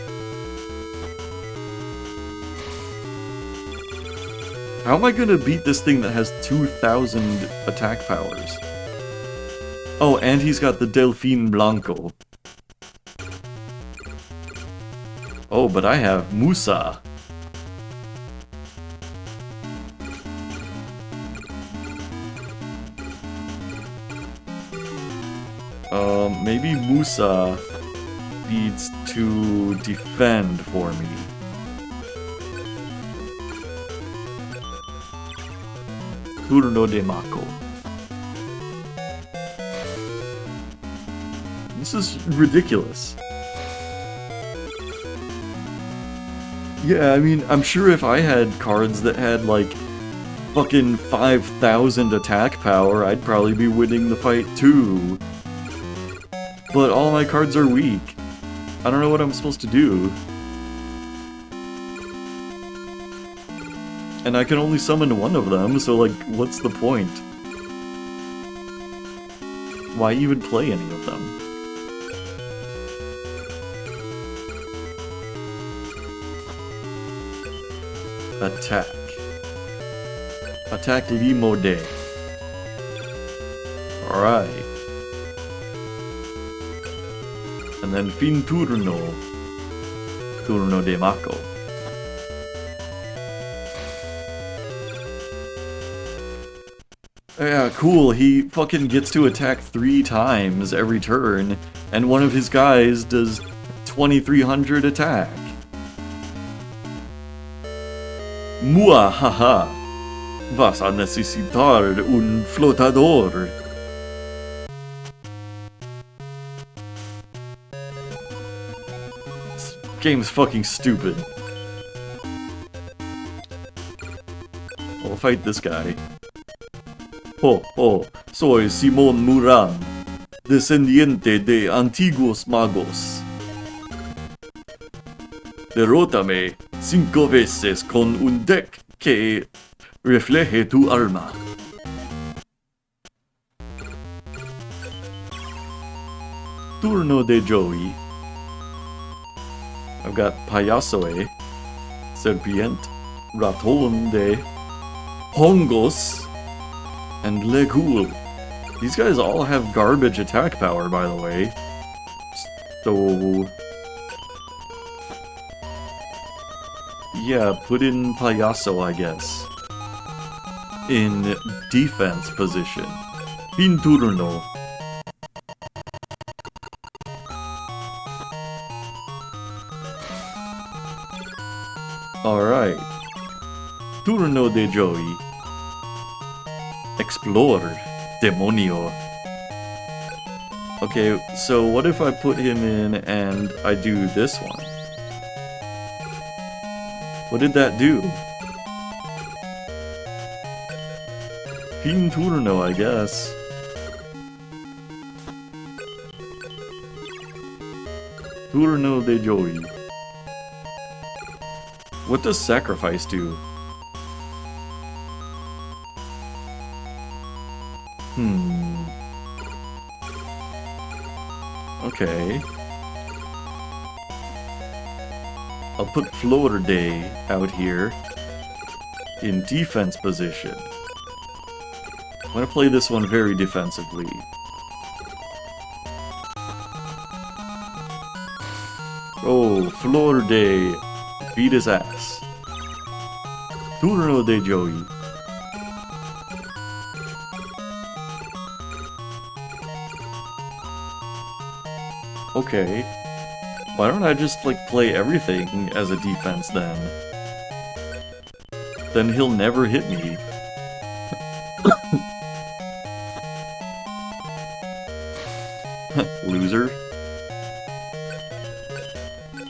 How am I gonna beat this thing that has 2,000 attack powers? Oh, and he's got the Delfin Blanco. Oh, but I have Musa. Maybe Musa needs to defend for me. Turno de Mako. This is ridiculous. Yeah, I mean, I'm sure if I had cards that had, like, fucking 5,000 attack power, I'd probably be winning the fight too. But all my cards are weak. I don't know what I'm supposed to do. And I can only summon one of them, so, like, what's the point? Why even play any of them? Attack. Attack Limode. Alright. And then fin turno. Turno de Mako. Yeah, cool. He fucking gets to attack 3 times every turn, and one of his guys does 2,300 attack. Muahaha. Vas a necesitar un flotador. This game's fucking stupid. I'll fight this guy. Soy Simón Murán, descendiente de antiguos magos. Derrótame 5 veces con un deck que refleje tu alma. Turno de Joey. I've got Payasoe, Serpient, Ratón de Hongos, and Legul. These guys all have garbage attack power, by the way. So... yeah, put in Payaso, I guess. In defense position. Fin turno. Alright. Turno de Joey. Explore, demonio. Okay, so what if I put him in and I do this one? What did that do? Fin turno, I guess. Turno de Joey. What does sacrifice do? Okay. I'll put Floater Day out here in defense position. I'm gonna play this one very defensively. Oh, Floater Day. Beat his ass. Turno de Joey. Okay. Why don't I just, like, play everything as a defense, then? Then he'll never hit me. Loser.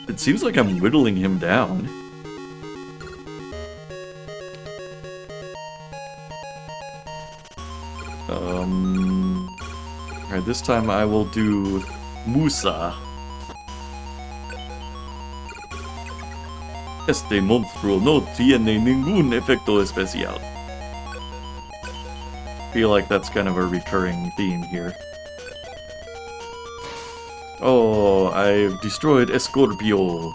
It seems like I'm whittling him down. Alright, this time I will do Musa. Este monstruo no tiene ningún efecto especial. Feel like that's kind of a recurring theme here. Oh, I've destroyed Escorpio.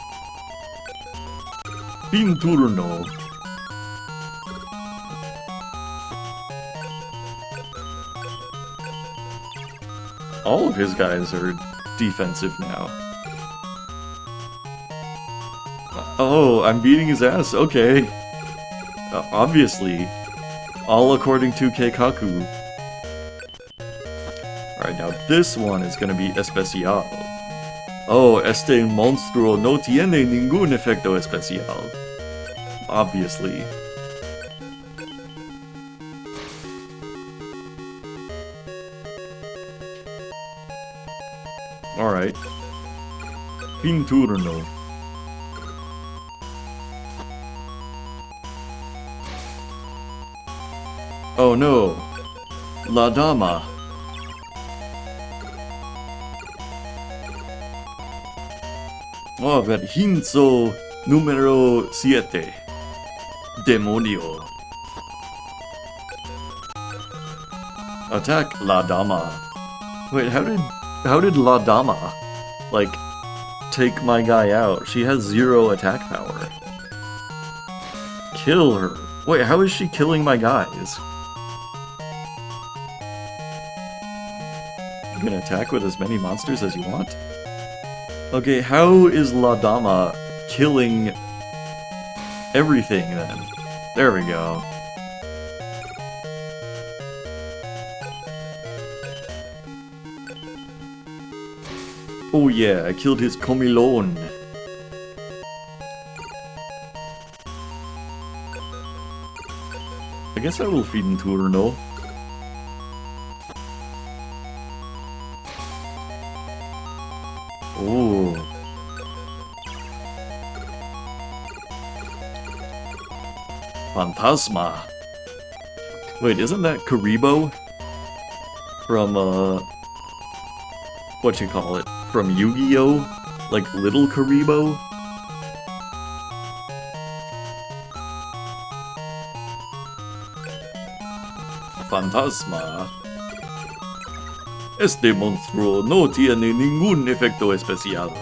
Fin turno. All of his guys are defensive now. Oh, I'm beating his ass. Okay. Obviously. All according to Keikaku. Alright, now this one is gonna be especial. Oh, este monstruo no tiene ningún efecto especial. Obviously. Alright. Fin turno. Oh no. La Dama. Oh, Verhinzo número 7. Demonio. Attack La Dama. Wait, how did La Dama, like, take my guy out? She has 0 attack power. Kill her. Wait, how is she killing my guys? You can attack with as many monsters as you want? Okay, how is La Dama killing everything then? There we go. Oh yeah, I killed his comilon. I guess I will feed in turno. Oh. Phantasma. Wait, isn't that Karibo? From, what you call it? From Yu-Gi-Oh? Like, Little Karibo? Phantasma. Este monstruo no tiene ningún efecto especial.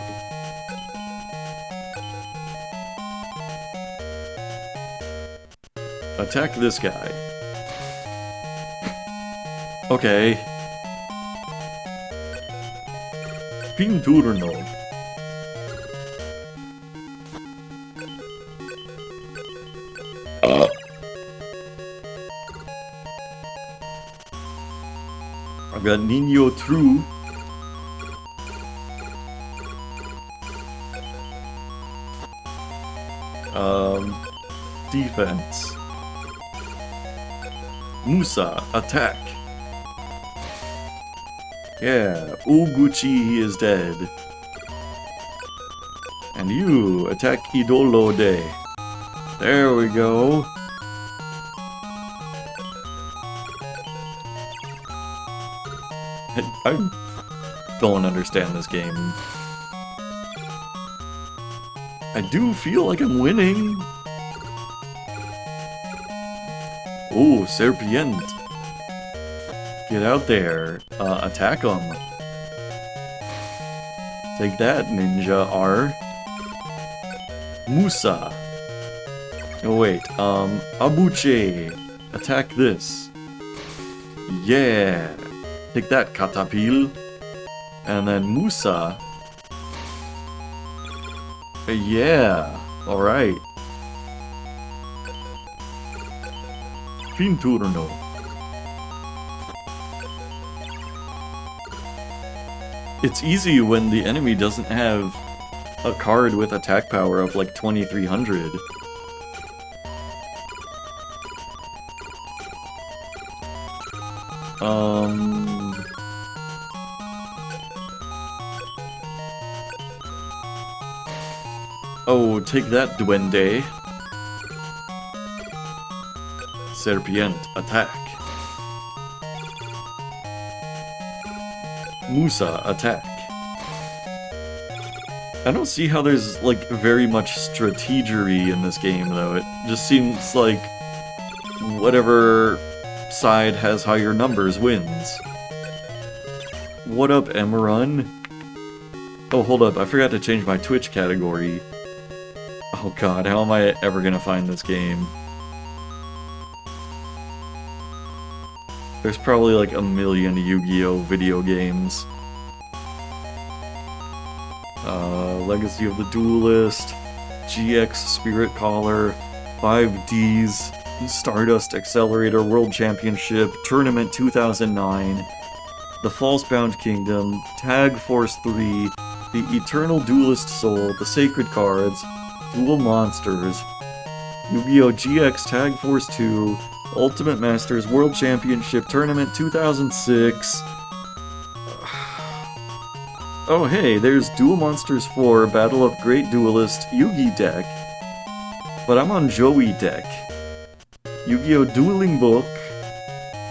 Attack this guy. Okay. Fin turno. I've got Nino True. Defense. Musa, attack. Yeah, Uguchi is dead. And you attack Idolo De. There we go. I don't understand this game. I do feel like I'm winning. Oh, Serpient. Get out there. Attack him. Take that, Ninja R. Musa. Oh, wait. Abuche. Attack this. Yeah. Take that, Katapil. And then Musa. Yeah. Alright. Fin turno. It's easy when the enemy doesn't have a card with attack power of like 2300. Oh, take that, Duende. Serpient, attack. Musa, attack. I don't see how there's, like, very much strategery in this game, though. It just seems like whatever side has higher numbers wins. What up, Emerun? Oh, hold up, I forgot to change my Twitch category. Oh god, how am I ever gonna find this game? There's probably like a million Yu-Gi-Oh! Video games. Legacy of the Duelist, GX Spirit Caller, 5Ds, Stardust Accelerator World Championship, Tournament 2009, The False-Bound Kingdom, Tag Force 3, The Eternal Duelist Soul, The Sacred Cards, Duel Monsters, Yu-Gi-Oh! GX Tag Force 2, Ultimate Masters World Championship Tournament 2006. Oh hey, there's Duel Monsters 4 Battle of Great Duelist Yugi deck. But I'm on Joey deck. Yu-Gi-Oh! Dueling Book,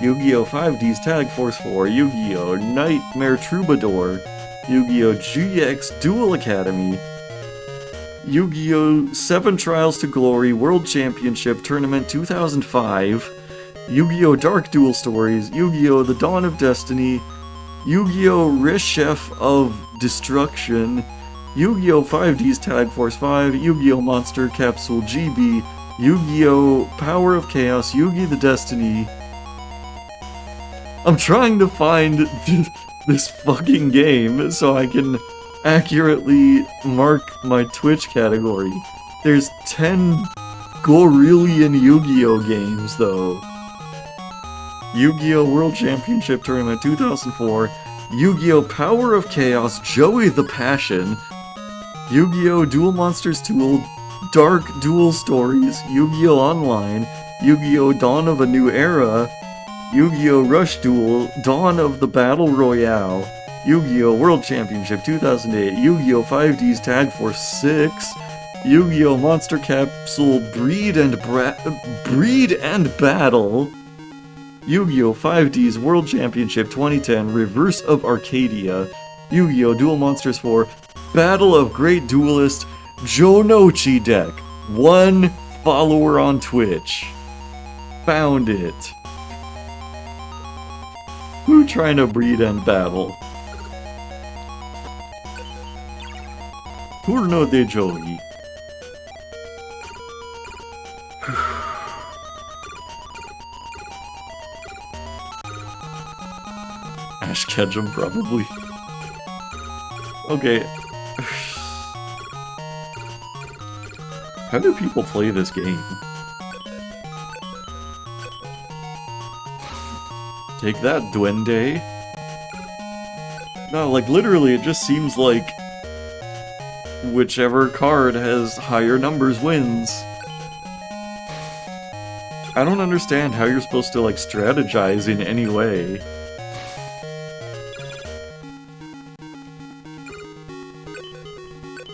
Yu-Gi-Oh! 5D's Tag Force 4, Yu-Gi-Oh! Nightmare Troubadour, Yu-Gi-Oh! GX Duel Academy, Yu-Gi-Oh! 7 Trials to Glory World Championship Tournament 2005, Yu-Gi-Oh! Dark Duel Stories, Yu-Gi-Oh! The Dawn of Destiny, Yu-Gi-Oh! Reshef of Destruction, Yu-Gi-Oh! 5D's Tag Force 5, Yu-Gi-Oh! Monster Capsule GB, Yu-Gi-Oh! Power of Chaos, Yu-Gi the Destiny. I'm trying to find this fucking game so I can accurately mark my Twitch category. There's 10 gorillion Yu-Gi-Oh! Games, though. Yu-Gi-Oh! World Championship Tournament 2004, Yu-Gi-Oh! Power of Chaos, Joey the Passion, Yu-Gi-Oh! Duel Monsters 2, Dark Duel Stories, Yu-Gi-Oh! Online, Yu-Gi-Oh! Dawn of a New Era, Yu-Gi-Oh! Rush Duel, Dawn of the Battle Royale, Yu-Gi-Oh! World Championship 2008, Yu-Gi-Oh! 5D's Tag Force 6, Yu-Gi-Oh! Monster Capsule Breed and Battle, Yu-Gi-Oh! 5D's World Championship 2010, Reverse of Arcadia, Yu-Gi-Oh! Duel Monsters 4, Battle of Great Duelist, Jonochi deck. 1 follower on Twitch. Found it. Who trying to breed and battle? Turno de Joey. Ash Ketchum, probably. Okay. How do people play this game? Take that, Duende. No, like, literally, it just seems like whichever card has higher numbers wins. I don't understand how you're supposed to, like, strategize in any way.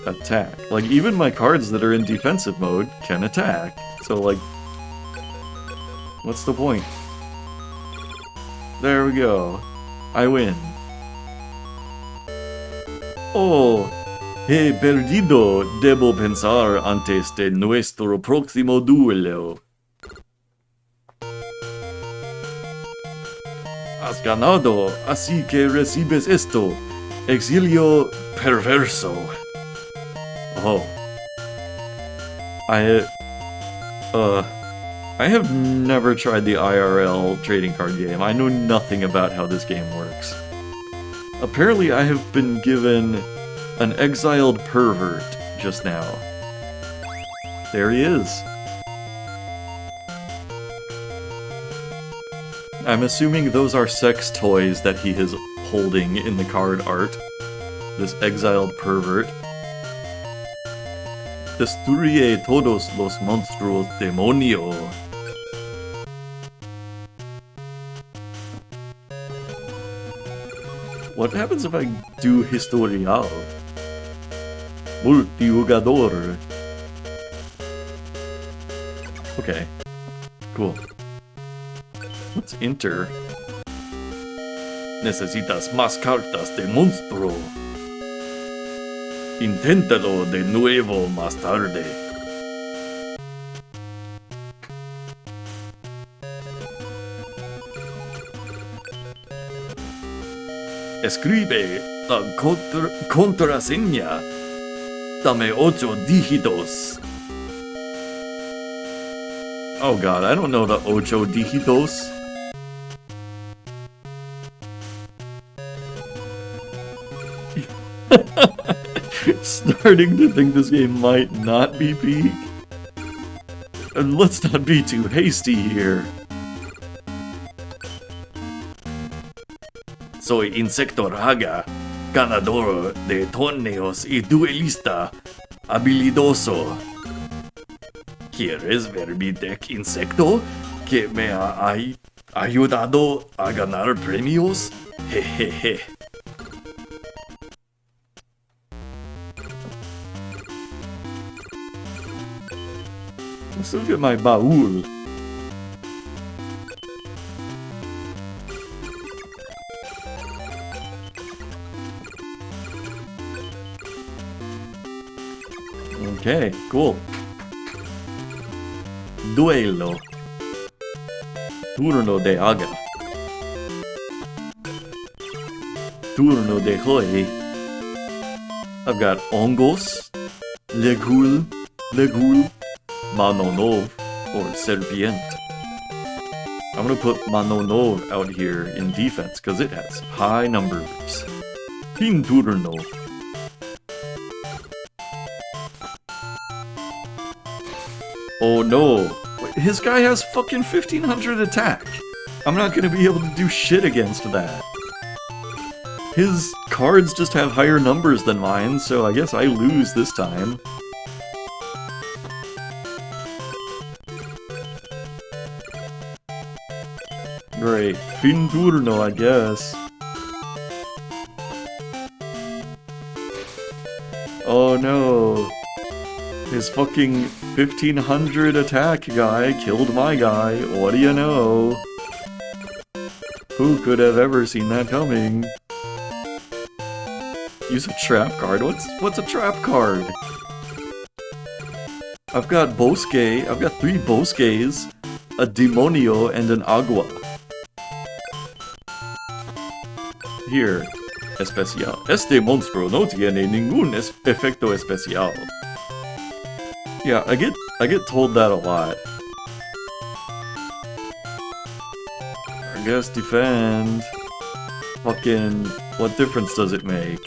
Attack. Like, even my cards that are in defensive mode can attack. So, like, what's the point? There we go. I win. Oh, he perdido. Debo pensar antes de nuestro próximo duelo. Has ganado, así que recibes esto. Exilio perverso. Oh. I have never tried the IRL trading card game. I know nothing about how this game works. Apparently I have been given an exiled pervert just now. There he is. I'm assuming those are sex toys that he is holding in the card art. This exiled pervert. Destruye todos los monstruos demonio. What happens if I do historial? Multijugador. Okay. Cool. Let's enter. Necesitas más cartas de monstruo. Inténtalo de nuevo más tarde. Escribe la contraseña. Dame 8 dígitos. Oh god, I don't know the 8 dígitos. Starting to think this game might not be peak. And let's not be too hasty here. Soy Insecto Raga, ganador de torneos y duelista habilidoso. ¿Quieres ver mi deck Insecto que me ha ayudado a ganar premios? Jejeje. Let's look at my baúl. Okay, cool. Duelo. Turno de Aga. Turno de Joy. I've got Hongos, Legul, Manonov, or Serpient. I'm gonna put Manonov out here in defense because it has high numbers. Fin turno. Oh no, his guy has fucking 1500 attack. I'm not gonna be able to do shit against that. His cards just have higher numbers than mine, so I guess I lose this time. Great, fin turno, I guess. Oh no. His fucking 1500 attack guy killed my guy, what do you know? Who could have ever seen that coming? Use a trap card? What's a trap card? I've got Bosque, I've got 3 Bosques, a Demonio, and an Agua. Here, especial. Este monstruo no tiene ningún efecto especial. Yeah, I get told that a lot. I guess defend. Fucking, what difference does it make?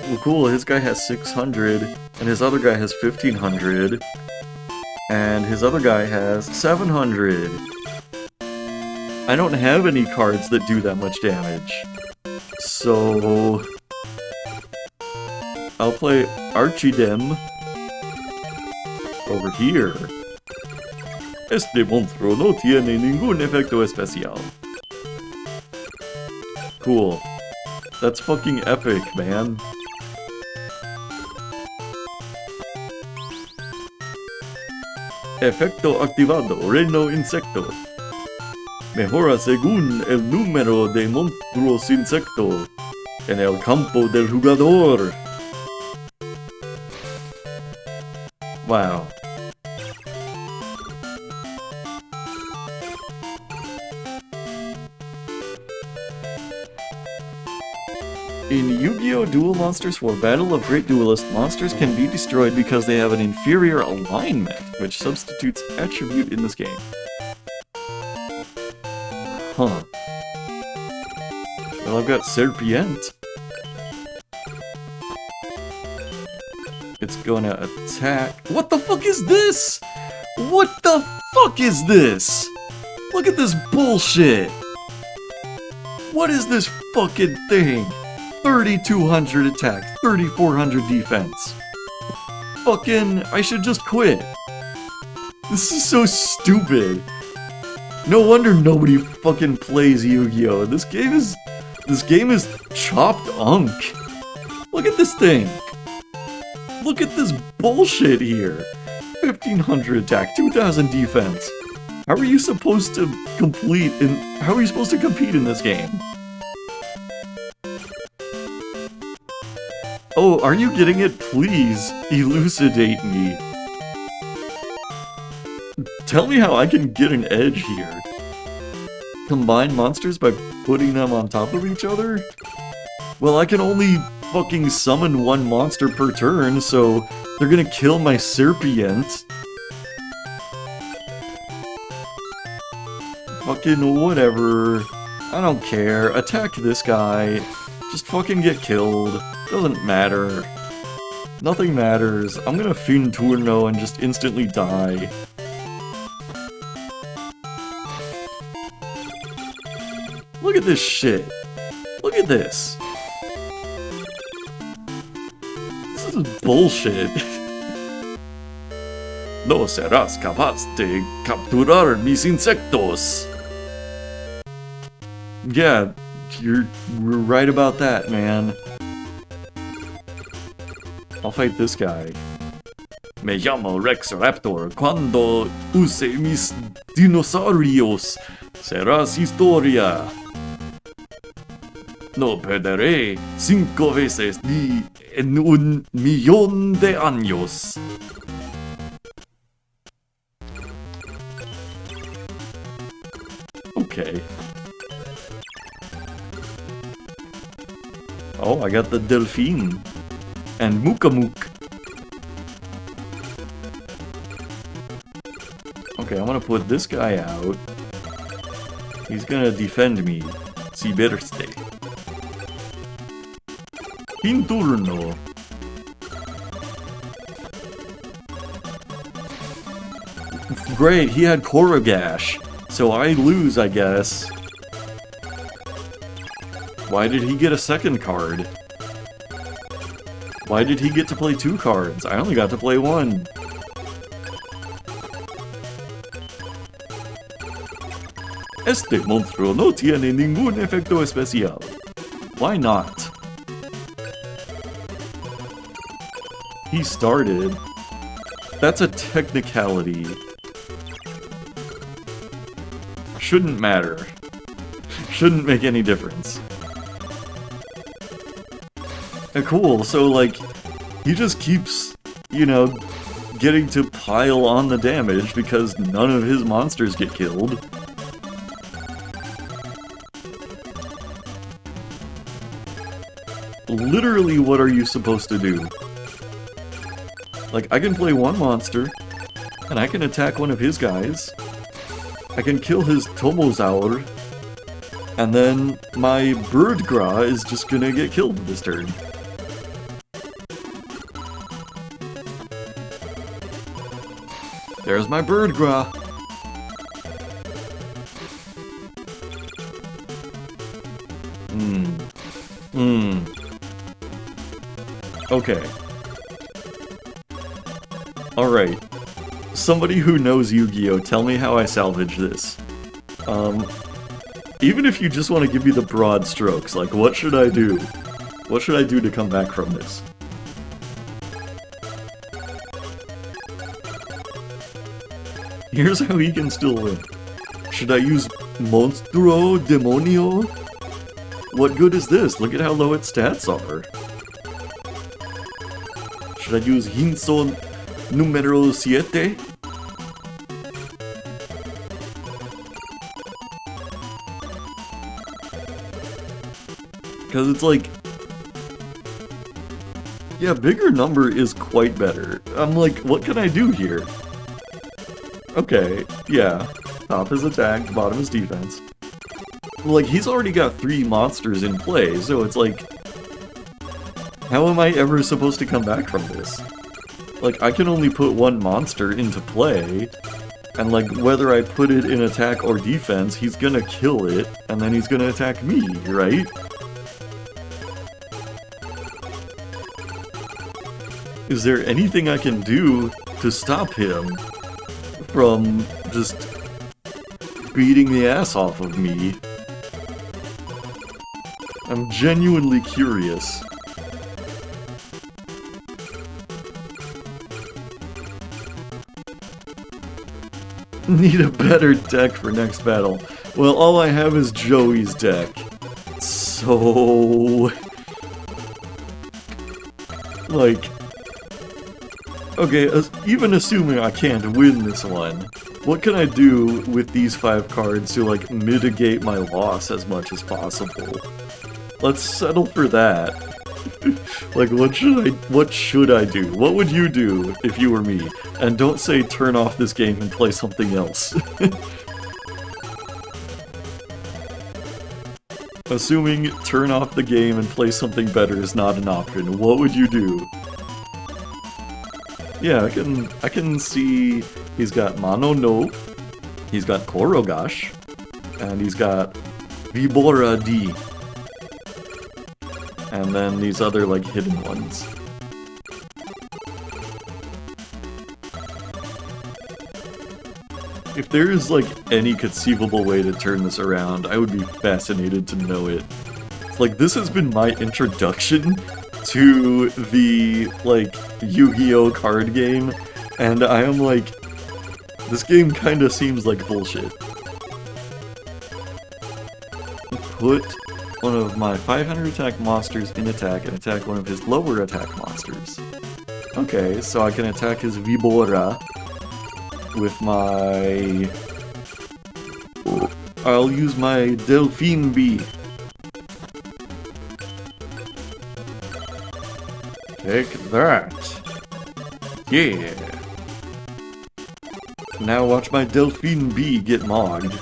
Well, cool, his guy has 600, and his other guy has 1500, and his other guy has 700. I don't have any cards that do that much damage. So I'll play Archidem over here. Este monstruo no tiene ningún efecto especial. Cool. That's fucking epic, man. Efecto activado, Reino Insecto. Mejora según el número de monstruos insecto en el campo del jugador. Wow. In Yu-Gi-Oh! Duel Monsters for Battle of Great Duelist, monsters can be destroyed because they have an inferior alignment, which substitutes attribute in this game. Huh. Well, I've got Serpient. It's gonna attack. What the fuck is this? What the fuck is this? Look at this bullshit. What is this fucking thing? 3200 attack, 3400 defense. Fucking, I should just quit. This is so stupid. No wonder nobody fucking plays Yu-Gi-Oh! This game is chopped unk. Look at this thing. Look at this bullshit here. 1500 attack, 2000 defense. How are you supposed to how are you supposed to compete in this game? Oh, are you getting it? Please elucidate me. Tell me how I can get an edge here. Combine monsters by putting them on top of each other? Well, I can only fucking summon one monster per turn, so they're gonna kill my Serpient. Fucking whatever. I don't care. Attack this guy. Just fucking get killed. Doesn't matter. Nothing matters. I'm gonna Finturno and just instantly die. Look at this shit. Look at this. This is bullshit. No serás capaz de capturar mis insectos. Yeah, you're right about that, man. I'll fight this guy. Me llamo Rex Raptor. Cuando use mis dinosaurios, serás historia. No perderé 5 veces ni en 1,000,000 de años. Okay. Oh, I got the Delphine. And Mookamook. Okay, I'm gonna put this guy out. He's gonna defend me. Si verste. In turno. Great, he had Korrigash. So I lose, I guess. Why did he get a second card? Why did he get to play 2 cards? I only got to play 1. Este monstruo no tiene ningún efecto especial. Why not? He started. That's a technicality. Shouldn't matter. Shouldn't make any difference. Cool, so like, he just keeps, you know, getting to pile on the damage because none of his monsters get killed. Literally, what are you supposed to do? Like, I can play 1 monster, and I can attack one of his guys. I can kill his Tomozaur, and then my Birdgra is just gonna get killed this turn. There's my Birdgra. Okay. Alright. Somebody who knows Yu-Gi-Oh! Tell me how I salvage this. Even if you just want to give me the broad strokes, like, what should I do? What should I do to come back from this? Here's how he can still win. Should I use Monstro Demonio? What good is this? Look at how low its stats are. Should I use Hinso Numero 7? Because it's like... yeah, bigger number is quite better. I'm like, what can I do here? Okay, yeah. Top is attack, bottom is defense. Like, he's already got 3 monsters in play, so it's like... how am I ever supposed to come back from this? Like, I can only put 1 monster into play, and like, whether I put it in attack or defense, he's gonna kill it, and then he's gonna attack me, right? Is there anything I can do to stop him from just beating the ass off of me? I'm genuinely curious. Need a better deck for next battle. Well, all I have is Joey's deck. So... like... okay, even assuming I can't win this one, what can I do with these 5 cards to, like, mitigate my loss as much as possible? Let's settle for that. Like, what should I do? What would you do if you were me? And don't say turn off this game and play something else. Assuming turn off the game and play something better is not an option, what would you do? Yeah, I can see he's got Mono No, he's got Korogash, and he's got Vibora D. And then these other, like, hidden ones. If there is, like, any conceivable way to turn this around, I would be fascinated to know it. Like, this has been my introduction to the, like, Yu-Gi-Oh! Card game, and I am like, this game kinda seems like bullshit. Put one of my 500 attack monsters in attack and attack one of his lower attack monsters. Okay, so I can attack his Vibora with my... I'll use my Delphine Bee. Take that. Yeah. Now watch my Delphine Bee get mogged.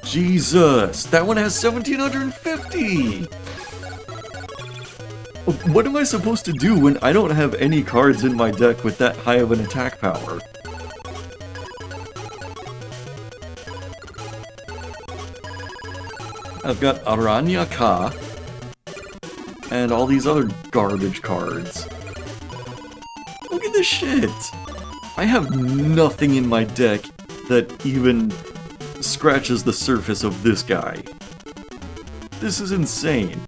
Jesus, that one has 1750! What am I supposed to do when I don't have any cards in my deck with that high of an attack power? I've got Aranya Ka, and all these other garbage cards. Look at this shit! I have nothing in my deck that even scratches the surface of this guy. This is insane.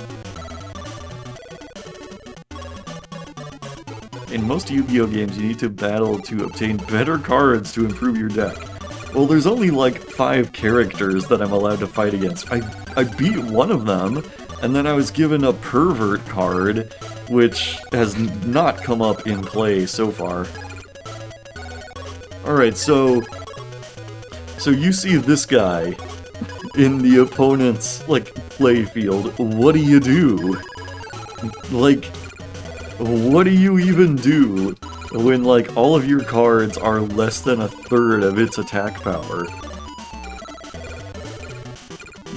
In most Yu-Gi-Oh! Games, you need to battle to obtain better cards to improve your deck. Well, there's only like 5 characters that I'm allowed to fight against. I beat one of them, and then I was given a pervert card, which has not come up in play so far. Alright, so you see this guy in the opponent's, like, play field. What do you do? Like, what do you even do when, like, all of your cards are less than 1/3 of its attack power?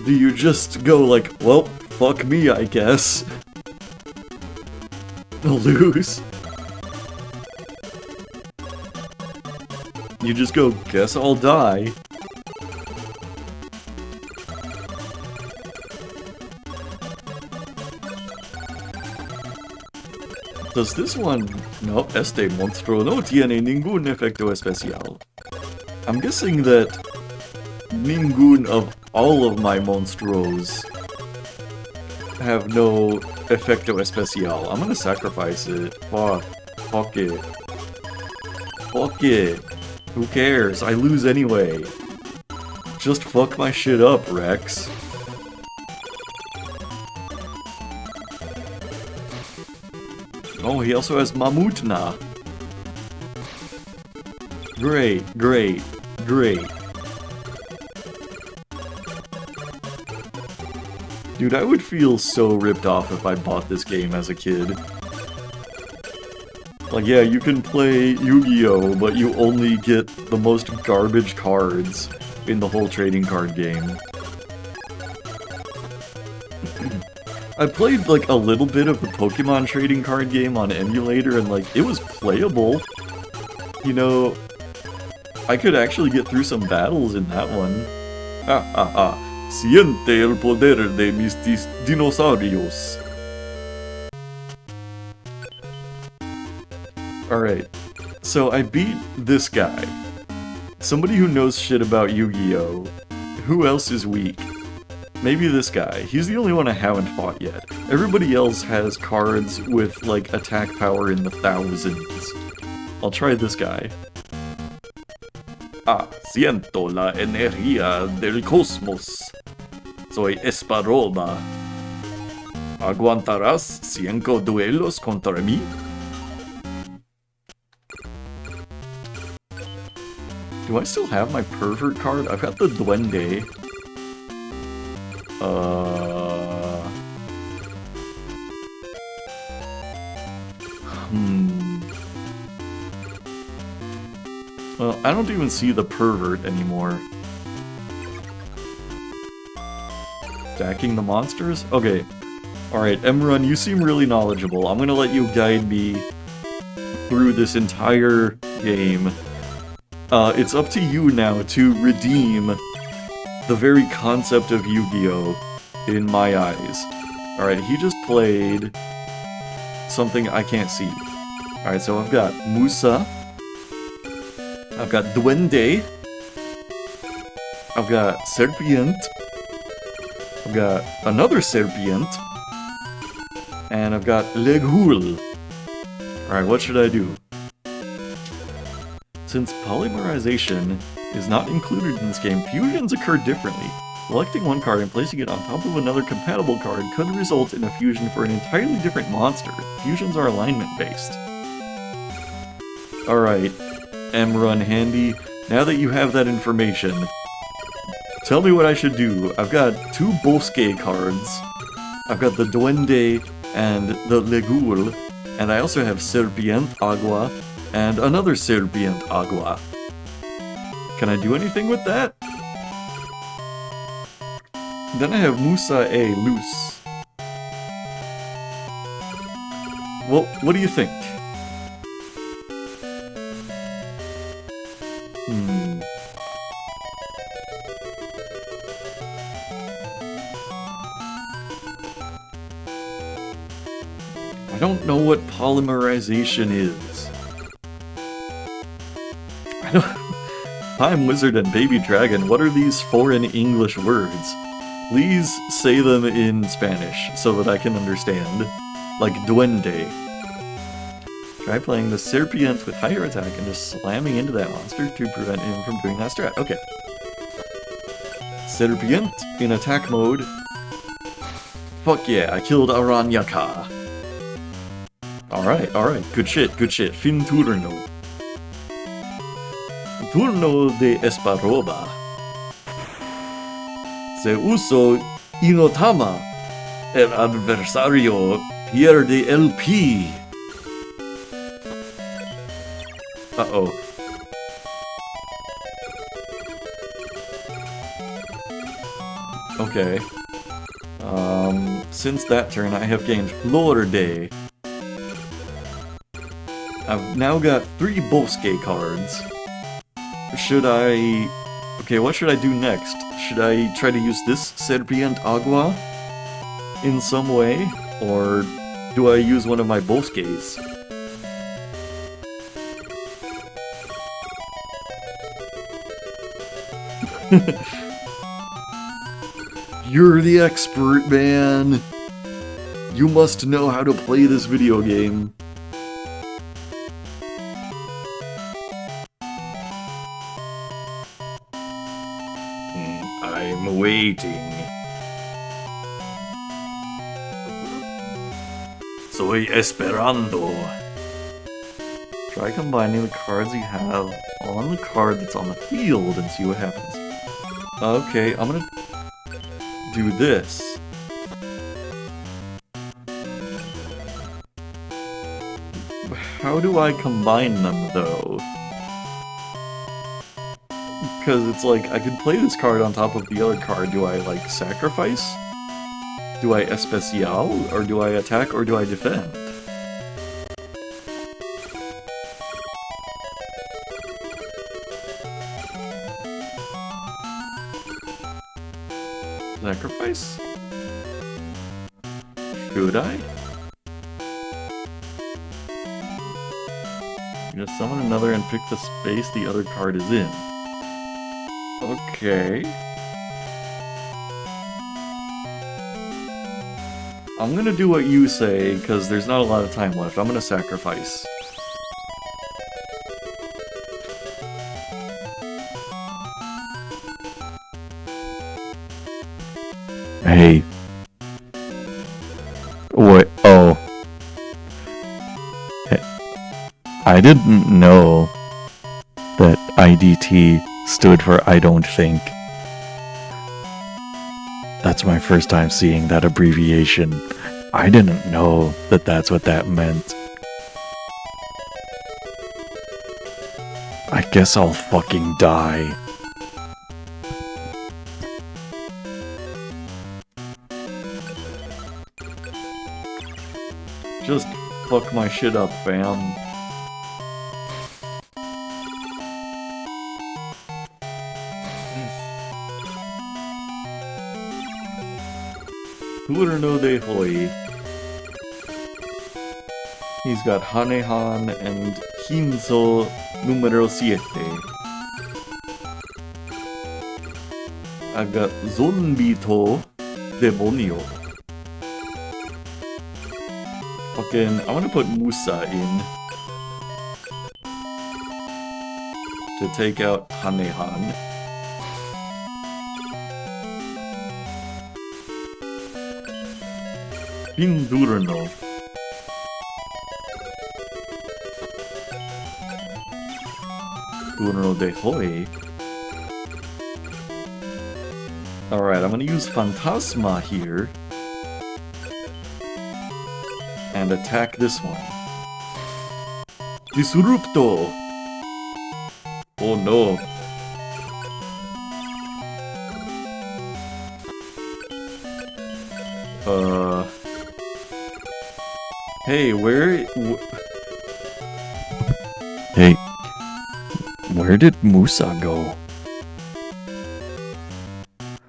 Do you just go like, well, fuck me, I guess? Lose? You just go, guess I'll die. Does this one... No, este monstruo no tiene ningún efecto especial. I'm guessing that ningún of all of my monstruos have no efecto especial. I'm gonna sacrifice it. Fuck it. Fuck it. Who cares? I lose anyway. Just fuck my shit up, Rex. Oh, he also has Mamutna. Great, great, great. Dude, I would feel so ripped off if I bought this game as a kid. Like, yeah, you can play Yu-Gi-Oh!, but you only get the most garbage cards in the whole trading card game. I played, like, a little bit of the Pokemon trading card game on emulator, and, like, it was playable. You know, I could actually get through some battles in that one. Siente el poder de mis dinosaurios. Alright, so I beat this guy. Somebody who knows shit about Yu-Gi-Oh! Who else is weak? Maybe this guy. He's the only one I haven't fought yet. Everybody else has cards with, like, attack power in the thousands. I'll try this guy. Ah, siento la energía del cosmos. Soy Esparoba. ¿Aguantarás 5 duelos contra mí? Do I still have my pervert card? I've got the Duende. Well, I don't even see the pervert anymore. Stacking the monsters? Okay. Alright, Emrun, you seem really knowledgeable. I'm gonna let you guide me through this entire game. It's up to you now to redeem the very concept of Yu-Gi-Oh! In my eyes. Alright, he just played something I can't see. Alright, so I've got Musa. I've got Duende. I've got Serpient. I've got another Serpient. And I've got Leghul. Alright, what should I do? Since polymerization is not included in this game, fusions occur differently. Selecting one card and placing it on top of another compatible card could result in a fusion for an entirely different monster. Fusions are alignment-based. Alright, Emrun Handy, now that you have that information, tell me what I should do. I've got 2 Bosque cards. I've got the Duende and the Leghul, and I also have Serpient Agua and another Serpient Agua. Can I do anything with that? Then I have Musa A loose. Well, what do you think? I don't know what polymerization is. I don't... Time Wizard and Baby Dragon, what are these foreign English words? Please say them in Spanish so that I can understand. Like Duende. Try playing the Serpient with higher attack and just slamming into that monster to prevent him from doing that strat. Okay. Serpient in attack mode. Fuck yeah, I killed Aranyaka. Alright, good shit, good shit. Fin turno. Turno de Esparoba. Se uso Inotama. El adversario pierde el P. Uh-oh. Okay. Since that turn, I have gained Florde. I've now got 3 Bosque cards. Should I... Okay, what should I do next? Should I try to use this Serpient Agua in some way? Or do I use one of my Bosques? You're the expert, man! You must know how to play this video game. I'm waiting. Soy esperando. Try combining the cards you have on the card that's on the field and see what happens. Okay, I'm gonna do this. How do I combine them, though? Because it's like, I could play this card on top of the other card. Do I, like, sacrifice? Do I especial? Or do I attack? Or do I defend? Sacrifice? Should I? I'm gonna summon another and pick the space the other card is in. Okay. I'm gonna do what you say, because there's not a lot of time left. I'm gonna sacrifice. Hey. What? Oh. I didn't know that IDT stood for I don't think. That's my first time seeing that abbreviation. I didn't know that that's what that meant. I guess I'll fucking die. Just fuck my shit up, fam. Turno de Hoi. He's got Hanehan and Hinzo numero 7. I've got Zombito Demonio. Fucking, I'm gonna put Musa in to take out Hanehan. Pindurno. Turno de Hoi. Alright, I'm gonna use Phantasma here. And attack this one. Disrupto! Oh no. Hey, Hey, where did Musa go?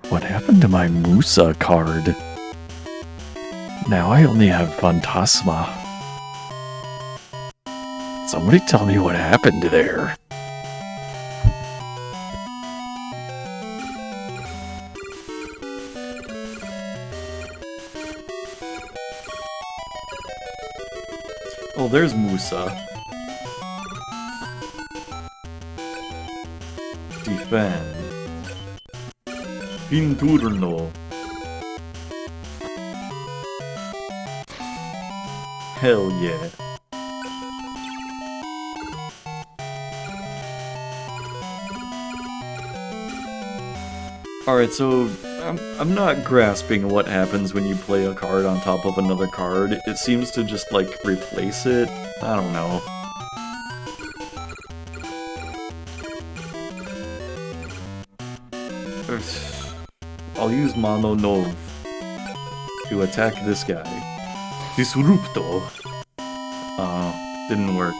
What happened to my Musa card? Now I only have Phantasma. Somebody tell me what happened there. Oh, there's Musa. Defend. Pinturno. Hell yeah. Alright, so I'm not grasping what happens when you play a card on top of another card. It seems to just, like, replace it. I don't know. I'll use Mono Nov to attack this guy. Disrupto. Didn't work.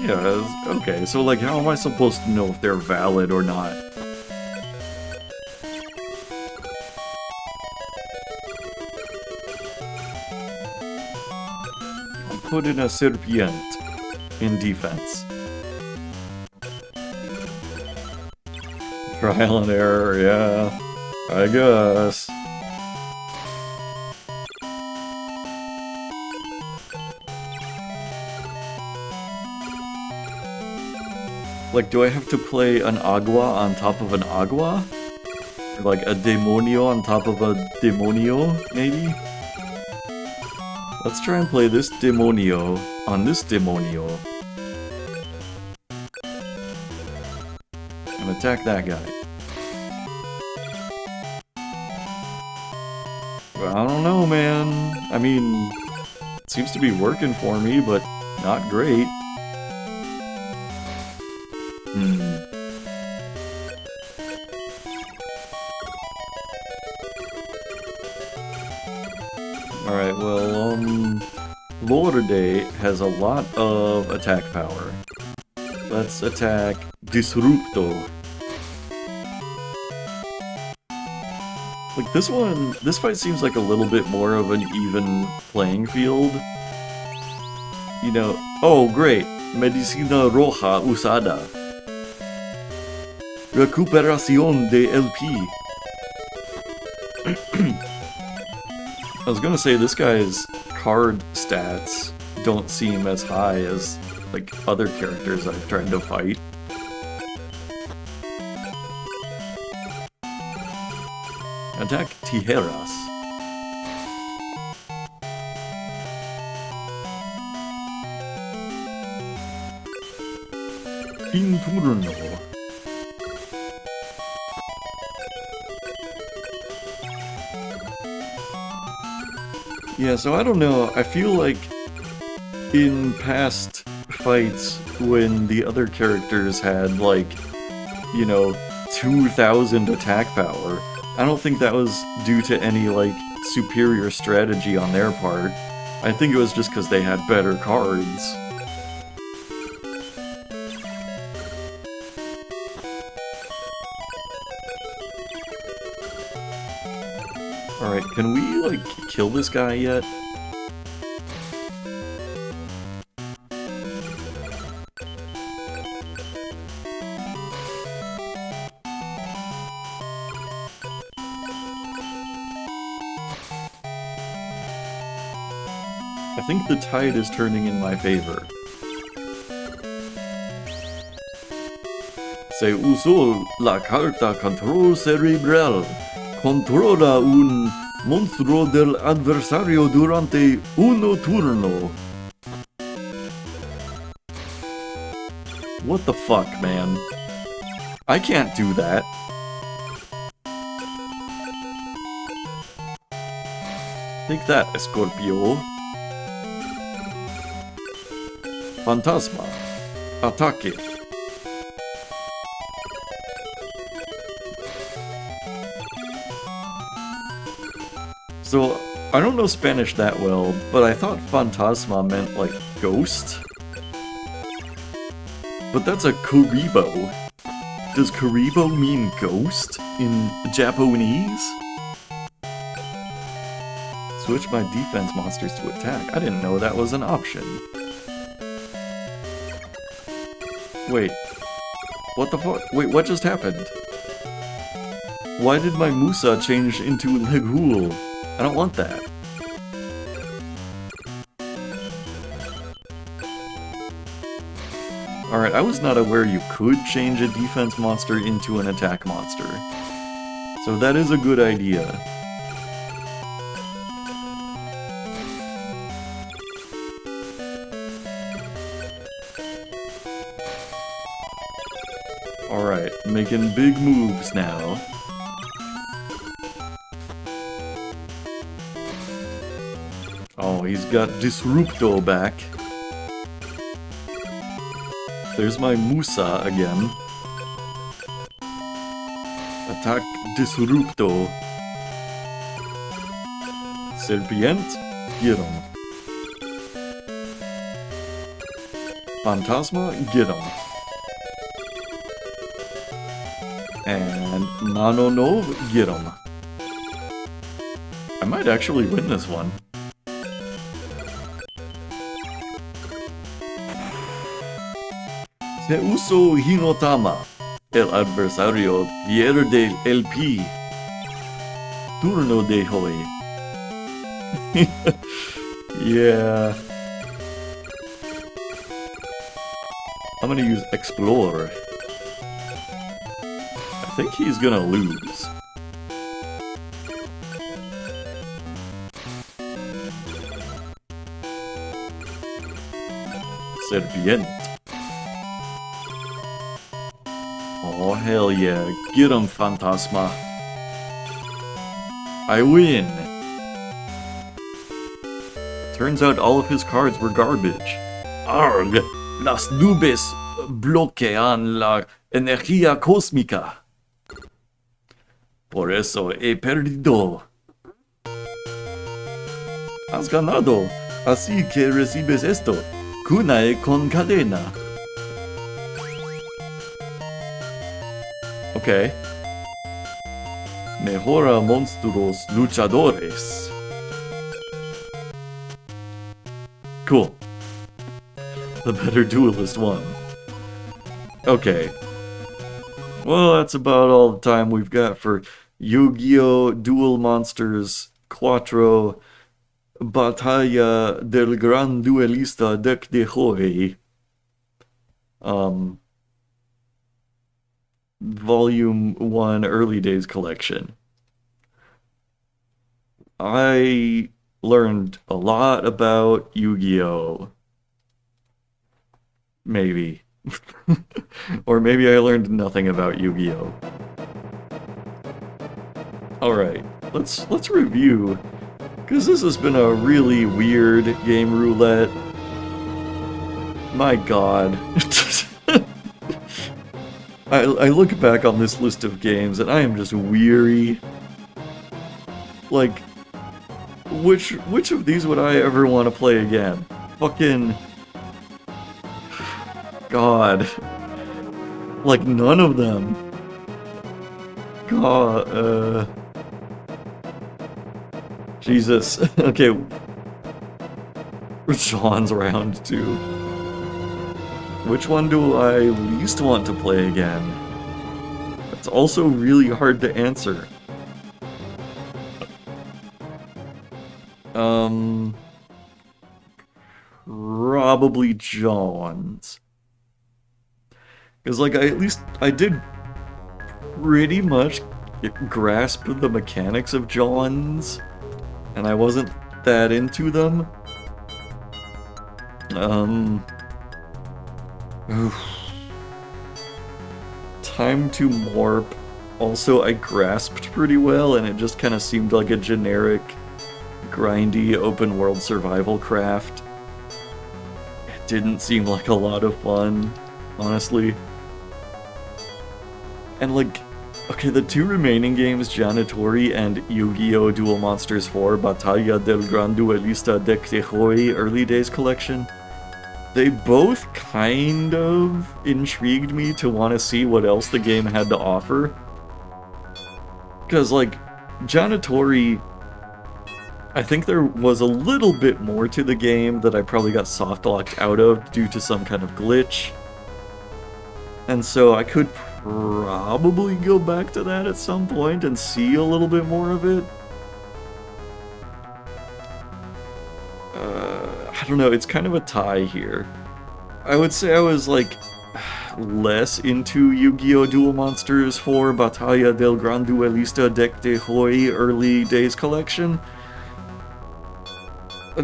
Yeah, okay, so like, how am I supposed to know if they're valid or not? I'll put in a Serpient in defense. Trial and error, yeah, I guess. Like, do I have to play an Agua on top of an Agua? Or like a Demonio on top of a Demonio, maybe? Let's try and play this Demonio on this Demonio. And attack that guy. Well, I don't know, man. I mean, it seems to be working for me, but not great. Alright, well, Lorde has a lot of attack power. Let's attack Disrupto. Like, this fight seems like a little bit more of an even playing field. You know, oh great, Medicina Roja usada. Recuperación de LP. I was gonna say, this guy's card stats don't seem as high as, like, other characters I've tried to fight. Attack Tijeras. Fin turno. Yeah, so I don't know, I feel like in past fights when the other characters had, like, you know, 2,000 attack power, I don't think that was due to any, like, superior strategy on their part. I think it was just because they had better cards. Alright, can we, like, kill this guy yet? I think the tide is turning in my favor. Se usó la carta control cerebral. Controla un monstruo del adversario durante uno turno. What the fuck, man? I can't do that. Take that, Scorpio. Fantasma. Ataque. So, I don't know Spanish that well, but I thought Fantasma meant, like, ghost? But that's a Kuribo. Does Kuribo mean ghost in Japanese? Switch my defense monsters to attack. I didn't know that was an option. Wait. What the fuck? Wait, what just happened? Why did my Musa change into Leghoul? I don't want that. Alright, I was not aware you could change a defense monster into an attack monster. So that is a good idea. Alright, making big moves now. Oh, he's got Disrupto back. There's my Musa again. Attack Disrupto. Serpient, get him. Fantasma, get him. And Nanonov, get him. I might actually win this one. Se uso Hinotama. El adversario pierde el pi. Turno de hoy. Yeah. I'm gonna use Explore. I think he's gonna lose. Serpient. Oh, hell yeah. Get him, Fantasma. I win. Turns out all of his cards were garbage. Arg! Las nubes bloquean la energía cósmica. Por eso he perdido. Has ganado. Así que recibes esto. Kunai con cadena. Okay. Mejora monstruos luchadores. Cool. The better duelist won. Okay. Well, that's about all the time we've got for Yu-Gi-Oh! Duel Monsters Quattro Battaglia del Gran Duelista Dec de Hoy. Um, Volume 1 Early Days Collection. I learned a lot about Yu-Gi-Oh! Maybe. Or maybe I learned nothing about Yu-Gi-Oh! Alright, let's review. Because this has been a really weird game roulette. My god. I look back on this list of games and I am just weary. Like, which of these would I ever want to play again? Fucking... God. Like, none of them. God, Jesus. Okay. Sean's round 2. Which one do I least want to play again? That's also really hard to answer. Probably John's. Because, like, I did pretty much grasp the mechanics of John's, and I wasn't that into them. Time to Morp. Also, I grasped pretty well, and it just kind of seemed like a generic, grindy, open-world survival craft. It didn't seem like a lot of fun, honestly. And, like, okay, the two remaining games, Janitori and Yu-Gi-Oh! Duel Monsters 4, Battaglia del Gran Duelista Dec de Hoy Early Days Collection, they both kind of intrigued me to want to see what else the game had to offer. Because, like, Janitori, I think there was a little bit more to the game that I probably got soft-locked out of due to some kind of glitch. And so I could probably go back to that at some point and see a little bit more of it. I don't know, it's kind of a tie here. I would say I was, like, less into Yu-Gi-Oh! Duel Monsters 4 Battaglia del Gran Duelista Dec de Hoy Early Days Collection.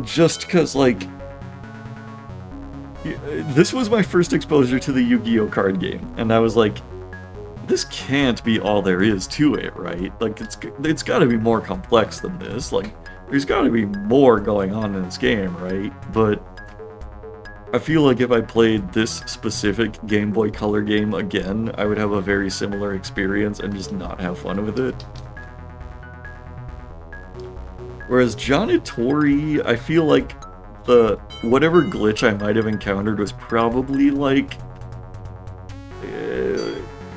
Just because, like, this was my first exposure to the Yu-Gi-Oh! Card game, and I was like, this can't be all there is to it, right? Like, it's gotta be more complex than this. Like, there's gotta be more going on in this game, right? But I feel like if I played this specific Game Boy Color game again, I would have a very similar experience and just not have fun with it. Whereas Janitori, I feel like whatever glitch I might have encountered was probably like,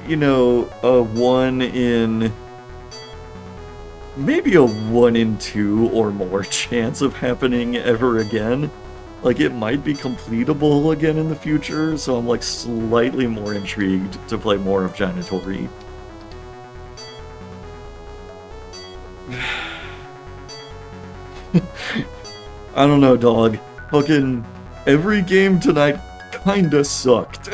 you know, maybe a 1 in 2 or more chance of happening ever again. Like, it might be completable again in the future, so I'm, like, slightly more intrigued to play more of Janitori. I don't know, dog. Fucking every game tonight kinda sucked.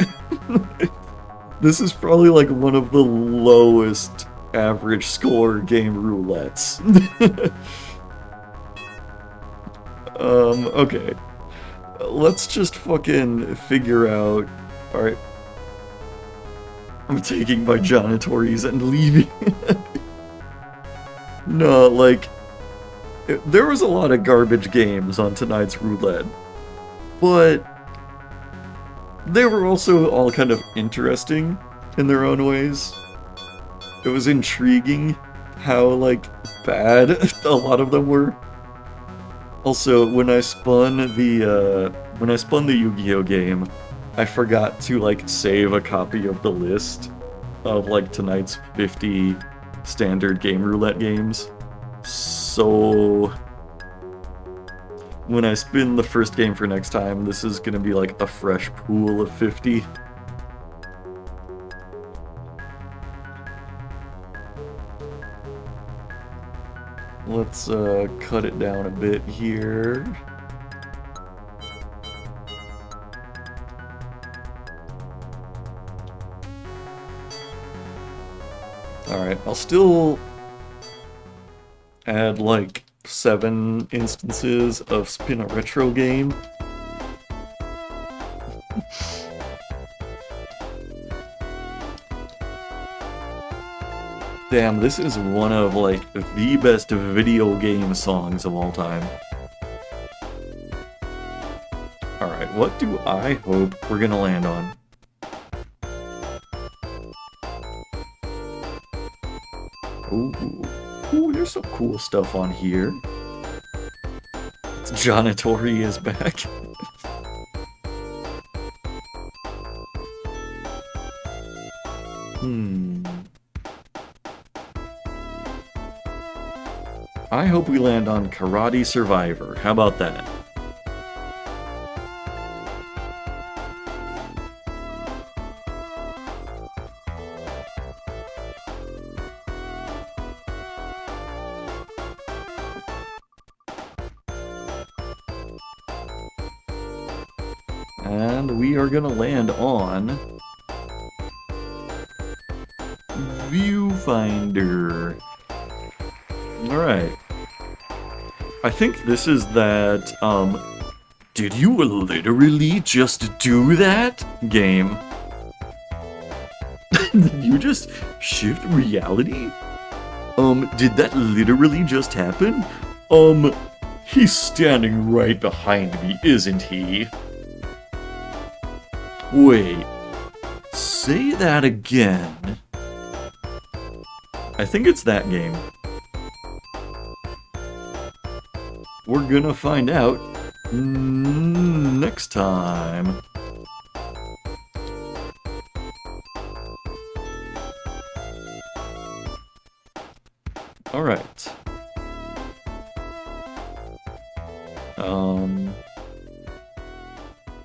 This is probably like one of the lowest average score game roulettes. Okay. Let's just fucking figure out... Alright. I'm taking my Janitories and leaving. No, like... There was a lot of garbage games on tonight's roulette, but they were also all kind of interesting in their own ways. It was intriguing how, like, bad a lot of them were. Also, when I spun the Yu-Gi-Oh! Game, I forgot to, like, save a copy of the list of, like, tonight's 50 standard game roulette games. So, when I spin the first game for next time, this is gonna be like a fresh pool of 50. Let's cut it down a bit here. Alright, I'll still add like 7 instances of spin a retro game. Damn, this is one of like the best video game songs of all time. Alright, what do I hope we're gonna land on? Ooh, there's some cool stuff on here. Jonatori is back. I hope we land on Karate Survivor. How about that? And we are gonna land on Viewfinder. Alright. I think this is that, did you literally just do that? Game. Did you just shift reality? Did that literally just happen? He's standing right behind me, isn't he? Wait. Say that again. I think it's that game. We're gonna find out next time. Alright.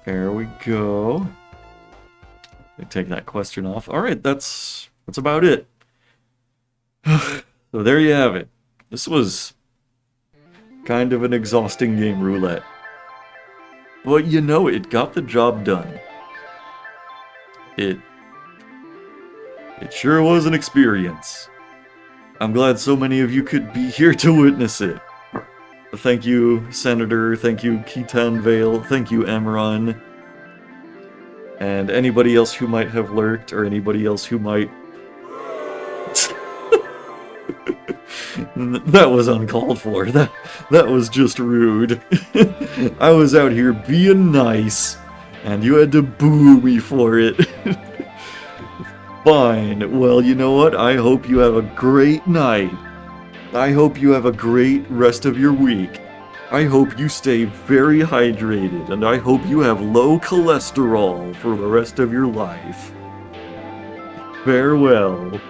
There we go. Take that question off. Alright, that's about it. So there you have it. This was kind of an exhausting game, Roulette. But you know, it got the job done. It sure was an experience. I'm glad so many of you could be here to witness it. Thank you, Senator. Thank you, Keaton Vale. Thank you, Emron. And anybody else who might have lurked, or anybody else who might... That was uncalled for. That was just rude. I was out here being nice, and you had to boo me for it. Fine. Well, you know what? I hope you have a great night. I hope you have a great rest of your week. I hope you stay very hydrated, and I hope you have low cholesterol for the rest of your life. Farewell.